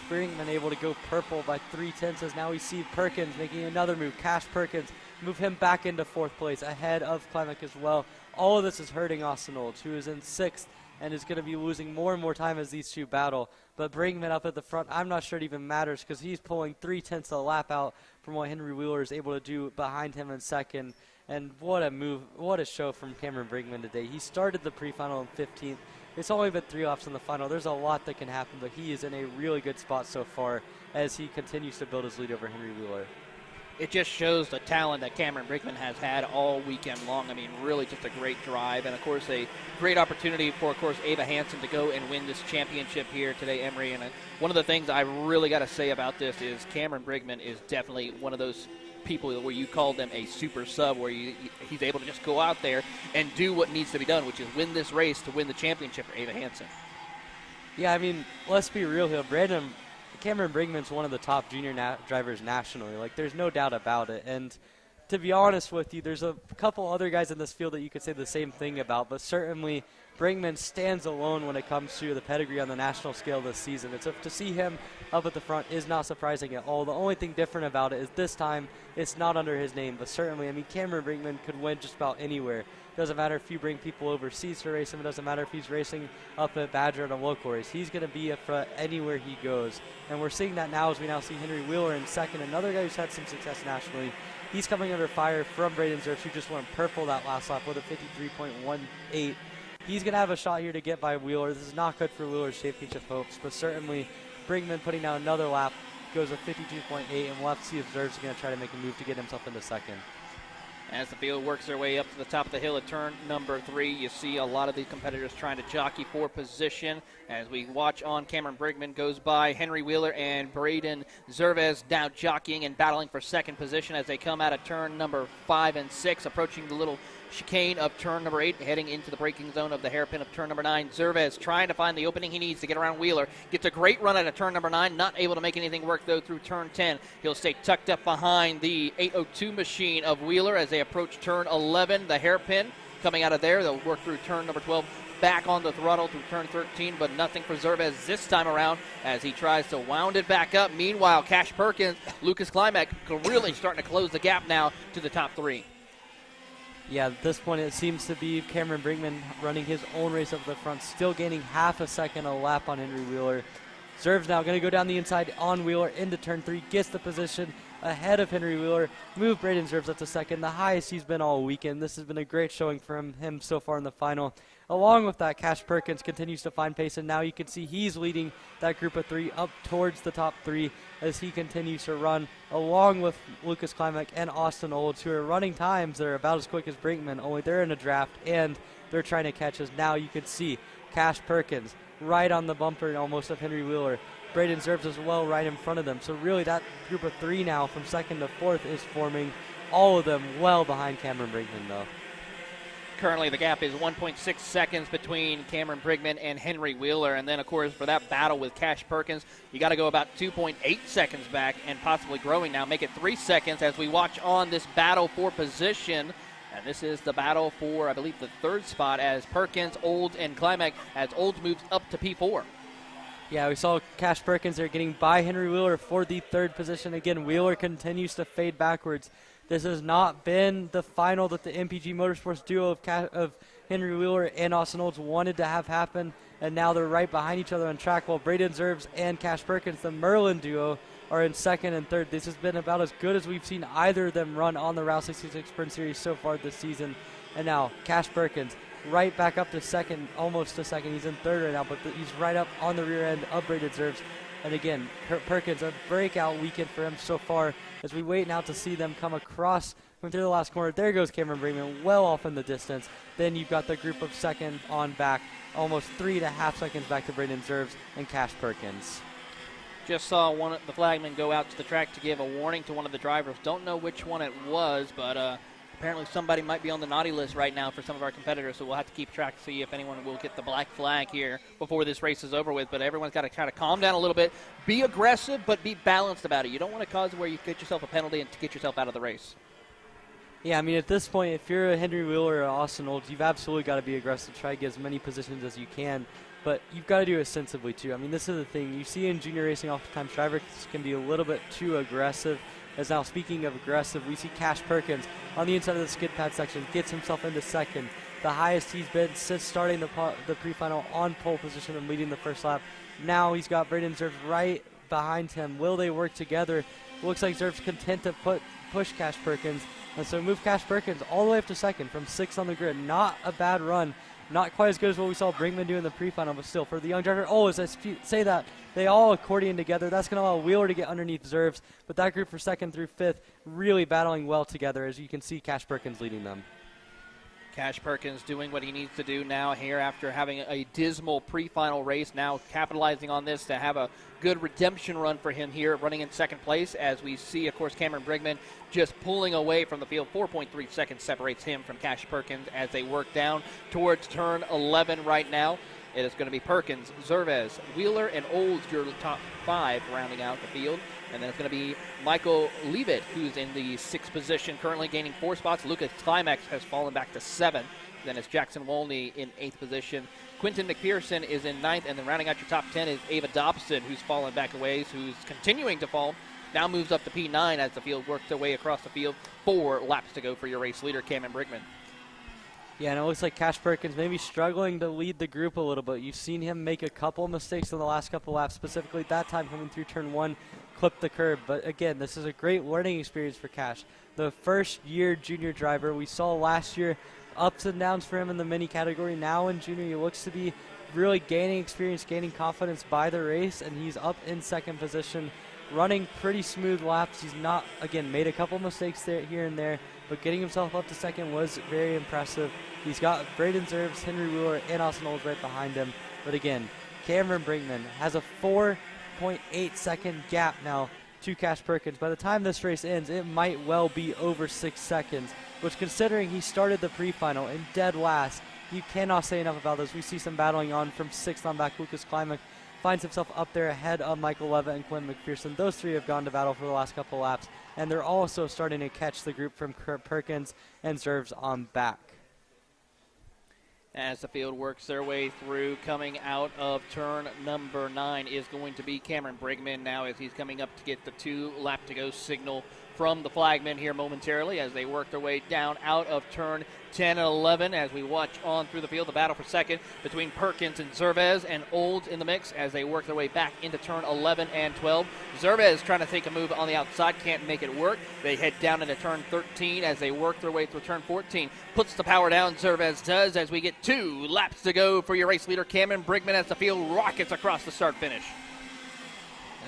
Brinkman able to go purple by 0.3 as now we see Perkins making another move. Cash Perkins move him back into 4th place ahead of Klimek as well. All of this is hurting Austin Olds, who is in 6th and is going to be losing more and more time as these two battle. But Brinkman up at the front, I'm not sure it even matters because he's pulling 0.3 of a lap out from what Henry Wheeler is able to do behind him in 2nd. And what a move, what a show from Cameron Brinkman today. He started the pre-final in 15th. It's only been 3 laps in the final. There's a lot that can happen, but he is in a really good spot so far as he continues to build his lead over Henry Wheeler. It just shows the talent that Cameron Brinkman has had all weekend long. I mean, really just a great drive. And, of course, a great opportunity for, of course, Ava Hansen to go and win this championship here today, Emery. And one of the things I really got to say about this is Cameron Brinkman is definitely one of those people where you call them a super sub, where he's able to just go out there and do what needs to be done, which is win this race to win the championship for Ava Hansen. Yeah, I mean, let's be real here. Cameron Brinkman's one of the top junior drivers nationally. Like, there's no doubt about it. And to be honest with you, there's a couple other guys in this field that you could say the same thing about, but certainly Brinkman stands alone when it comes to the pedigree on the national scale this season. To see him up at the front is not surprising at all. The only thing different about it is this time it's not under his name, but certainly, I mean, Cameron Brinkman could win just about anywhere. Doesn't matter if you bring people overseas to race him. It doesn't matter if he's racing up at Badger in a local race. He's going to be up front anywhere he goes. And we're seeing that now as we now see Henry Wheeler in 2nd, another guy who's had some success nationally. He's coming under fire from Braden Zerves, who just went purple that last lap with a 53.18. He's going to have a shot here to get by Wheeler. This is not good for Wheeler's championship hopes, but certainly Brinkman putting down another lap goes with 52.8, and we'll have to see if Zerves is going to try to make a move to get himself into 2nd. As the field works their way up to the top of the hill at turn number 3, you see a lot of the competitors trying to jockey for position. As we watch on, Cameron Brigman goes by Henry Wheeler and Braden Zervez now jockeying and battling for second position as they come out of turn number 5 and 6, approaching the little chicane of turn number 8, heading into the braking zone of the hairpin of turn number 9. Zervez trying to find the opening he needs to get around Wheeler. Gets a great run out of turn number 9, not able to make anything work, though, through turn 10. He'll stay tucked up behind the 802 machine of Wheeler as they approach turn 11, the hairpin. Coming out of there, they'll work through turn number 12, back on the throttle through turn 13, but nothing for Zervez this time around as he tries to wound it back up. Meanwhile, Cash Perkins, Lucas Klimek really starting to close the gap now to the top 3. Yeah, at this point it seems to be Cameron Brinkman running his own race up the front, still gaining half a second a lap on Henry Wheeler. Zerv's now going to go down the inside on Wheeler into turn 3, gets the position ahead of Henry Wheeler, move Braden Zerv's up to second, the highest he's been all weekend. This has been a great showing from him so far in the final. Along with that, Cash Perkins continues to find pace, and now you can see he's leading that group of 3 up towards the top 3 as he continues to run, along with Lucas Klimek and Austin Olds, who are running times that are about as quick as Brinkman, only they're in a draft, and they're trying to catch us. Now you can see Cash Perkins right on the bumper almost of Henry Wheeler. Braden Zerv's as well right in front of them. So really that group of 3 now from second to fourth is forming, all of them well behind Cameron Brinkman, though. Currently, the gap is 1.6 seconds between Cameron Brigman and Henry Wheeler. And then, of course, for that battle with Cash Perkins, you got to go about 2.8 seconds back and possibly growing now. Make it 3 seconds as we watch on this battle for position. And this is the battle for, I believe, the 3rd spot as Perkins, Olds, and Klimek as Olds moves up to P4. Yeah, we saw Cash Perkins there getting by Henry Wheeler for the 3rd position. Again, Wheeler continues to fade backwards. This has not been the final that the MPG Motorsports duo of Henry Wheeler and Austin Olds wanted to have happen, and now they're right behind each other on track while Braden Zervs and Cash Perkins, the Merlin duo, are in 2nd and 3rd. This has been about as good as we've seen either of them run on the Route 66 Sprint Series so far this season. And now Cash Perkins right back up to 2nd, almost to 2nd. He's in 3rd right now, but he's right up on the rear end of Braden Zervs. And again, Perkins, a breakout weekend for him so far as we wait now to see them come across from through the last corner. There goes Cameron Brinkman, well off in the distance. Then you've got the group of 2nd on back, almost 3.5 seconds back to Braden Zervs and Cash Perkins. Just saw one of the flagmen go out to the track to give a warning to one of the drivers. Don't know which one it was, but apparently somebody might be on the naughty list right now for some of our competitors, so we'll have to keep track to see if anyone will get the black flag here before this race is over with. But everyone's got to kind of calm down a little bit, be aggressive, but be balanced about it. You don't want to cause where you get yourself a penalty and to get yourself out of the race. Yeah, I mean, at this point, if you're a Henry Wheeler or Austin Olds, you've absolutely got to be aggressive, try to get as many positions as you can. But you've got to do it sensibly, too. I mean, this is the thing. You see in junior racing oftentimes drivers can be a little bit too aggressive. As now, speaking of aggressive, we see Cash Perkins on the inside of the skid pad section, gets himself into 2nd. The highest he's been since starting the pre-final on pole position and leading the first lap. Now he's got Braden Zervs right behind him. Will they work together? Looks like Zervs content to push Cash Perkins. And so move Cash Perkins all the way up to 2nd from 6th on the grid. Not a bad run. Not quite as good as what we saw Brinkman do in the pre-final, but still, for the young driver, as I say that, they all accordion together. That's going to allow Wheeler to get underneath Zervs, but that group for 2nd through 5th really battling well together, as you can see Cash Perkins leading them. Cash Perkins doing what he needs to do now here after having a dismal pre-final race, now capitalizing on this to have a good redemption run for him here, running in 2nd place, as we see, of course, Cameron Brigman just pulling away from the field. 4.3 seconds separates him from Cash Perkins as they work down towards turn 11 right now. It is going to be Perkins, Zervez, Wheeler, and Olds, your top 5 rounding out the field. And then it's going to be Michael Leavitt, who's in the 6th position, currently gaining 4 spots. Lucas Klimek has fallen back to 7th. Then it's Jackson Wolney in 8th position. Quentin McPherson is in 9th. And then rounding out your top 10 is Ava Dobson, who's fallen back a ways, who's continuing to fall. Now moves up to P9 as the field works their way across the field. 4 laps to go for your race leader, Cameron Brigman. Yeah, and it looks like Cash Perkins maybe struggling to lead the group a little bit. You've seen him make a couple mistakes in the last couple laps, specifically that time coming through turn 1, clipped the curb. But again, this is a great learning experience for Cash. The first-year junior driver we saw last year, ups and downs for him in the mini category. Now in junior, he looks to be really gaining experience, gaining confidence by the race, and he's up in 2nd position running pretty smooth laps. He's not, again, made a couple mistakes there, here and there, but getting himself up to second was very impressive. He's got Braden Zerves, Henry Wheeler, and Austin Olds right behind him. But again, Cameron Brinkman has a 4.8 second gap now to Cash Perkins. By the time this race ends, it might well be over 6 seconds, which, considering he started the pre-final in dead last, you cannot say enough about this. We see some battling on from 6th on back. Lucas Klimek finds himself up there ahead of Michael Levitt and Quinn McPherson. Those three have gone to battle for the last couple laps, and they're also starting to catch the group from Perkins and Zerves on back. As the field works their way through, coming out of turn number 9 is going to be Cameron Brigman now, as he's coming up to get the 2 lap to go signal from the flagman here momentarily as they work their way down out of turn 10 and 11 as we watch on through the field. The battle for second between Perkins and Zerves, and Olds in the mix as they work their way back into turn 11 and 12. Zerves trying to take a move on the outside, can't make it work. They head down into turn 13 as they work their way through turn 14. Puts the power down, Zerves does, as we get 2 laps to go for your race leader, Cameron Brigman, as the field rockets across the start finish.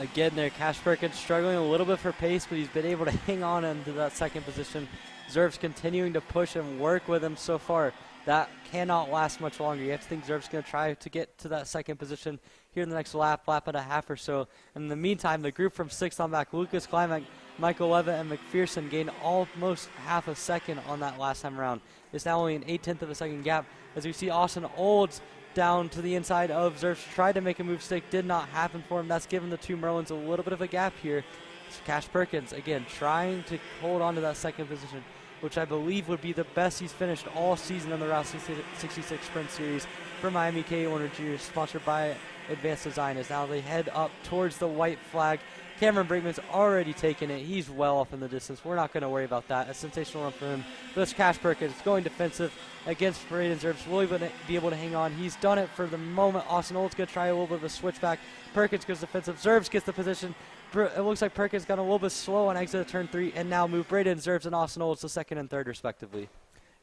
Again there, Cash Perkins struggling a little bit for pace, but he's been able to hang on into that second position. Zerves continuing to push and work with him so far. That cannot last much longer. You have to think Zerves going to try to get to that second position here in the next lap and a half or so. In the meantime, the group from 6th on back, Lucas Klimek, Michael Levitt, and McPherson gained almost half a second on that last time around. It's now only an 0.8 of a second gap as we see Austin Olds down to the inside of Zerves. Tried to make a move stick, did not happen for him. That's given the 2 Merlins a little bit of a gap here. So Cash Perkins, again, trying to hold on to that second position, which I believe would be the best he's finished all season in the Route 66 Sprint Series for Miami K. Warner Jr., sponsored by Advanced Design, as now they head up towards the white flag. Cameron Brinkman's already taken it. He's well off in the distance. We're not going to worry about that. A sensational run for him. But it's Cash Perkins going defensive against Braden Zerves. Will he be able to hang on? He's done it for the moment. Austin Olds going to try a little bit of a switchback. Perkins goes defensive. Zerves gets the position. It looks like Perkins got a little bit slow on exit of turn 3 and now move Braden Zerves and Austin Olds to 2nd and 3rd respectively.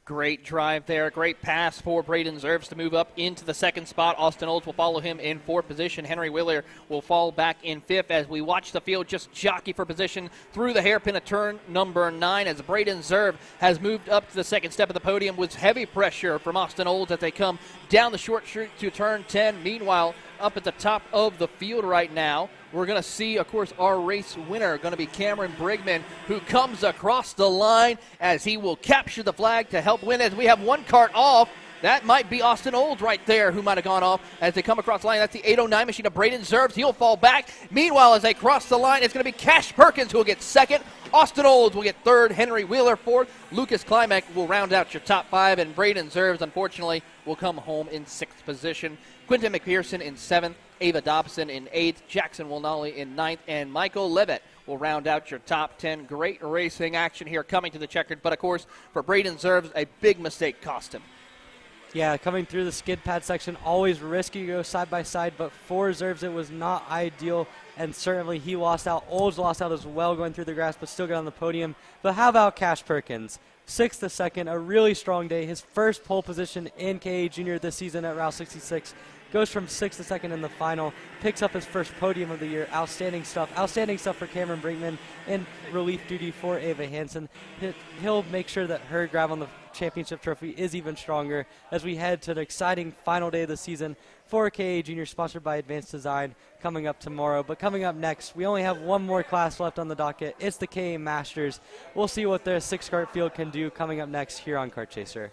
Great drive there. Great pass for Braden Zerves to move up into the 2nd spot. Austin Olds will follow him in 4th position. Henry Wheeler will fall back in 5th as we watch the field just jockey for position through the hairpin of turn number 9 as Braden Zerves has moved up to the 2nd step of the podium with heavy pressure from Austin Olds as they come down the short street to turn 10. Meanwhile, up at the top of the field right now, we're going to see, of course, our race winner going to be Cameron Brigman, who comes across the line as he will capture the flag to help win. As we have 1 cart off, that might be Austin Olds right there who might have gone off as they come across the line. That's the 809 machine of Braden Zerves. He'll fall back. Meanwhile, as they cross the line, it's going to be Cash Perkins who will get 2nd. Austin Olds will get 3rd. Henry Wheeler 4th. Lucas Klimek will round out your top 5. And Braden Zerves, unfortunately, will come home in 6th position. Quentin McPherson in 7th. Ava Dobson in 8th, Jackson Wilnally in 9th, and Michael Levitt will round out your top 10. Great racing action here coming to the checkered, but of course, for Braden Zerves, a big mistake cost him. Yeah, coming through the skid pad section, always risky to go side by side, but for Zerves, it was not ideal, and certainly he lost out. Olds lost out as well going through the grass, but still got on the podium. But how about Cash Perkins? 6th to 2nd, a really strong day. His first pole position in KA Junior this season at Route 66. Goes from 6th to 2nd in the final, picks up his first podium of the year. Outstanding stuff for Cameron Brinkman in relief duty for Ava Hansen. He'll make sure that her grab on the championship trophy is even stronger as we head to an exciting final day of the season for KA Junior, sponsored by Advanced Design, coming up tomorrow. But coming up next, we only have 1 more class left on the docket. It's the KA Masters. We'll see what their 6-cart field can do coming up next here on Kart Chaser.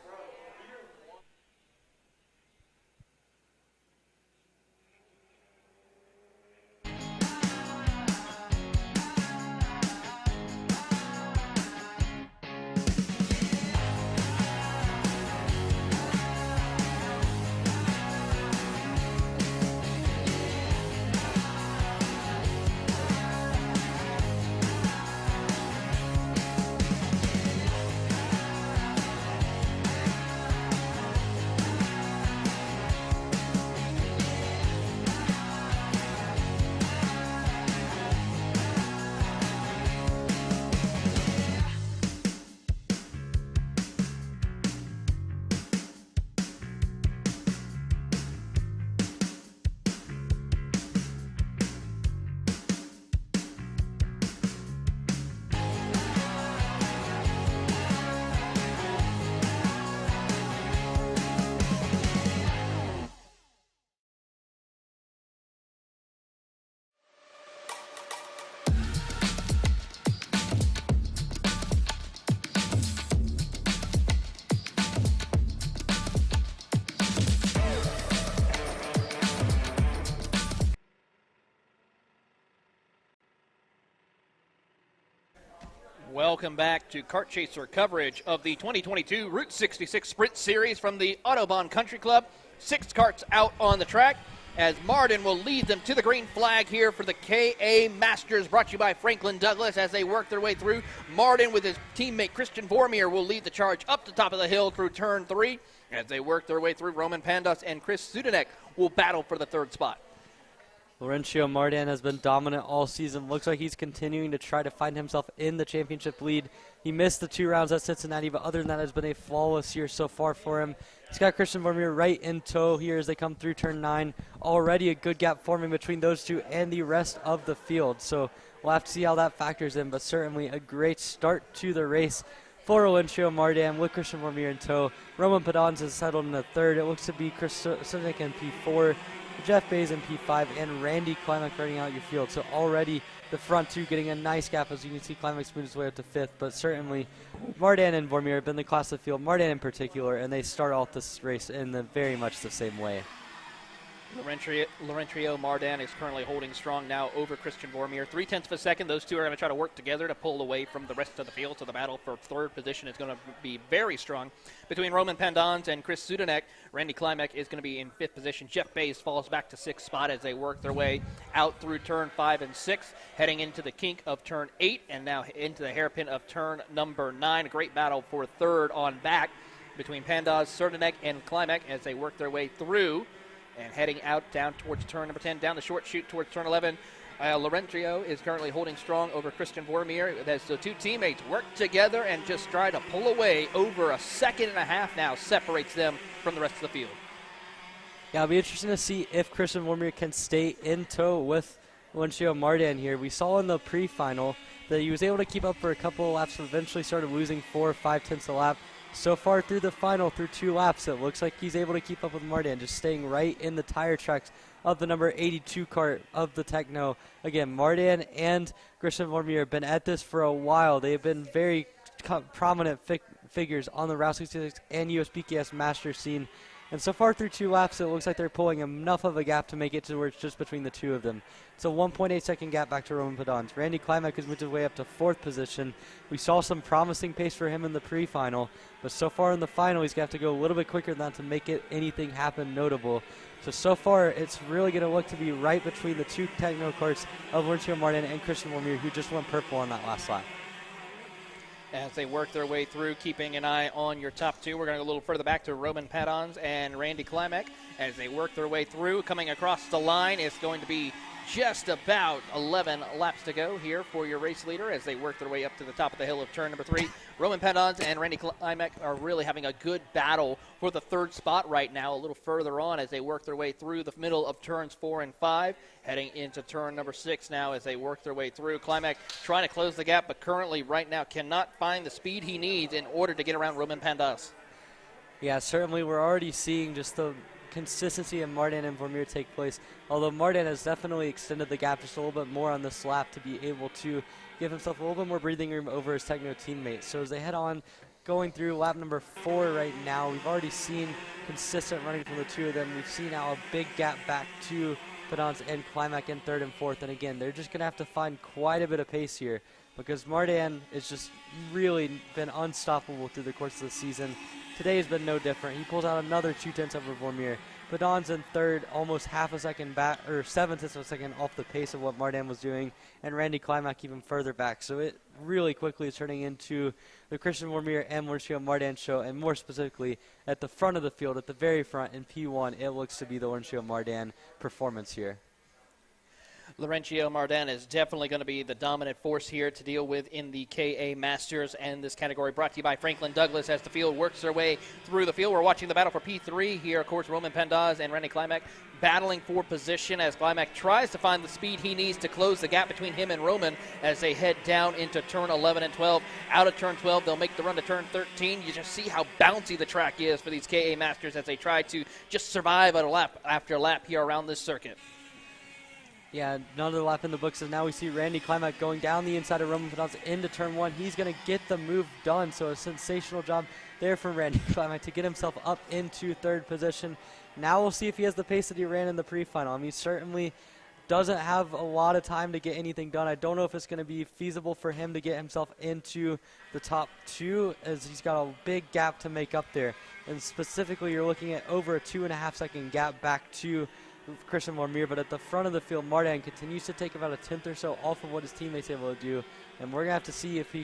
Welcome back to Kart Chaser coverage of the 2022 Route 66 Sprint Series from the Autobahn Country Club. 6 karts out on the track as Martin will lead them to the green flag here for the KA Masters, brought to you by Franklin Douglas as they work their way through. Martin with his teammate Christian Vormier will lead the charge up the top of the hill through turn 3. As they work their way through, Roman Pandas and Chris Sudanek will battle for the 3rd spot. Laurencio Martin has been dominant all season. Looks like he's continuing to try to find himself in the championship lead. He missed the 2 rounds at Cincinnati, but other than that, has been a flawless year so far for him. He's got Christian Vormier right in tow here as they come through turn 9. Already a good gap forming between those two and the rest of the field. So we'll have to see how that factors in, but certainly a great start to the race for Laurencio Martin with Christian Vormier in tow. Roman Padons has settled in the 3rd. It looks to be Chris Sinek in P4. Jeff Bays in P5, and Randy Klimek running out your field. So already the front 2 getting a nice gap, as you can see Klimek moves his way up to 5th. But certainly Martin and Vormier have been the class of the field, Martin in particular, and they start off this race in very much the same way. Laurencio Martin is currently holding strong now over Christian Vormier. 0.3 of a second. Those two are going to try to work together to pull away from the rest of the field. So the battle for 3rd position is going to be very strong between Roman Pandons and Chris Sudanek. Randy Klimek is going to be in 5th position. Jeff Bays falls back to 6th spot as they work their way out through turn 5 and 6, heading into the kink of turn 8 and now into the hairpin of turn number 9. A great battle for 3rd on back between Pandas, Sudanek, and Klimek as they work their way through. And heading out down towards turn number 10, down the short chute towards turn 11. Laurencio is currently holding strong over Christian Vormier as the 2 teammates work together and just try to pull away. Over 1.5 seconds now separates them from the rest of the field. Yeah, it'll be interesting to see if Christian Vormier can stay in tow with Laurencio Martin here. We saw in the pre-final that he was able to keep up for a couple of laps, but eventually started losing 4 or 5 tenths a lap. So far through the final, through 2 laps, it looks like he's able to keep up with Martin, just staying right in the tire tracks of the number 82 kart of the Techno. Again, Martin and Christian Vormier have been at this for a while. They have been very prominent figures on the Route 66 and USBKS master scene. And so far through 2 laps, it looks like they're pulling enough of a gap to make it to where it's just between the 2 of them. It's a 1.8 second gap back to Roman Padons. Randy Klimek has moved his way up to 4th position. We saw some promising pace for him in the pre-final, but so far in the final, he's going to have to go a little bit quicker than that to make it anything happen notable. So far, it's really going to look to be right between the 2 techno karts of Laurencio Martin and Christian Vormier, who just went purple on that last lap. As they work their way through, keeping an eye on your top 2. We're going to go a little further back to Roman Padons and Randy Klimek. As they work their way through, coming across the line, it's going to be just about 11 laps to go here for your race leader as they work their way up to the top of the hill of turn number 3. Roman Padons and Randy Klimek are really having a good battle for the 3rd spot right now, a little further on as they work their way through the middle of turns 4 and 5, heading into turn number 6 now as they work their way through. Klimek trying to close the gap, but currently right now cannot find the speed he needs in order to get around Roman Pandas. Yeah, certainly we're already seeing just the consistency of Martin and Vormier take place, although Martin has definitely extended the gap just a little bit more on this lap to be able to give himself a little bit more breathing room over his Techno teammates. So as they head on, going through lap number 4 right now, we've already seen consistent running from the 2 of them. We've seen now a big gap back to Padons and Klimek in 3rd and 4th, and again, they're just going to have to find quite a bit of pace here because Martin has just really been unstoppable through the course of the season. Today has been no different. He pulls out another 2 tenths over Vormier. Padons in 3rd, almost half a second back, or 7 tenths of a second off the pace of what Martin was doing, and Randy Klimek even further back. So it really quickly is turning into the Christian Vormier and Laurencio Martin show, and more specifically at the front of the field, at the very front in P1, it looks to be the Laurencio Martin performance here. Laurencio Martin is definitely going to be the dominant force here to deal with in the KA Masters and this category, brought to you by Franklin Douglas as the field works their way through the field. We're watching the battle for P3 here. Of course, Roman Pandas and Randy Klimek battling for position as Klimek tries to find the speed he needs to close the gap between him and Roman as they head down into turn 11 and 12. Out of turn 12, they'll make the run to turn 13. You just see how bouncy the track is for these KA Masters as they try to just survive a lap after lap here around this circuit. Yeah, another lap in the books, and now we see Randy Klimek going down the inside of Roman Padons into turn 1. He's going to get the move done, so a sensational job there from Randy Klimek to get himself up into 3rd position. Now we'll see if he has the pace that he ran in the pre-final. I mean, certainly doesn't have a lot of time to get anything done. I don't know if it's going to be feasible for him to get himself into the top 2, as he's got a big gap to make up there. And specifically, you're looking at over a 2.5-second gap back to Christian Vermeer. But at the front of the field, Mardan continues to take about a tenth or so off of what his teammates are able to do. And we're going to have to see if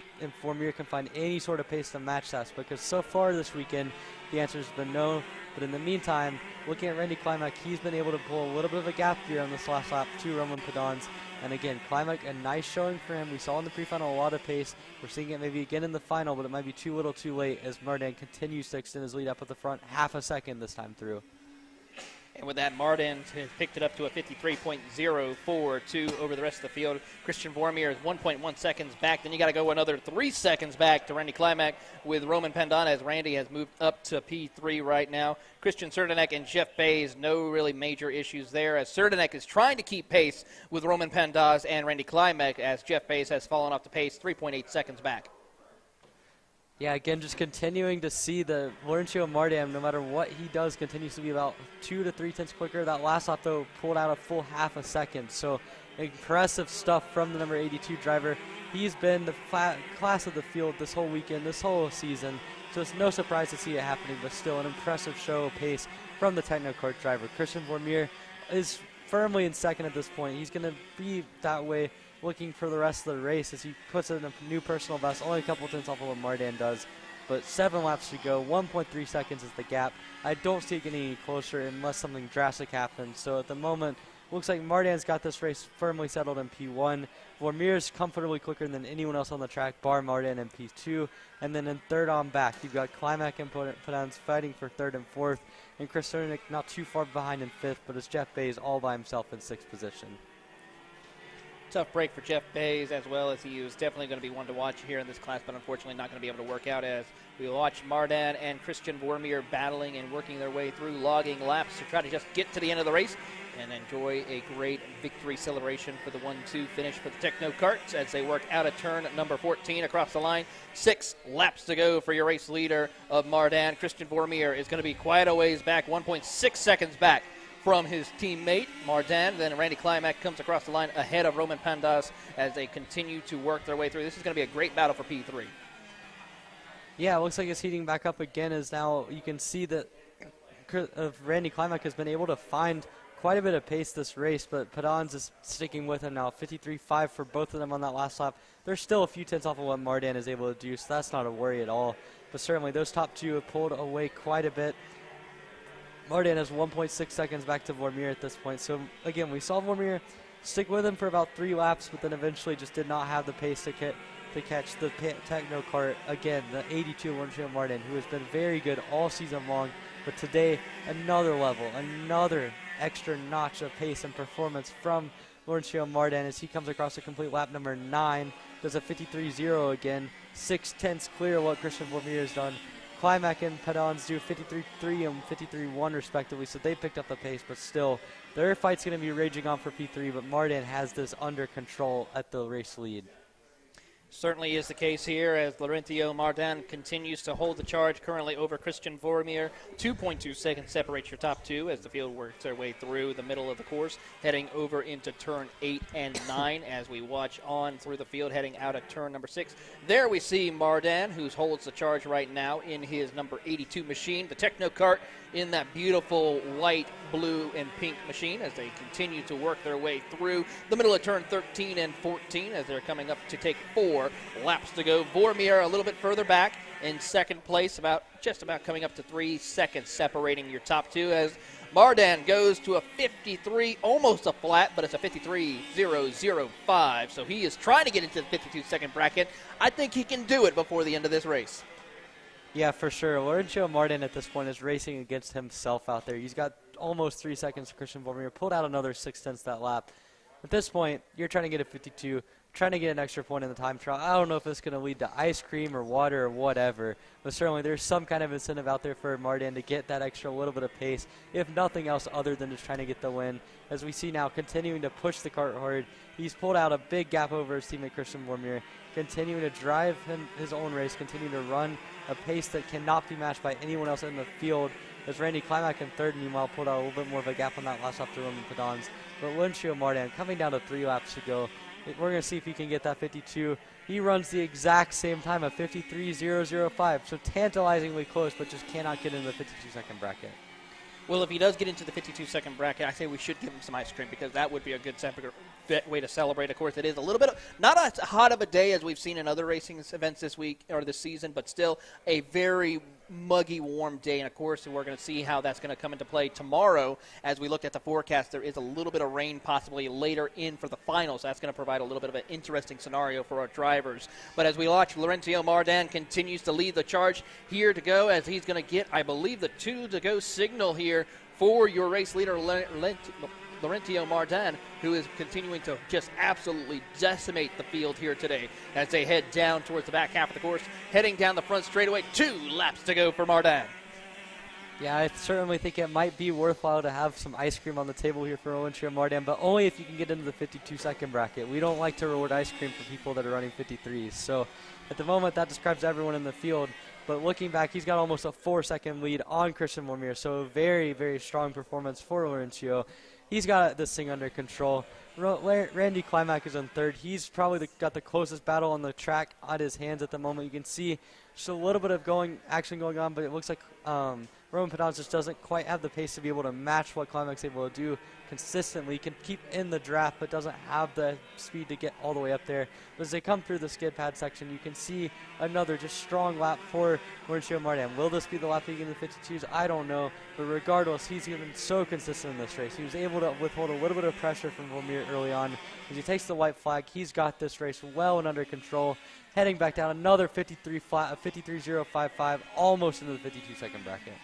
Vermeer can find any sort of pace to match that, because so far this weekend, the answer has been no. But in the meantime, looking at Randy Klimek, he's been able to pull a little bit of a gap here on this last lap to Roman Pedans. And again, Klimek, a nice showing for him. We saw in the pre-final a lot of pace. We're seeing it maybe again in the final, but it might be too little too late as Mardan continues to extend his lead up at the front half a second this time through. And with that, Martin has picked it up to a 53.042 over the rest of the field. Christian Vormier is 1.1 seconds back. Then you got to go another 3 seconds back to Randy Klimek with Roman Pendon, as Randy has moved up to P3 right now. Christian Serdenek and Jeff Bays, no really major issues there, as Serdenek is trying to keep pace with Roman Pendaz and Randy Klimek, as Jeff Bays has fallen off the pace, 3.8 seconds back. Yeah, again, just continuing to see the Laurencio Mardan, no matter what he does, continues to be about 2 to 3 tenths quicker. That last lap, though, pulled out a full half a second. So impressive stuff from the number 82 driver. He's been the class of the field this whole weekend, this whole season. So it's no surprise to see it happening, but still an impressive show of pace from the Technocart driver. Christian Vermeer is firmly in second at this point. He's going to be that way looking for the rest of the race as he puts in a new personal best, only a couple tenths off of what Mardan does. But 7 laps to go, 1.3 seconds is the gap. I don't see it getting any closer unless something drastic happens. So at the moment, looks like Mardan's got this race firmly settled in P1. Vermeer's comfortably quicker than anyone else on the track, bar Mardan in P2. And then in third on back, you've got Klimek and Pedans fighting for third and fourth. And Chris Serdenek not too far behind in fifth, but it's Jeff Bays all by himself in sixth position. Tough break for Jeff Bays, as well as he was definitely going to be one to watch here in this class, but unfortunately not going to be able to work out, as we watch Mardan and Christian Vormier battling and working their way through, logging laps to try to just get to the end of the race and enjoy a great victory celebration for the 1-2 finish for the Technocarts as they work out of turn number 14 across the line. 6 laps to go for your race leader of Mardan. Christian Vormier is going to be quite a ways back, 1.6 seconds back from his teammate, Mardan. Then Randy Klimek comes across the line ahead of Roman Pandas as they continue to work their way through. This is going to be a great battle for P3. Yeah, it looks like it's heating back up again, as now you can see that Randy Klimek has been able to find quite a bit of pace this race, but Pedans is sticking with him now. 53.5 for both of them on that last lap. They're still a few tenths off of what Mardan is able to do, so that's not a worry at all. But certainly those top two have pulled away quite a bit. Mardan has 1.6 seconds back to Vormier at this point. So, again, we saw Vormier stick with him for about 3 laps, but then eventually just did not have the pace to catch the Technocart. Again, the 82 Laurencio Mardan, who has been very good all season long. But today, another level, another extra notch of pace and performance from Laurencio Mardan as he comes across a complete lap number 9. Does a 53.0 again, 6 tenths clear what Christian Vormier has done. Klimek and Pedans do 53.3 and 53.1 respectively, so they picked up the pace, but still, their fight's going to be raging on for P3, but Mardan has this under control at the race lead. Certainly is the case here as Laurencio Mardan continues to hold the charge currently over Christian Vormier. 2.2 seconds separates your top two as the field works their way through the middle of the course, heading over into turn 8 and 9 as we watch on through the field, heading out of turn number 6. There we see Mardan, who holds the charge right now in his number 82 machine. The Technocart in that beautiful white, blue, and pink machine as they continue to work their way through the middle of turn 13 and 14 as they're coming up to take 4 laps to go. Vormier a little bit further back in second place, just about coming up to 3 seconds separating your top two as Mardan goes to a 53, almost a flat, but it's a 53.005. So he is trying to get into the 52-second bracket. I think he can do it before the end of this race. Yeah, for sure. Laurencio Mardan at this point is racing against himself out there. He's got almost 3 seconds to Christian Vormier, pulled out another 6 tenths that lap. At this point, you're trying to get a 52, trying to get an extra point in the time trial. I don't know if it's going to lead to ice cream or water or whatever, but certainly there's some kind of incentive out there for Mardan to get that extra little bit of pace, if nothing else other than just trying to get the win. As we see now, continuing to push the cart hard, he's pulled out a big gap over his teammate Christian Vormier, continuing to drive his own race, continuing to run a pace that cannot be matched by anyone else in the field. as Randy Klimak in third, meanwhile, pulled out a little bit more of a gap on that last lap to Roman Pedans. But Laurencio Martin coming down to 3 laps to go. We're going to see if he can get that 52. He runs the exact same time of 53.005, so tantalizingly close, but just cannot get into the 52-second bracket. Well, if he does get into the 52-second bracket, I say we should give him some ice cream because that would be a good way to celebrate. Of course, it is a little bit not as hot of a day as we've seen in other racing events this week or this season, but still a very muggy, warm day. And, of course, we're going to see how that's going to come into play tomorrow. As we look at the forecast, there is a little bit of rain possibly later in for the finals. So that's going to provide a little bit of an interesting scenario for our drivers. But as we watch, Laurencio Martin continues to lead the charge here to go as he's going to get, I believe, the 2-to-go signal here for your race leader, Laurencio Martin, who is continuing to just absolutely decimate the field here today as they head down towards the back half of the course, heading down the front straightaway. 2 laps to go for Martin. Yeah, I certainly think it might be worthwhile to have some ice cream on the table here for Laurencio Martin, but only if you can get into the 52-second bracket. We don't like to reward ice cream for people that are running 53s. So at the moment, that describes everyone in the field. But looking back, he's got almost a 4-second lead on Christian Vormier, so a very, very strong performance for Laurencio. He's got this thing under control. Randy Klimak is in third. He's probably got the closest battle on the track at his hands at the moment. You can see just a little bit of action going on, but it looks like Roman Pedans just doesn't quite have the pace to be able to match what Klimak's able to do consistently. He can keep in the draft, but doesn't have the speed to get all the way up there. But as they come through the skid pad section, you can see another just strong lap for Laurencio Martin. Will this be the lap he gets in the 52s? I don't know. But regardless, he's been so consistent in this race. He was able to withhold a little bit of pressure from Vormier early on. As he takes the white flag, he's got this race well and under control. Heading back down, another 53.055, almost into the 52-second bracket.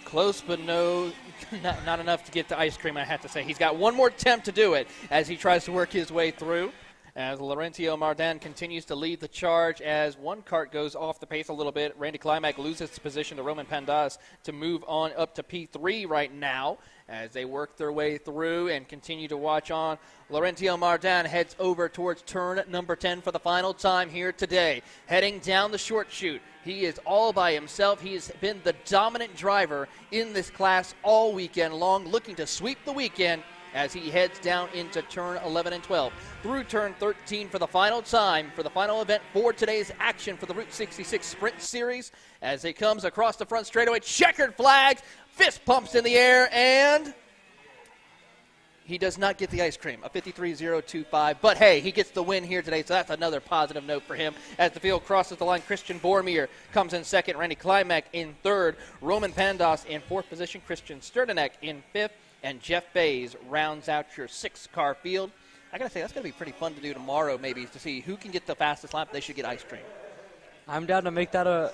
Close, but not enough to get the ice cream, I have to say. He's got one more attempt to do it as he tries to work his way through. As Laurencio Martin continues to lead the charge as one kart goes off the pace a little bit. Randy Klimak loses his position to Roman Pendas to move on up to P3 right now as they work their way through and continue to watch on. Laurencio Martin heads over towards turn number 10 for the final time here today. Heading down the short chute. He is all by himself. He has been the dominant driver in this class all weekend long, looking to sweep the weekend as he heads down into turn 11 and 12. Through turn 13 for the final time, for the final event for today's action for the Route 66 Sprint Series. As he comes across the front straightaway, checkered flags, fist pumps in the air, and he does not get the ice cream, a 53.025. But, hey, he gets the win here today, so that's another positive note for him. As the field crosses the line, Christian Vormier comes in second, Randy Klimak in third, Roman Pendas in fourth position, Christian Sterdenek in fifth, and Jeff Bays rounds out your 6-car field. I got to say, that's going to be pretty fun to do tomorrow maybe to see who can get the fastest lap. They should get ice cream. I'm down to make that a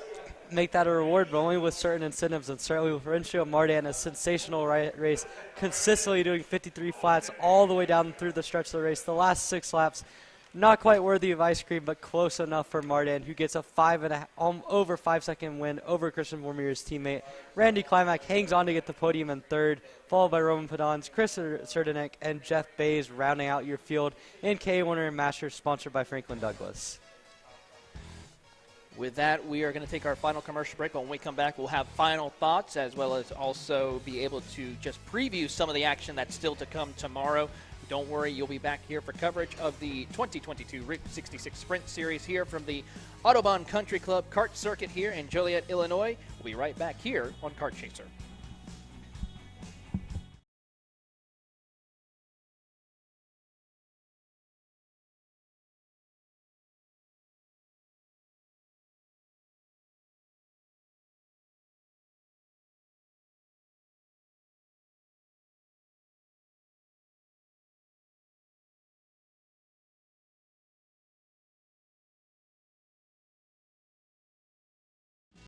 reward, but only with certain incentives, and certainly with Laurencio Martin, a sensational race, consistently doing 53 flats all the way down through the stretch of the race. The last 6 laps, not quite worthy of ice cream, but close enough for Martin, who gets a over 5-second win over Christian Vormier's teammate. Randy Klimak hangs on to get the podium in third, followed by Roman Pedans, Chris Serdenek, and Jeff Bays rounding out your field in K-Winner and Masters, sponsored by Franklin Douglas. With that, we are going to take our final commercial break. When we come back, we'll have final thoughts as well as also be able to just preview some of the action that's still to come tomorrow. Don't worry, you'll be back here for coverage of the 2022 Route 66 Sprint Series here from the Autobahn Country Club Kart Circuit here in Joliet, Illinois. We'll be right back here on Kart Chaser.